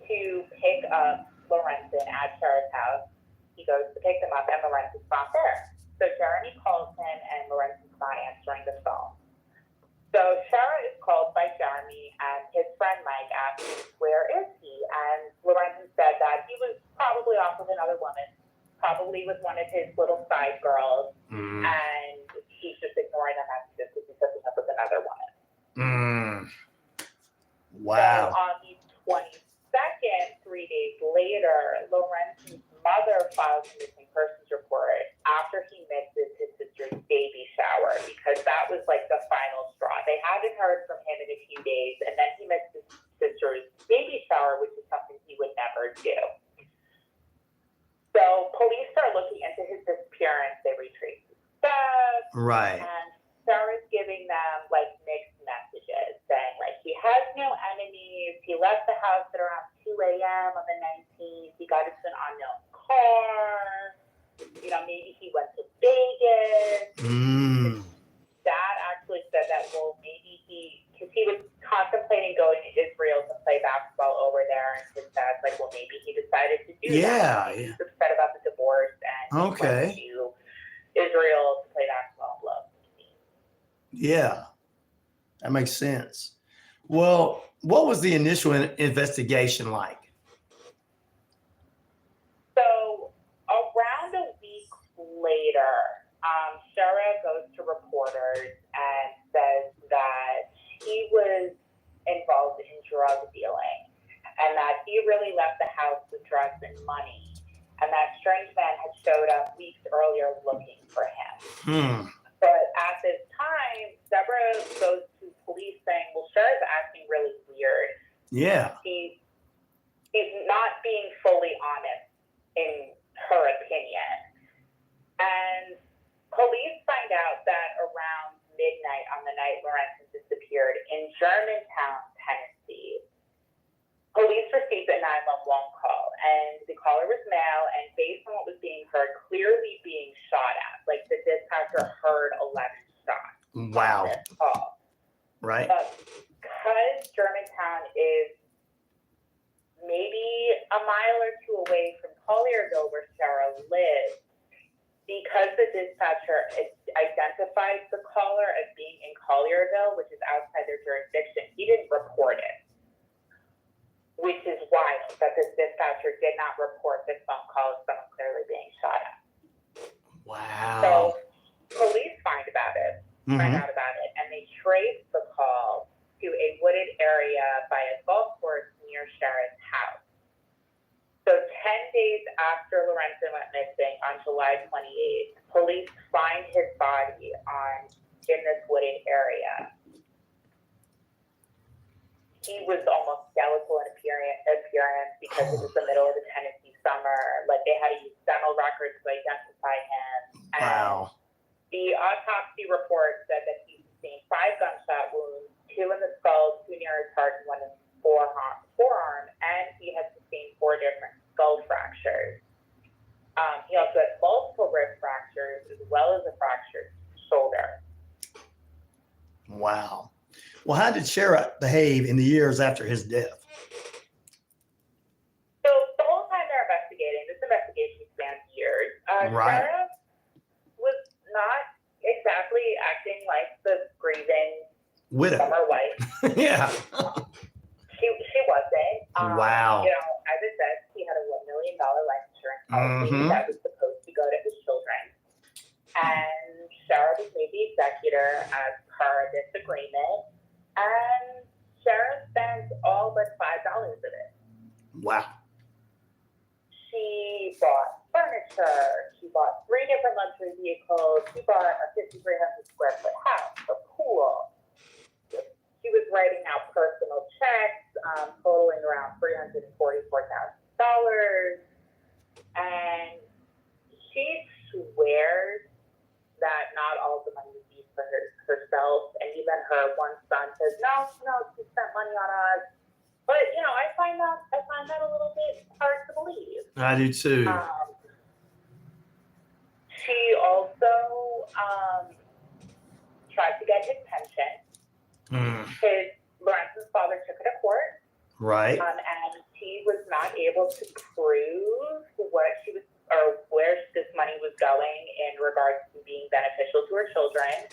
to pick up Lorenzen at Cher's house. He goes to pick them up, and Lorenzen's not there. So Jeremy calls him, and Lorenzen's not answering the phone. So Shara is called by Jeremy, and his friend Mike asks, where is he? And Lorenzen said that he was probably off with another woman, probably with one of his little side girls, and he's just ignoring them as Wow. So on the 22nd, 3 days later, Lorenzen's mother files a missing persons report after he misses his sister's baby shower, because that was like the final straw. They hadn't heard from him in a few days, and then he missed his sister's baby shower, which is something he would never do. So police start looking into his disappearance. They retrace his steps. Right. And Sarah's giving them like mixed messages, saying like he has no enemies. He left the house at around 2 a.m. on the 19th. He got into an unknown car. You know, maybe he went to Vegas. Dad actually said that, well, maybe because he was contemplating going to Israel to play basketball over there, and his dad's like, well, maybe he decided to do that. He's upset about the divorce, and he went to Israel to play basketball. Yeah, that makes sense. Well, what was the initial investigation like? So around a week later, Sarah goes to reporters and says that he was involved in drug dealing, and that he really left the house with drugs and money, and that strange man had showed up weeks earlier looking for him. But at this time, Deborah goes to police saying, well, Sarah's acting really weird. Yeah. He's not being fully honest, in her opinion. And police find out that around midnight on the night Lorenzen disappeared in Germantown, Tennessee, police received a 911 call, and the caller was male, and based on what was being heard, clearly being shot at. Like the dispatcher heard 11 shots. Wow. On this call. Right. Because Germantown is maybe a mile or two away from Collierville, where Sarah lives, because the dispatcher identifies the caller as being in Collierville, which is outside their jurisdiction, he didn't report it. Which is wild that this dispatcher did not report this phone call of someone clearly being shot at. Wow. So police find out about it, and they trace the call to a wooded area by a golf course near Sarah's house. So 10 days after Lorenzen went missing on July 28th, police find his body in this wooded area. He was almost skeletal in appearance because it was the middle of the Tennessee summer. Like they had to use dental records to identify him. And the autopsy report said that he sustained 5 gunshot wounds, 2 in the skull, 2 near his heart, and 1 in his forearm, and he had sustained 4 different skull fractures. He also had multiple rib fractures as well as a fractured shoulder. Wow. Well, how did Sarah behave in the years after his death? So the whole time they're investigating, this investigation spans years. Sarah was not exactly acting like the grieving widow summer wife. Yeah. She wasn't. Wow. You know, as I said, he had a $1 million life insurance policy that was supposed to go to his children. And Sarah was made the executor as per this agreement. And Sarah spent all but $5 of it. Wow. She bought furniture. She bought 3 different luxury vehicles. She bought a 5,300 square foot house, a pool. She was writing out personal checks totaling around $344,000. And she swears that not all of the money was used for herself, and even her one son says, no, she spent money on us. But you know, I find that a little bit hard to believe. I do too. She also tried to get his pension. Lorenzen's father took it to court. Right. And she was not able to prove what she was or where this money was going in regards to being beneficial to her children.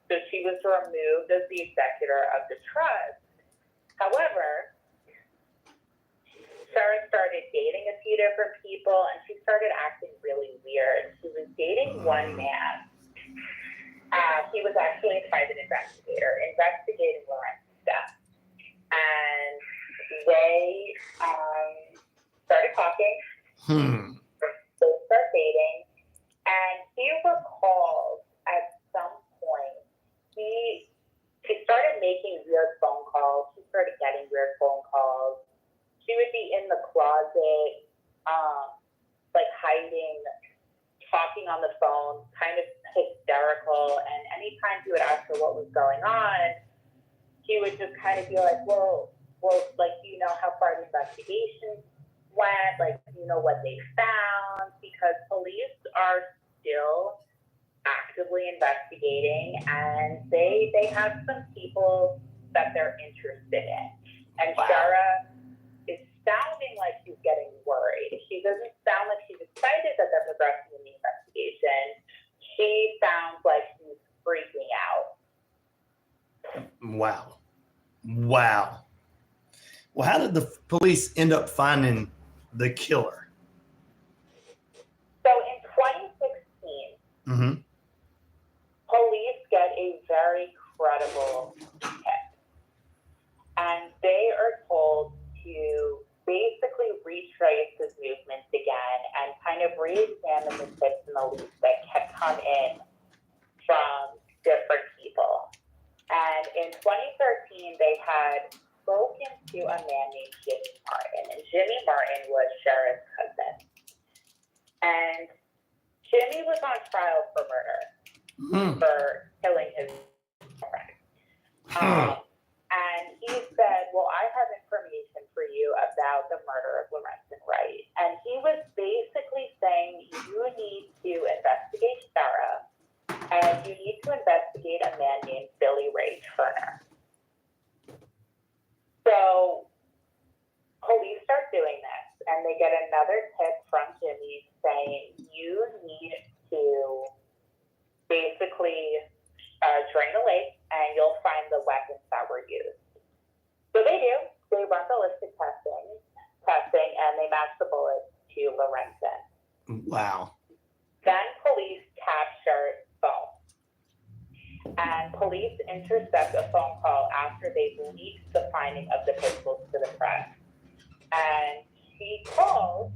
So she was removed as the executor of the trust. However, Sarah started dating a few different people, and she started acting really weird. She was dating one man, He was actually a private investigator investigating Lorenzen's death. And they started talking. They started dating. And he recalls at some point, he started making weird phone calls. She started getting weird phone calls. She would be in the closet, like hiding, talking on the phone, kind of hysterical. And anytime he would ask her what was going on, he would just kind of be like, well, like, do you know how far the investigation went? Like, do you know what they found? Because police are still actively investigating, and they have some people that they're interested in. And Shara is sounding like she's getting worried. She doesn't sound like she's excited that they're progressing in the investigation. She sounds like she's freaking out. Wow. Well, how did the police end up finding the killer? So in 2016, police get a very credible tip. And they are told to basically retrace his movements again and kind of re-examine the tips and the leads that had come in from different people. And in 2013, they had spoken to a man named Jimmy Martin. And Jimmy Martin was Shara's cousin. And Jimmy was on trial for murder, for killing his friend. And he said, well, I have information for you about the murder of Lorenzen Wright. And he was basically saying, you need to investigate Shara, and you need to investigate a man named Billy Ray Turner. So police start doing this, and they get another tip from Jimmy saying, you need to basically drain a lake, and you'll find the weapons that were used. So they do. They run ballistic testing, and they match the bullets to Lorenzen. Wow. Then police capture phone. And police intercept a phone call after they leaked the finding of the pistols to the press. And she calls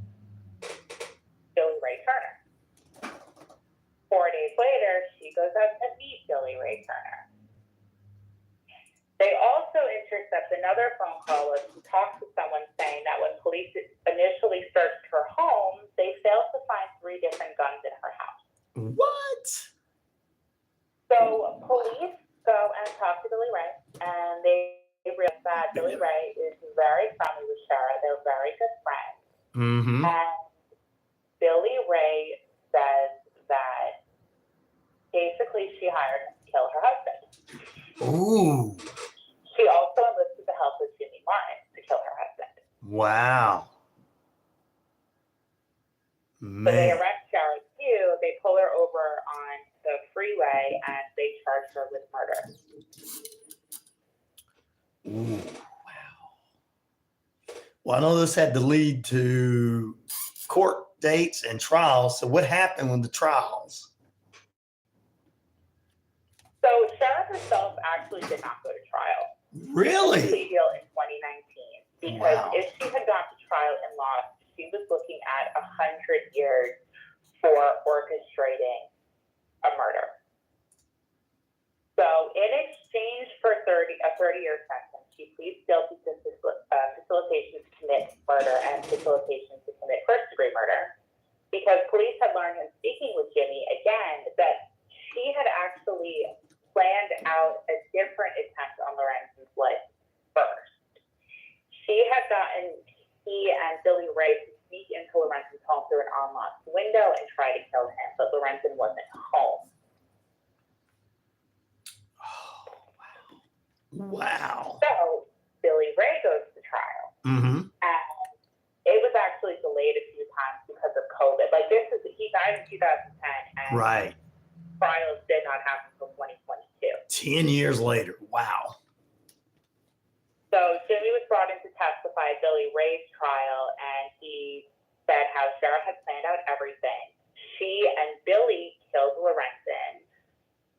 Billy Ray Turner. 4 days later, she goes out to meet Billy Ray Turner. They also intercept another phone call who talks to someone saying that when police initially searched her home, they failed to find 3 different guns in her house. What? So police go and talk to Billy Ray, and they realize that Billy Ray is very friendly with Shara. They're very good friends. And Billy Ray says that basically she hired him to kill her husband. Ooh. She also enlisted the help of Jimmy Martin to kill her husband. Wow. Man. So they arrest Shara too. They pull her over on the freeway and they charge her with murder. Ooh, wow. Well, I know this had to lead to court dates and trials. So what happened with the trials? So Shara herself actually did not go to trial. Really? Plea deal in 2019 because if she had gone to trial and lost, she was looking at 100 years for orchestrating a murder. So in exchange for a 30-year sentence, she pleads guilty to facilitation to commit murder and facilitation to commit first-degree murder because police had learned in speaking with Jimmy again that she had actually planned out a different attempt on Lorenzen's life first. She had gotten he and Billy Ray to sneak into Lorenzen's home through an unlocked window and try to kill him, but Lorenzen wasn't home. Oh, wow. So Billy Ray goes to trial. And it was actually delayed a few times because of COVID. Like he died in 2010 and trials did not happen until 2022. 10 years later. Wow. So Jimmy was brought in to testify at Billy Ray's trial, and he said how Shara had planned out everything. She and Billy killed Lorenzen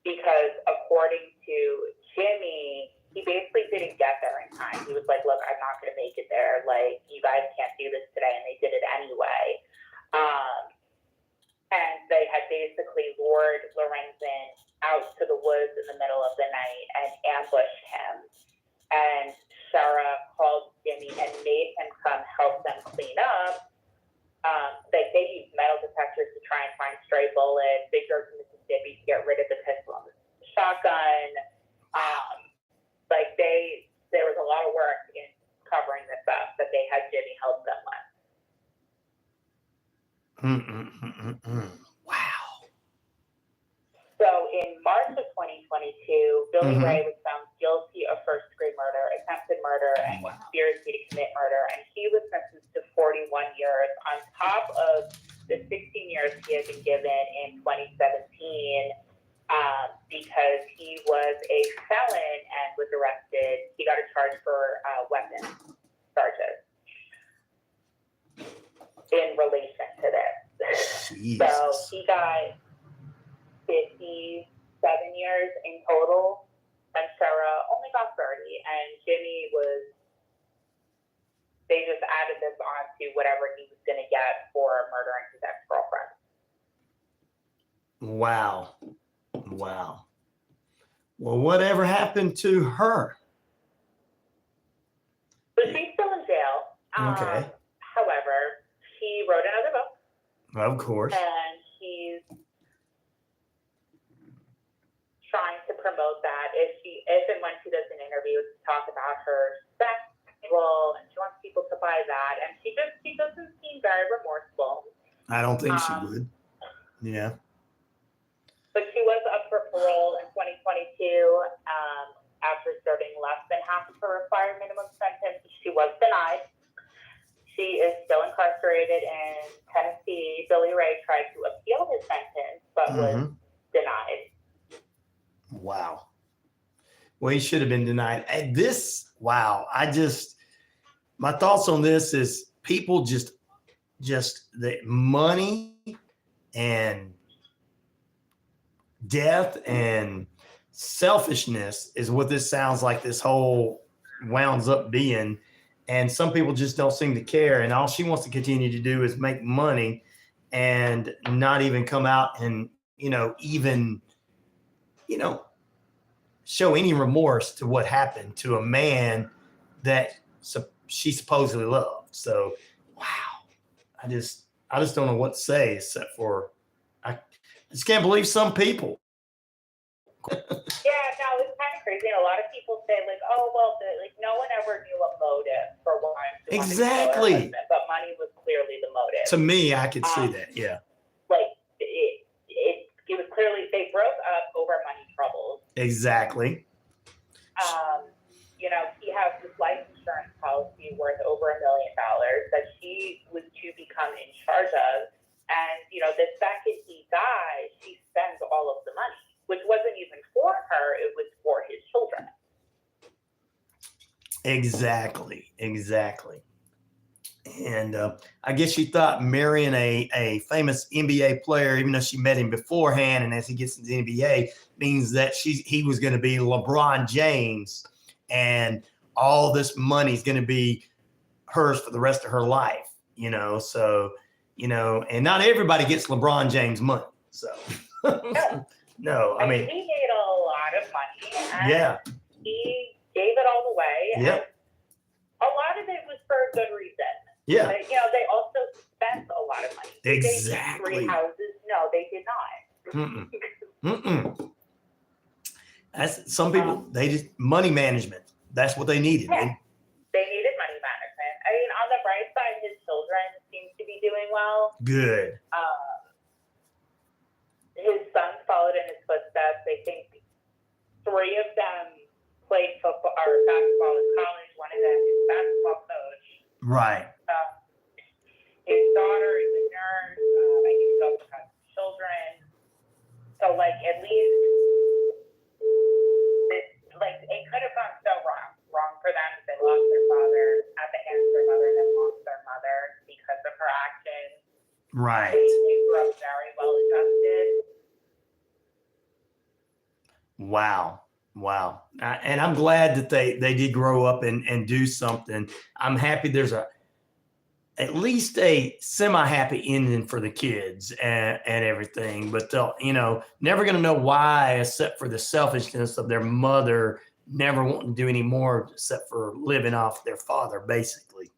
because Wow. So in March of 2022, Billy Mhm. Ray was found guilty of first-degree murder, attempted murder, and Wow. conspiracy to commit murder, and he was sentenced to 41 years on top of the 16 years he had been given in 2017 because he was a felon and was arrested. He got a charge for weapons charges in relation to this. So Jesus. he got 57 years in total, and Sarah only got 30, and Jimmy they just added this on to whatever he was going to get for murdering his ex-girlfriend. Wow. Wow. Well, whatever happened to her? So she's still in jail. Okay. However, she wrote another book, Of course. and he's trying to promote that if and when she does an interview to talk about her sex schedule, and she wants people to buy that, and she doesn't seem very remorseful. I don't think she would. Yeah. But she was up for parole in 2022 after serving less than half of her required minimum sentence. She was denied. She is still incarcerated in Tennessee. Billy Ray tried to appeal his sentence, but was denied. Wow. Well, he should have been denied. And wow. My thoughts on this is people just the money and death and selfishness is what this sounds like this whole wounds up being. And some people just don't seem to care. And all she wants to continue to do is make money and not even come out and, show any remorse to what happened to a man that she supposedly loved. So, wow. I just don't know what to say except for I just can't believe some people. Yeah, no, it's kind of crazy. And a lot of people say, like, oh, well, no one ever knew a motive for why she wanted to kill her Exactly. husband, but money was clearly the motive. To me, I could see that. Yeah. Like, it was clearly, they broke up over money troubles. Exactly. He has this life insurance policy worth over $1 million that she was to become in charge of. And, the second he dies, she spends all of the money, which wasn't even for her, it was for his children. Exactly. And I guess she thought marrying a famous NBA player, even though she met him beforehand, and as he gets into the NBA, means that he was going to be LeBron James, and all this money is going to be hers for the rest of her life. So, and not everybody gets LeBron James money. So, no, I mean, he made a lot of money. And yeah, he gave it all away. Yep. And a lot of it was for a good reason. Yeah. But, they also spent a lot of money. Exactly. Did they need 3 houses? No, they did not. That's some people. They just money management. That's what they needed. Yeah. They needed money management. I mean, on the bright side, his children seem to be doing well. Good. His sons followed in his footsteps. I think 3 of them played football or basketball in college. One of them is a basketball coach. Right. His daughter is a nurse. I think he also has children. So, at least, it could have gone so wrong for them if they lost their father at the hands of their mother and then lost their mother because of her actions. Right. They grew up very well adjusted. Wow. And I'm glad that they did grow up and do something. I'm happy there's at least a semi-happy ending for the kids and everything, but they'll, never going to know why, except for the selfishness of their mother never wanting to do any more except for living off their father, basically.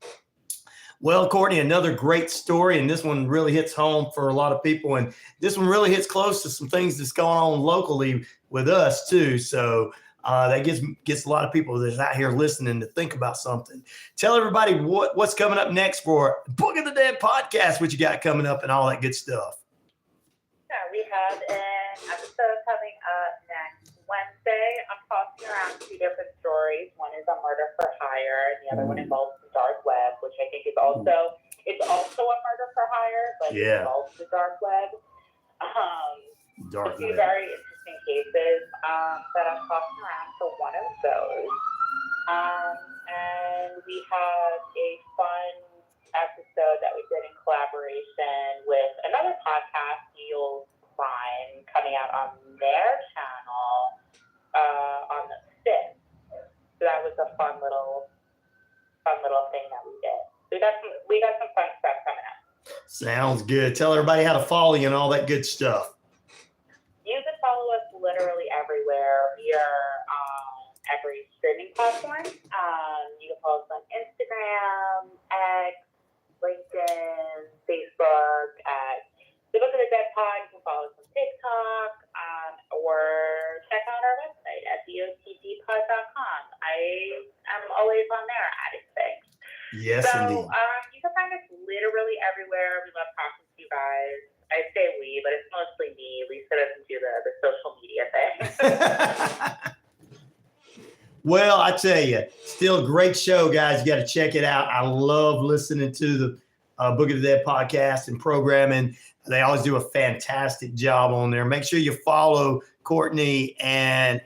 Well, Courtney, another great story, and this one really hits home for a lot of people, and this one really hits close to some things that's going on locally with us too. So That gets a lot of people that's out here listening to think about something. Tell everybody what's coming up next for Book of the Dead podcast, what you got coming up and all that good stuff. Yeah, we have an episode coming up next Wednesday. I'm tossing around two different stories. One is a murder for hire, and the other one involves the dark web, which I think is also a murder for hire, but it involves the dark web. Two very interesting cases that I'm tossing around for one of those. And we have a fun episode that we did in collaboration with another podcast, Neal's Crime, coming out on their channel on the 5th. So that was a fun little thing that we did. So we got some fun stuff coming up. Sounds good. Tell everybody how to follow you and all that good stuff. You can follow us literally everywhere. We are on every streaming platform. You can follow us on Instagram, X, LinkedIn, Facebook, at The Book of the Dead Pod. You can follow us on TikTok, or check out our website at bottdpod.com. I am always on there adding things. Yes, indeed. You can find us literally everywhere. We love talking to you guys. I say we, but it's mostly me. Lisa doesn't do the social media thing. Well, I tell you, still a great show, guys. You got to check it out. I love listening to the Book of the Dead podcast and programming. They always do a fantastic job on there. Make sure you follow Courtney, and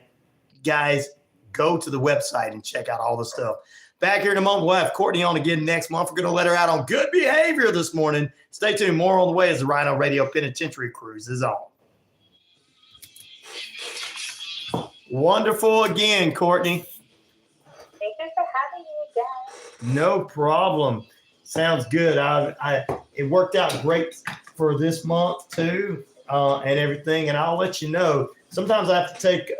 guys, go to the website and check out all the stuff. Back here in a moment, we'll have Courtney on again next month. We're going to let her out on good behavior this morning. Stay tuned. More on the way as the RyanORadio Penitentiary cruise is on. Wonderful again, Courtney. Thank you for having me again. No problem. Sounds good. It worked out great for this month too, and everything. And I'll let you know. Sometimes I have to take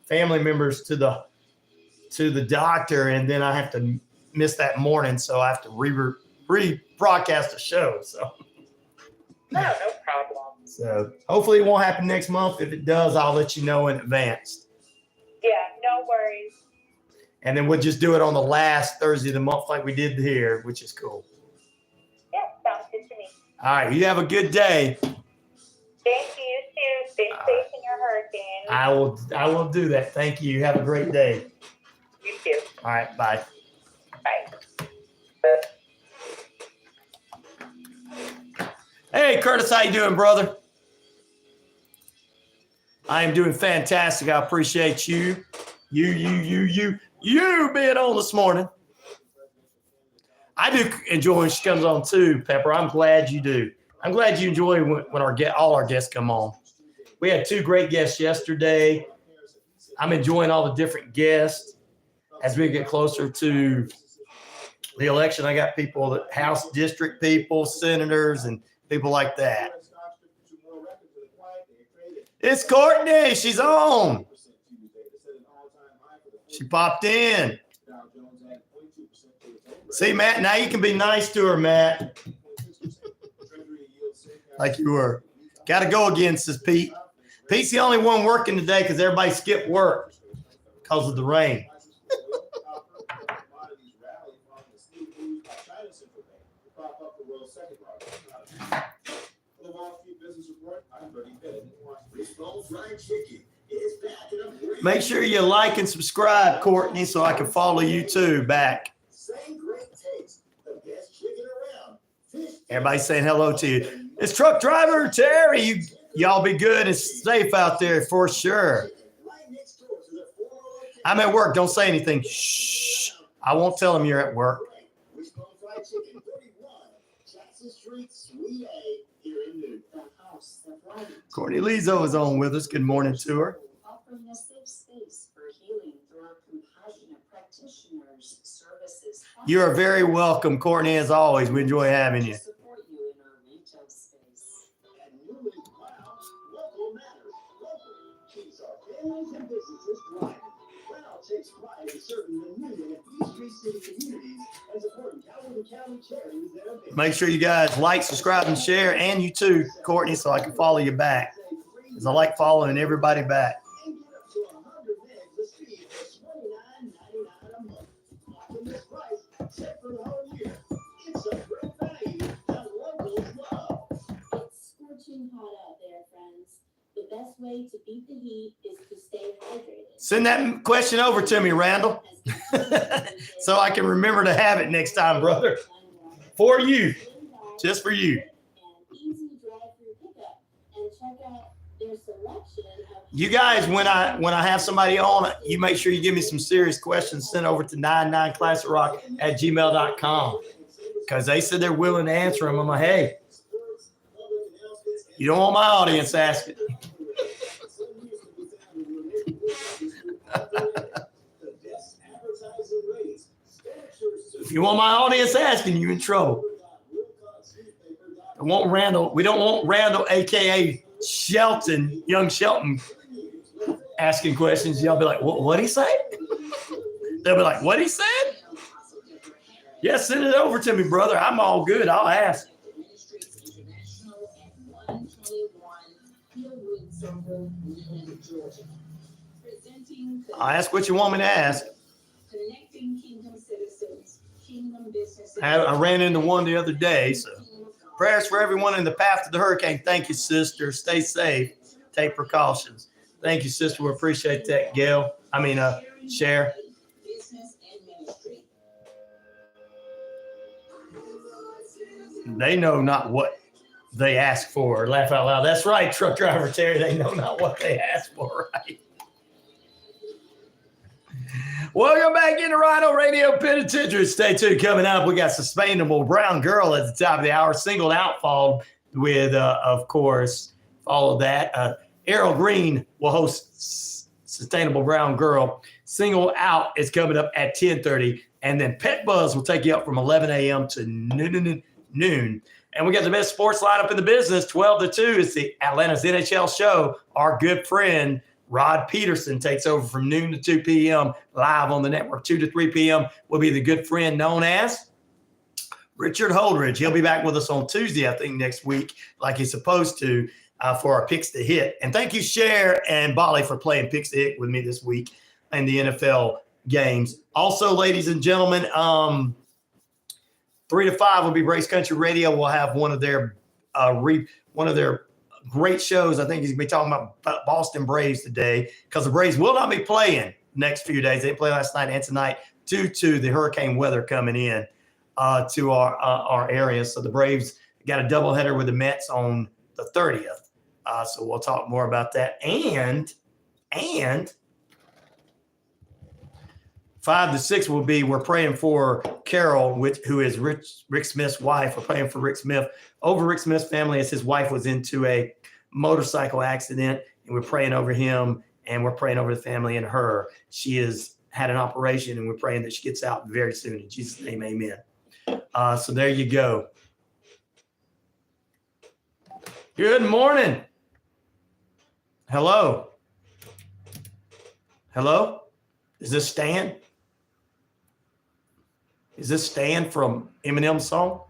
family members to the doctor, and then I have to miss that morning, so I have to rebroadcast the show. So no problem. So hopefully it won't happen next month. If it does, I'll let you know in advance. Yeah, no worries. And then we'll just do it on the last Thursday of the month like we did here, which is cool. Yeah, sounds good to me. All right, you have a good day. Thank you, you too. Stay safe in your hurricane. I will do that. Thank you. Have a great day. You too. All right, bye. Bye. Hey, Curtis, how you doing, brother? I am doing fantastic. I appreciate you. You being on this morning. I do enjoy when she comes on too, Pepper. I'm glad you do. I'm glad you enjoy when all our guests come on. We had two great guests yesterday. I'm enjoying all the different guests. As we get closer to the election, I got people, House district people, senators, and people like that. It's Courtney. She's on. She popped in. See, Matt, now you can be nice to her, Matt. Like you were. Got to go again, says Pete. Pete's the only one working today because everybody skipped work because of the rain. Make sure you like and subscribe, Courtney, so I can follow you too back. Everybody's saying hello to you. It's truck driver Terry. Y'all be good and safe out there for sure. I'm at work. Don't say anything. Shh. I won't tell them you're at work. Courtney Lio is on with us. Good morning to her. Offering a safe space for healing through our compassionate practitioners, services. You are very welcome, Courtney, as always. We enjoy having you. Support you in our retail space. And newly Wow, local matters. Local keeps our families and businesses thriving. Wow takes pride in serving the needy of these three city communities and supporting Calhoun County charities that are Make sure you guys like, subscribe, and share, and you too, Courtney, so I can follow you back. Because I like following everybody back. and get up to 100 minutes best way to beat the heat is to stay hydrated. Send that question over to me, Randall, so I can remember to have it next time, brother. For you, just for you. Easy drive-through pickup, and check out their selection of. You guys, when I have somebody on, you make sure you give me some serious questions. Send over to 99classicrock@gmail.com, because they said they're willing to answer them. I'm like, hey, you don't want my audience asking. If you want my audience asking, you're in trouble. I want Randall. We don't want Randall, aka Shelton, young Shelton, asking questions. Y'all be like, what'd he say? They'll be like, what he said? Yeah, send it over to me, brother. I'm all good. I'll ask. I'll ask what you want me to ask. Connecting kingdom citizens, kingdom businesses. I ran into one the other day, so prayers for everyone in the path of the hurricane. Thank you, sister. Stay safe. Take precautions. Thank you, sister. We appreciate that, Gail. Cher. Business and ministry. They know not what they ask for. Laugh out loud. That's right, truck driver Terry. They know not what they ask for, right? Welcome back into RyanORadio Penitentiary. Stay tuned. Coming up, we got Sustainable Brown Girl at the top of the hour. Singled Out followed with, of course, follow that. Errol Green will host Sustainable Brown Girl. Single Out is coming up at 10:30. And then Pet Buzz will take you up from 11 a.m. to noon. And we got the best sports lineup in the business. 12 to 2 is the Atlanta's NHL show. Our good friend Rod Peterson takes over from noon to 2 p.m. live on the network. 2 to 3 p.m. will be the good friend known as Richard Holdridge. He'll be back with us on Tuesday, I think, next week, like he's supposed to, for our Picks to Hit. And thank you, Cher and Bolly, for playing Picks to Hit with me this week in the NFL games. Also, ladies and gentlemen, 3 to 5 will be Brace Country Radio. We'll have one of their great shows. I think he's going to be talking about Boston Braves today, because the Braves will not be playing next few days. They didn't play last night and tonight due to the hurricane weather coming in to our area. So the Braves got a doubleheader with the Mets on the 30th. So we'll talk more about that. And 5 to 6 will be, we're praying for Carol, who is Rick Smith's wife. We're praying for Rick Smith over Rick Smith's family, as his wife was into a motorcycle accident, and we're praying over him, and we're praying over the family and her. She has had an operation, and we're praying that she gets out very soon. In Jesus' name, amen. So there you go. Good morning. Hello. Is this Stan? Is this Stan from Eminem's song?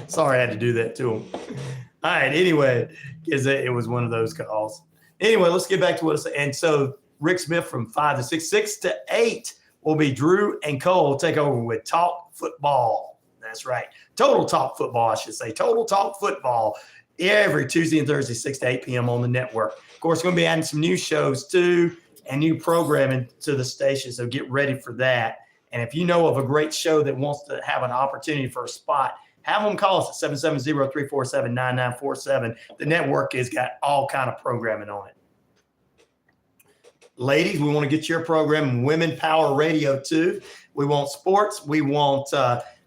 Sorry, I had to do that to him. All right, anyway, because it was one of those calls. Anyway, let's get back to what I said. And so Rick Smith from 5 to 6. 6 to 8 will be Drew and Cole take over with Talk Football. That's right. Total Talk Football, I should say. Total Talk Football every Tuesday and Thursday, 6 to 8 p.m. on the network. Of course, we're going to be adding some new shows too and new programming to the station, so get ready for that. And if you know of a great show that wants to have an opportunity for a spot, have them call us at 770-347-9947. The network has got all kind of programming on it. Ladies, we want to get your program, Women Power Radio too. We want sports. We want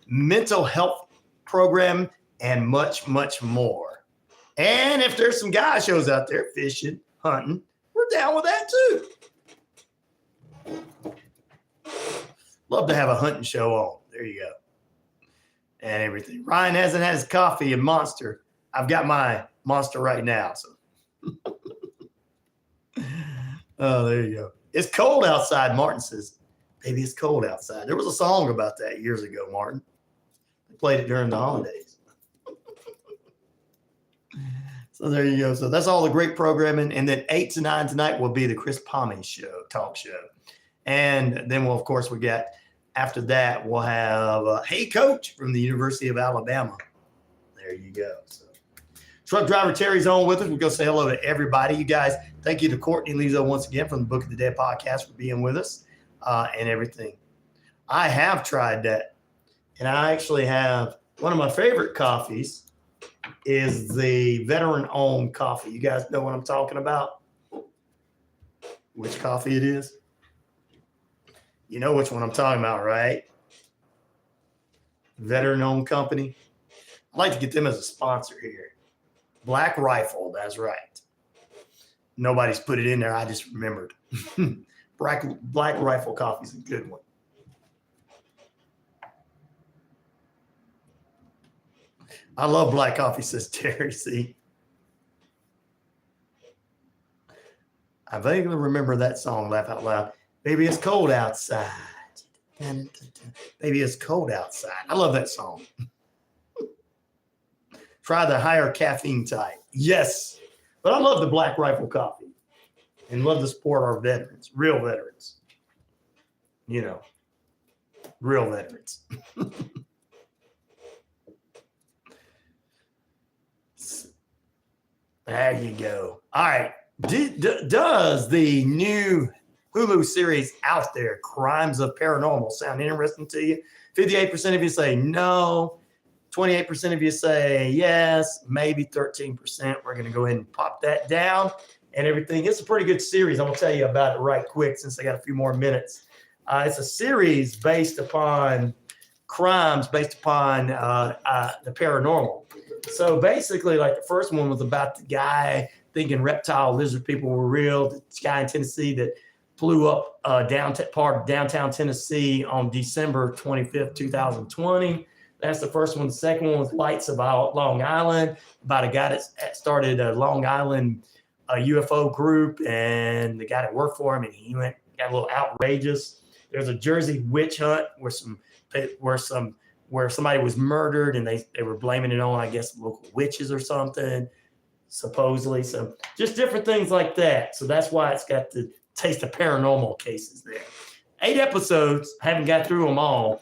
mental health program and much, much more. And if there's some guy shows out there, fishing, hunting, we're down with that too. Love to have a hunting show on. There you go. And everything. Ryan hasn't had his coffee and Monster. I've got my Monster right now. So, oh, there you go. It's cold outside, Martin says. Baby, it's cold outside. There was a song about that years ago, Martin. They played it during the holidays. So there you go. So that's all the great programming. And then 8 to 9 tonight will be the Chris Pommy show, talk show. And then of course, we got, after that, we'll have Hey Coach from the University of Alabama. There you go. So Truck driver Terry's on with us. We're going to say hello to everybody. You guys, thank you to Courtney Lio once again from the Book of the Dead podcast for being with us and everything. I have tried that. And I actually have one of my favorite coffees is the veteran-owned coffee. You guys know what I'm talking about? Which coffee it is? You know which one I'm talking about, right? Veteran-owned company. I'd like to get them as a sponsor here. Black Rifle, that's right. Nobody's put it in there. I just remembered. Black Rifle coffee is a good one. I love black coffee, says Terry. See, I vaguely remember that song, Laugh Out Loud. Baby, it's cold outside. Baby, it's cold outside. I love that song. Try the higher caffeine type. Yes, but I love the Black Rifle coffee and love to support our veterans, real veterans. You know, real veterans. There you go. All right. Does the new Hulu series out there, Crimes of Paranormal, sound interesting to you? 58% of you say no. 28% of you say yes. Maybe 13%. We're going to go ahead and pop that down and everything. It's a pretty good series. I'm going to tell you about it right quick since I got a few more minutes. It's a series based upon crimes, based upon the paranormal. So basically, like the first one was about the guy thinking reptile lizard people were real. The guy in Tennessee that flew up downtown Tennessee on December 25th, 2020. That's the first one. The second one was Lights About Long Island, about a guy that started a Long Island UFO group, and the guy that worked for him, and he got a little outrageous. There's a Jersey witch hunt where somebody was murdered and they were blaming it on, I guess, local witches or something, supposedly. So just different things like that. So that's why it's got the taste of paranormal cases there. 8 episodes. Haven't got through them all.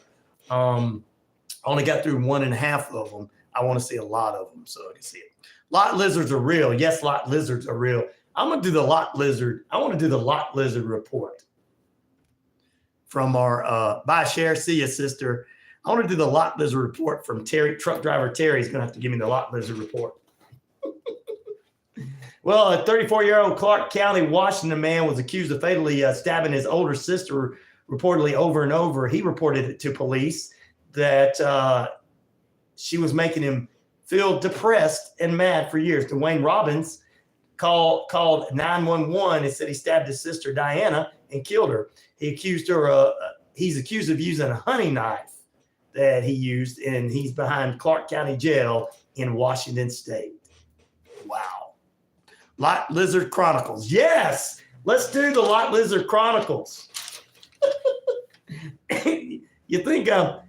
Only got through 1.5 of them. I want to see a lot of them so I can see it. Lot lizards are real. Yes, lot lizards are real. I'm going to do the lot lizard. I want to do the lot lizard report from our bye share. See ya, sister. I want to do the lot lizard report from Terry. Truck driver Terry is going to have to give me the lot lizard report. Well, a 34-year-old Clark County, Washington man was accused of fatally stabbing his older sister reportedly over and over. He reported it to police that she was making him feel depressed and mad for years. Dwayne Robbins called 911 and said he stabbed his sister Diana and killed her. He's accused of using a hunting knife that he used, and he's behind Clark County Jail in Washington State. Wow. Lot Lizard Chronicles. Yes, let's do the Lot Lizard Chronicles. You think I'm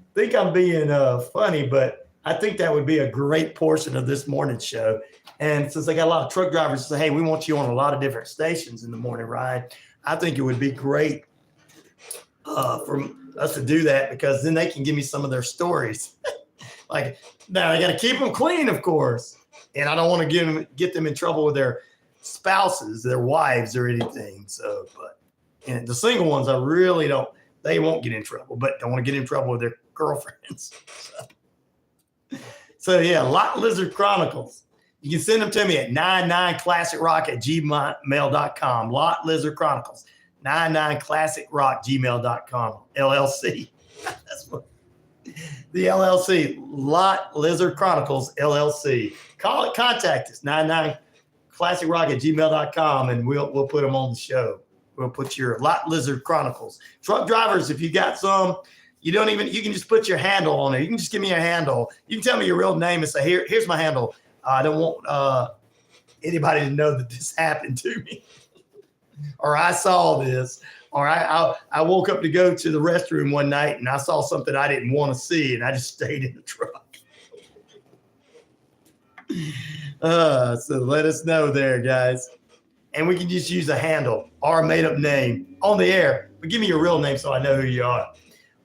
being funny, but I think that would be a great portion of this morning show. And since I got a lot of truck drivers say, hey, we want you on a lot of different stations in the morning, Ryan, I think it would be great for us to do that, because then they can give me some of their stories. Like, now I got to keep them clean, of course. And I don't want to get them in trouble with their spouses, their wives, or anything. So, and the single ones, I really don't, they won't get in trouble, but don't want to get in trouble with their girlfriends. So yeah, Lot Lizard Chronicles. You can send them to me at 99classicrock@gmail.com. Lot Lizard Chronicles. 99classicrock@gmail.com. LLC. That's what the LLC. Lot Lizard Chronicles LLC. Contact us. 99classicrock@gmail.com, and we'll put them on the show. We'll put your Lot Lizard Chronicles. Truck drivers, if you got some, you can just put your handle on there. You can just give me a handle. You can tell me your real name and say, here's my handle. I don't want anybody to know that this happened to me. Or I saw this. Or I woke up to go to the restroom one night and I saw something I didn't want to see, and I just stayed in the truck. So let us know there, guys. And we can just use a handle or a made-up name on the air. But give me your real name so I know who you are.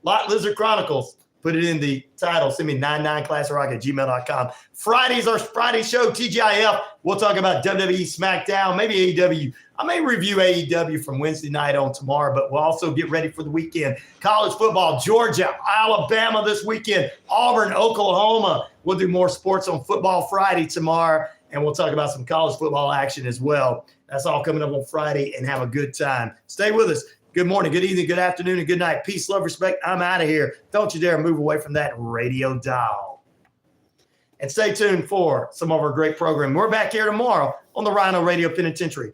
Lot Lizard Chronicles. Put it in the title. Send me 99classrock@gmail.com. Friday's our Friday show, TGIF. We'll talk about WWE SmackDown, maybe AEW. I may review AEW from Wednesday night on tomorrow, but we'll also get ready for the weekend. College football, Georgia, Alabama this weekend, Auburn, Oklahoma. We'll do more sports on Football Friday tomorrow, and we'll talk about some college football action as well. That's all coming up on Friday, and have a good time. Stay with us. Good morning, good evening, good afternoon, and good night. Peace, love, respect. I'm out of here. Don't you dare move away from that radio dial. And stay tuned for some of our great programming. We're back here tomorrow on the RyanORadio Penitentiary.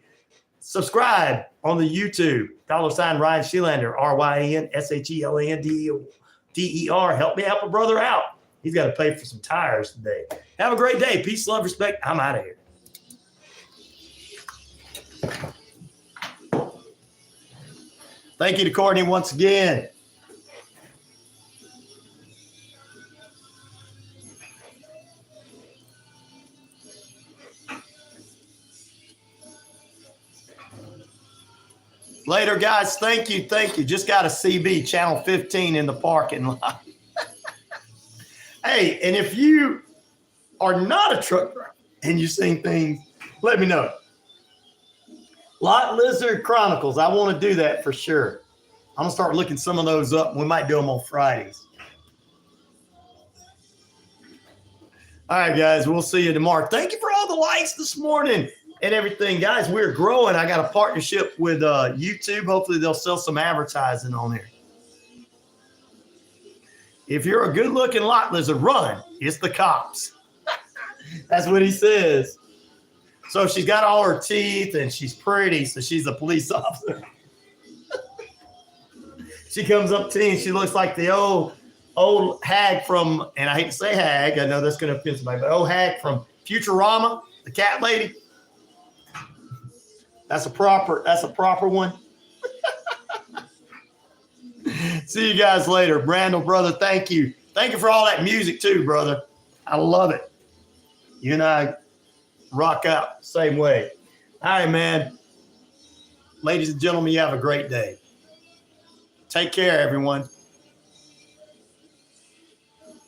Subscribe on the YouTube. $RyanShelander, RyanShelander. Help me help a brother out. He's got to pay for some tires today. Have a great day. Peace, love, respect. I'm out of here. Thank you to Courtney once again. Later, guys. Thank you. Thank you. Just got a CB, channel 15 in the parking lot. Hey, and if you are not a truck driver and you've seen things, let me know. Lot Lizard Chronicles. I want to do that for sure. I'm going to start looking some of those up. We might do them on Fridays. All right, guys. We'll see you tomorrow. Thank you for all the likes this morning and everything. Guys, we're growing. I got a partnership with YouTube. Hopefully, they'll sell some advertising on there. If you're a good-looking lot lizard, run. It's the cops. That's what he says. So she's got all her teeth and she's pretty, so she's a police officer. She comes up to me and she looks like the old hag from, and I hate to say hag, I know that's going to offend somebody, but old hag from Futurama, the cat lady. That's a proper one. See you guys later. Brandon, brother, thank you. Thank you for all that music too, brother. I love it. You and I rock out the same way. All right, man. Ladies and gentlemen, you have a great day. Take care, everyone.